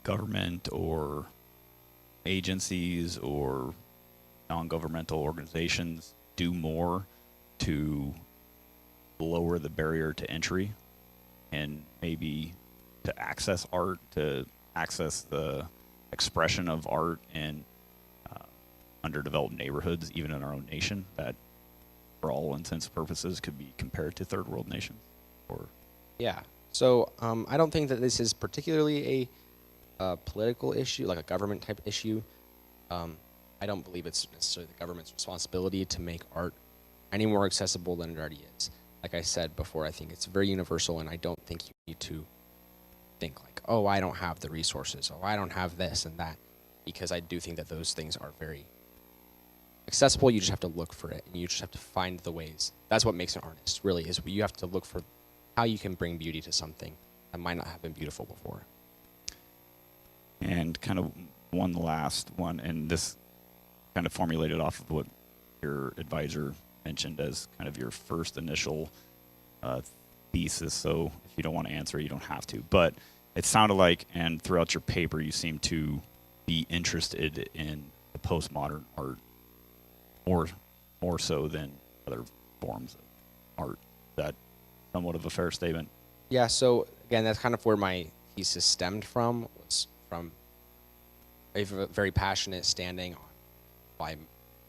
government or agencies or non-governmental organizations do more to lower the barrier to entry and maybe to access art, to access the expression of art in underdeveloped neighborhoods, even in our own nation, that for all intents and purposes could be compared to third world nations? Or Yeah. So I don't think that this is particularly a political issue, like a government type issue. I don't believe it's necessarily the government's responsibility to make art any more accessible than it already is. Like I said before, I think it's very universal, and I don't think you need to think like, oh, I don't have the resources, oh, I don't have this and that, because I do think that those things are very accessible. You just have to look for it, and you just have to find the ways. That's what makes an artist, really, is you have to look for how you can bring beauty to something that might not have been beautiful before. And kind of one last one, and this kind of formulated off of what your advisor mentioned as kind of your first initial thesis. So if you don't want to answer, you don't have to. But it sounded like, and throughout your paper, you seem to be interested in the postmodern art more so than other forms of art. Is that somewhat of a fair statement? Yeah, so again, that's kind of where my thesis stemmed from, was from a very passionate standing on why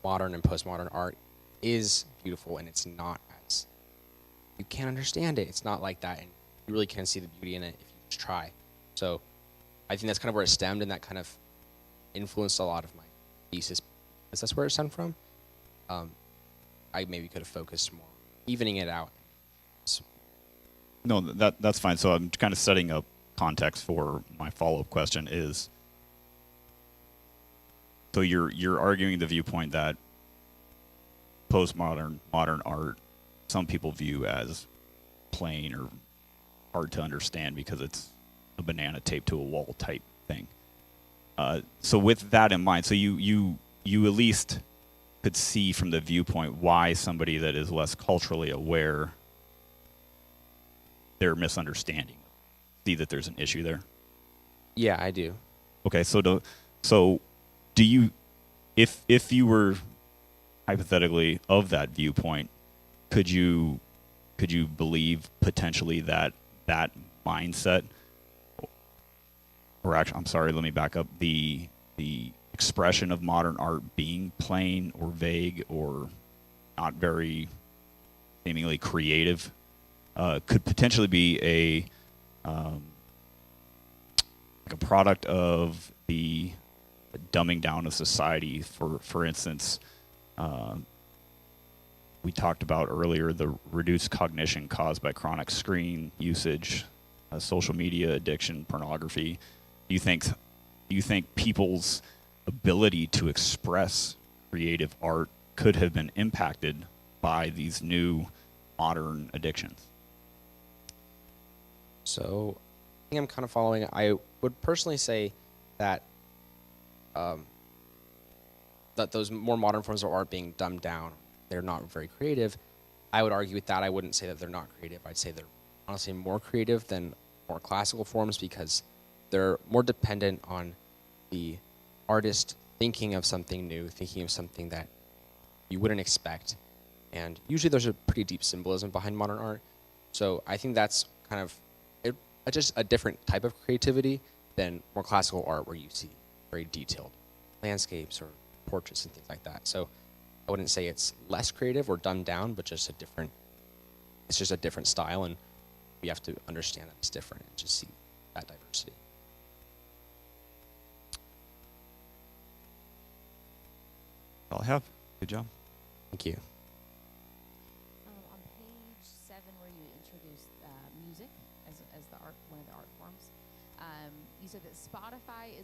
modern and postmodern art is beautiful, and it's not as, you can't understand it. It's not like that, and you really can see the beauty in it if you just try. So I think that's kind of where it stemmed, and that kind of influenced a lot of my thesis, because that's where it stemmed from. I maybe could have focused more, evening it out. No, that's fine. So I'm kind of setting up context for my follow-up question is, so you're arguing the viewpoint that postmodern, modern art, some people view as plain or hard to understand because it's a banana taped to a wall type thing. So with that in mind, so you at least could see from the viewpoint why somebody that is less culturally aware, they're misunderstanding. See that there's an issue there? Yeah, I do. Okay, so do you, if you were hypothetically of that viewpoint, could you believe potentially that mindset, or actually, I'm sorry, let me back up, the expression of modern art being plain or vague or not very seemingly creative could potentially be a like a product of the dumbing down of society. For instance, we talked about earlier the reduced cognition caused by chronic screen usage, social media addiction, pornography. Do you think people's ability to express creative art could have been impacted by these new modern addictions? So I think I'm kind of following. I would personally say that that those more modern forms of art being dumbed down, they're not very creative. I would argue with that. I wouldn't say that they're not creative. I'd say they're honestly more creative than more classical forms because they're more dependent on the artist thinking of something new, thinking of something that you wouldn't expect. And usually there's a pretty deep symbolism behind modern art. So I think that's kind of just a different type of creativity than more classical art where you see very detailed landscapes or portraits and things like that. So I wouldn't say it's less creative or dumbed down, but just it's just a different style, and we have to understand that it's different and just see that diversity. That's all I have. Good job. Thank you. On page 7, where you introduced music as one of the art forms, you said that Spotify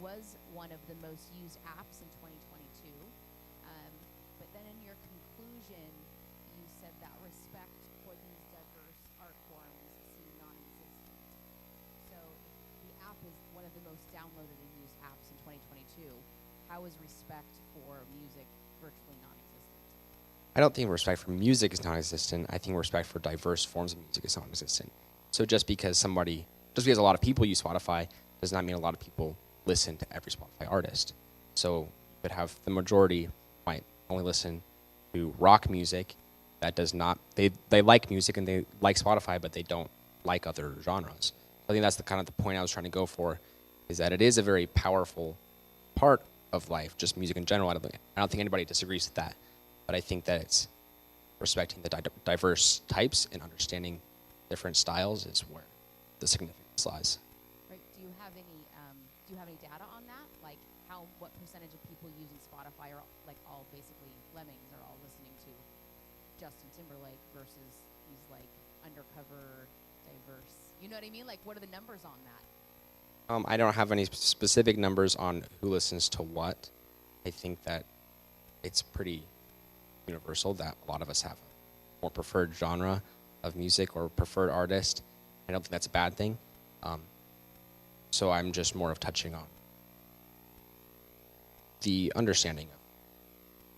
was one of the most used apps in 2022. But then in your conclusion, you said that respect for these diverse art forms seemed non-existent. So if the app is one of the most downloaded and used apps in 2022, how is respect for music virtually non-existent? I don't think respect for music is non-existent. I think respect for diverse forms of music is non-existent. So just because a lot of people use Spotify does not mean a lot of people listen to every Spotify artist. So you could have the majority might only listen to rock music that does not, they like music and they like Spotify, but they don't like other genres. I think that's the point I was trying to go for, is that it is a very powerful part of life, just music in general. I don't think anybody disagrees with that, but I think that it's respecting the diverse types and understanding different styles is where the significance lies. Right. Do you have any data on that? Like what percentage of people using Spotify are like all basically lemmings, are all listening to Justin Timberlake versus these like undercover, diverse? You know what I mean? Like what are the numbers on that? I don't have any specific numbers on who listens to what. I think that it's pretty universal that a lot of us have a more preferred genre of music or preferred artist. I don't think that's a bad thing. So I'm just more of touching on the understanding of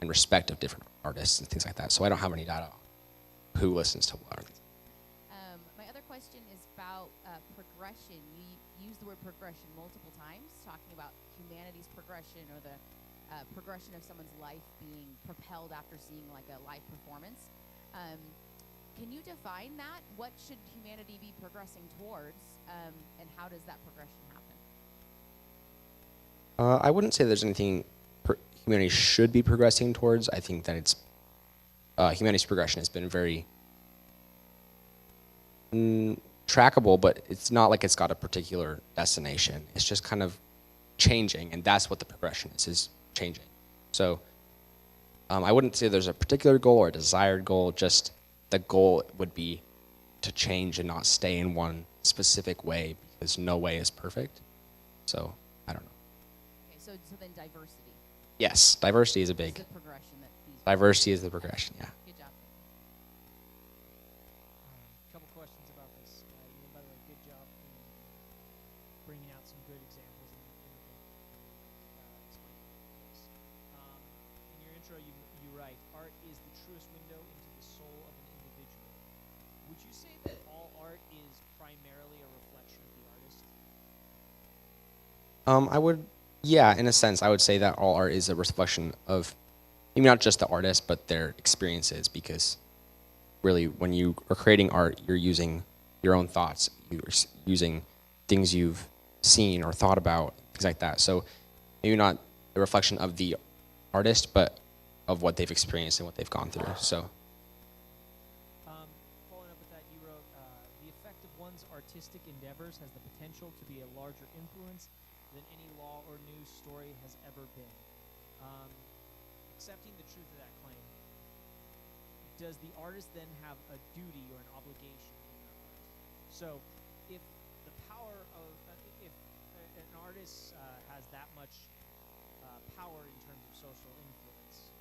and respect of different artists and things like that. So I don't have any data on who listens to what. My other question is, about progression. You use the word progression multiple times, talking about humanity's progression or the progression of someone's life being propelled after seeing like a live performance. Can you define that? What should humanity be progressing towards, and how does that progression happen? I wouldn't say there's anything humanity should be progressing towards. I think that it's humanity's progression has been very trackable, but it's not like it's got a particular destination. It's just kind of changing, and that's what the progression is changing. So I wouldn't say there's a particular goal or a desired goal, just the goal would be to change and not stay in one specific way, because no way is perfect. So I don't know. Okay, so then diversity. Yes, diversity is a big. Is the progression that these Diversity is the progression, yeah. Good job. Couple questions about this. By the way, good job in bringing out some good examples in the book. Explaining this. In your intro, you write, art is the truest window into the soul of an individual. Would you say that all art is primarily a reflection of the artist? Yeah, in a sense, I would say that all art is a reflection of maybe not just the artist, but their experiences, because really when you are creating art, you're using your own thoughts, you're using things you've seen or thought about, things like that. So maybe not a reflection of the artist, but of what they've experienced and what they've gone through. So. Following up with that, you wrote, the effect of one's artistic endeavors has the potential to be a larger influence than any law or news story has ever been. Accepting the truth of that claim, does the artist then have a duty or an obligation in their art? So if the power of, if an artist has that much power in terms of social influence,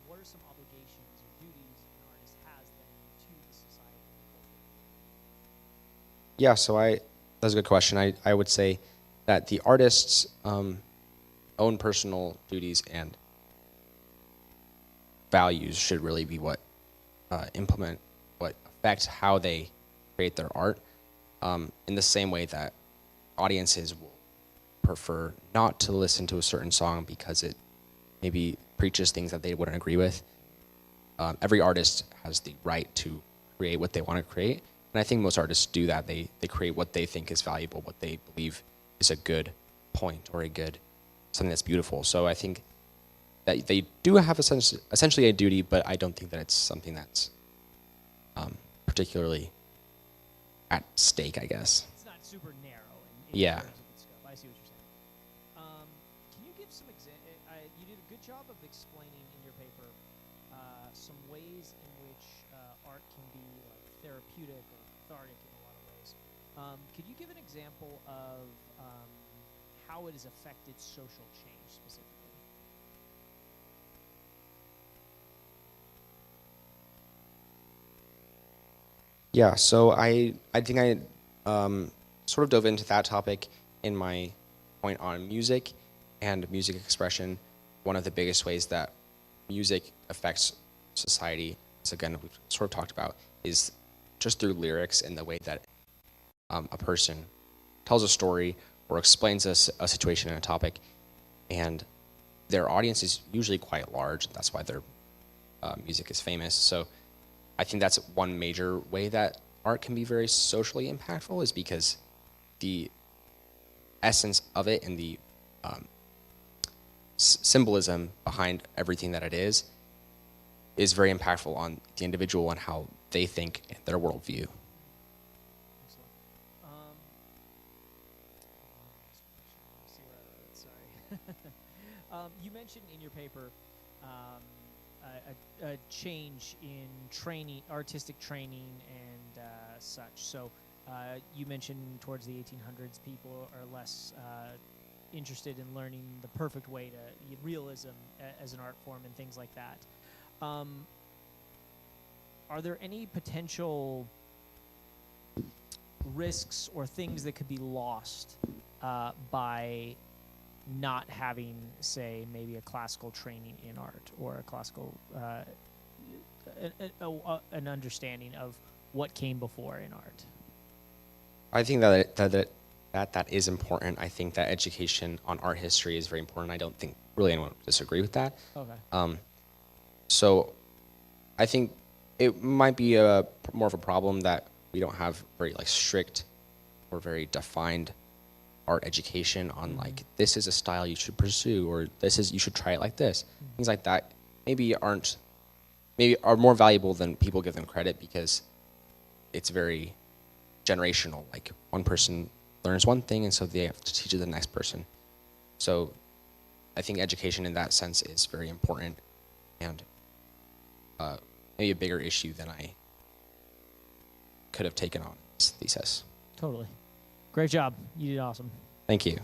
what are some obligations or duties an artist has then to the society and the culture? Yeah, so that's a good question. I would say that the artist's own personal duties and values should really be what affects how they create their art, in the same way that audiences will prefer not to listen to a certain song because it maybe preaches things that they wouldn't agree with. Every artist has the right to create what they want to create, and I think most artists do that. They create what they think is valuable, what they believe is a good point or something that's beautiful. So I think that they do have essentially a duty, but I don't think that it's something that's particularly at stake, I guess. It's not super narrow in Yeah. terms of its scope. I see what you're saying. Can you give some you did a good job of explaining in your paper some ways in which art can be like therapeutic or cathartic in a lot of ways. Could you give an example of how it has affected social change specifically? Yeah, so I think I sort of dove into that topic in my point on music and music expression. One of the biggest ways that music affects society, as again we've sort of talked about, is just through lyrics and the way that a person tells a story or explains a situation and a topic, and their audience is usually quite large. That's why their music is famous. So I think that's one major way that art can be very socially impactful, is because the essence of it and the symbolism behind everything that it is very impactful on the individual and how they think and their worldview. Excellent. See where I wrote it. Sorry. You mentioned in your paper a change in artistic training and such. So you mentioned towards the 1800s, people are less interested in learning the perfect way to realism as an art form and things like that. Are there any potential risks or things that could be lost by not having, say, maybe a classical training in art or a classical an understanding of what came before in art? I think that is important. I think that education on art history is very important. I don't think really anyone would disagree with that. Okay. So I think it might be more of a problem that we don't have very like strict or very defined art education on like this is a style you should pursue, or you should try it like this. Things like that maybe are more valuable than people give them credit, because it's very generational. Like one person learns one thing and so they have to teach it to the next person. So I think education in that sense is very important, and maybe a bigger issue than I could have taken on this thesis. Totally. Great job. You did awesome. Thank you.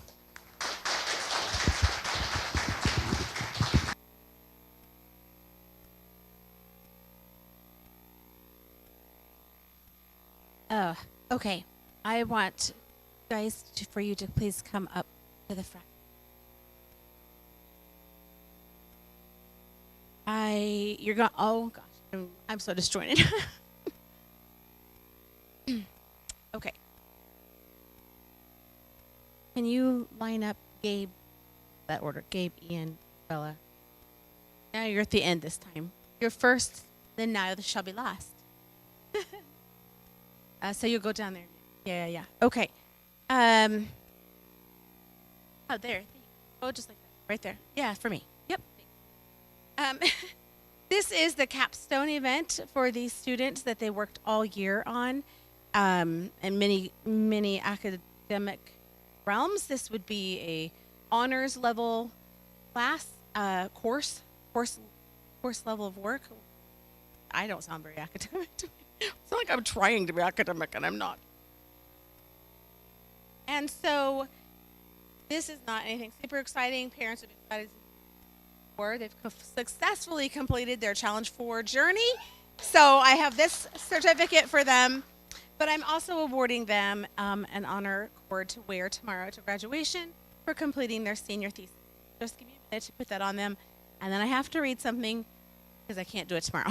Okay. I want guys for you to please come up to the front. You're going. Oh gosh, I'm so disjointed. Okay. Can you line up Gabe? That order. Gabe, Ian, Bella. Now you're at the end this time. You're first, then now shall be last. So you'll go down there. Yeah. Okay. Oh, there. Oh, just like that. Right there. Yeah, for me. Yep. This is the capstone event for these students that they worked all year on, in many academic realms. This would be a honors level class, course level of work. I don't sound very academic to me. It's like I'm trying to be academic and I'm not. And so this is not anything super exciting. Parents would be excited. They've successfully completed their Challenge 4 journey. So I have this certificate for them, but I'm also awarding them an honor cord to wear tomorrow to graduation for completing their senior thesis. Just give me a minute to put that on them, and then I have to read something because I can't do it tomorrow.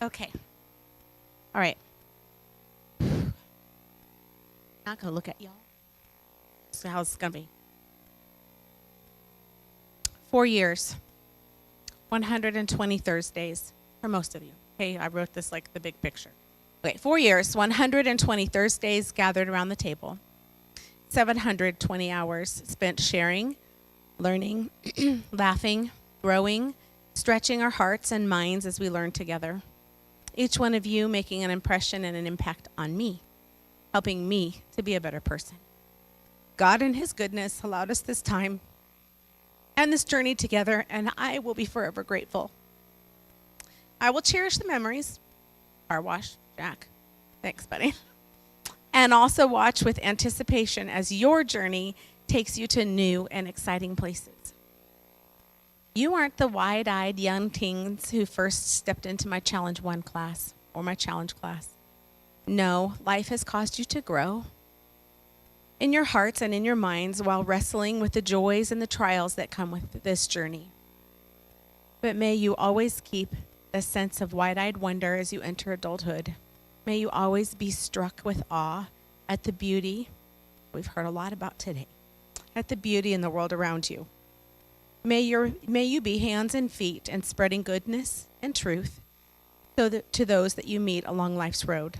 Okay. All right. Not going to look at y'all. So how's this going to be? 4 years. 120 Thursdays for most of you. Okay, I wrote this like the big picture. Okay, 4 years, 120 Thursdays gathered around the table. 720 hours spent sharing, learning, laughing, growing, stretching our hearts and minds as we learn together. Each one of you making an impression and an impact on me, helping me to be a better person. God in his goodness allowed us this time and this journey together, and I will be forever grateful. I will cherish the memories. Car wash, Jack. Thanks, buddy. And also watch with anticipation as your journey takes you to new and exciting places. You aren't the wide-eyed young teens who first stepped into my Challenge 1 class or my Challenge class. No, life has caused you to grow in your hearts and in your minds while wrestling with the joys and the trials that come with this journey. But may you always keep the sense of wide-eyed wonder as you enter adulthood. May you always be struck with awe at the beauty we've heard a lot about today, at the beauty in the world around you. May you be hands and feet and spreading goodness and truth to those that you meet along life's road.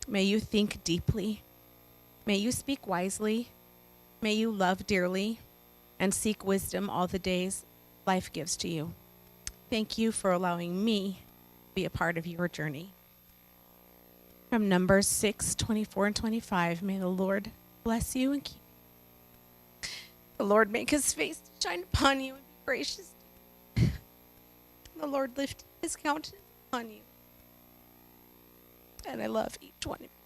May you think deeply. May you speak wisely. May you love dearly. and seek wisdom all the days life gives to you. Thank you for allowing me to be a part of your journey. From Numbers 6:24 and 25, may the Lord bless you and keep you. The Lord make his face to shine upon you and be gracious to you. The Lord lift his countenance upon you. And I love each one of you.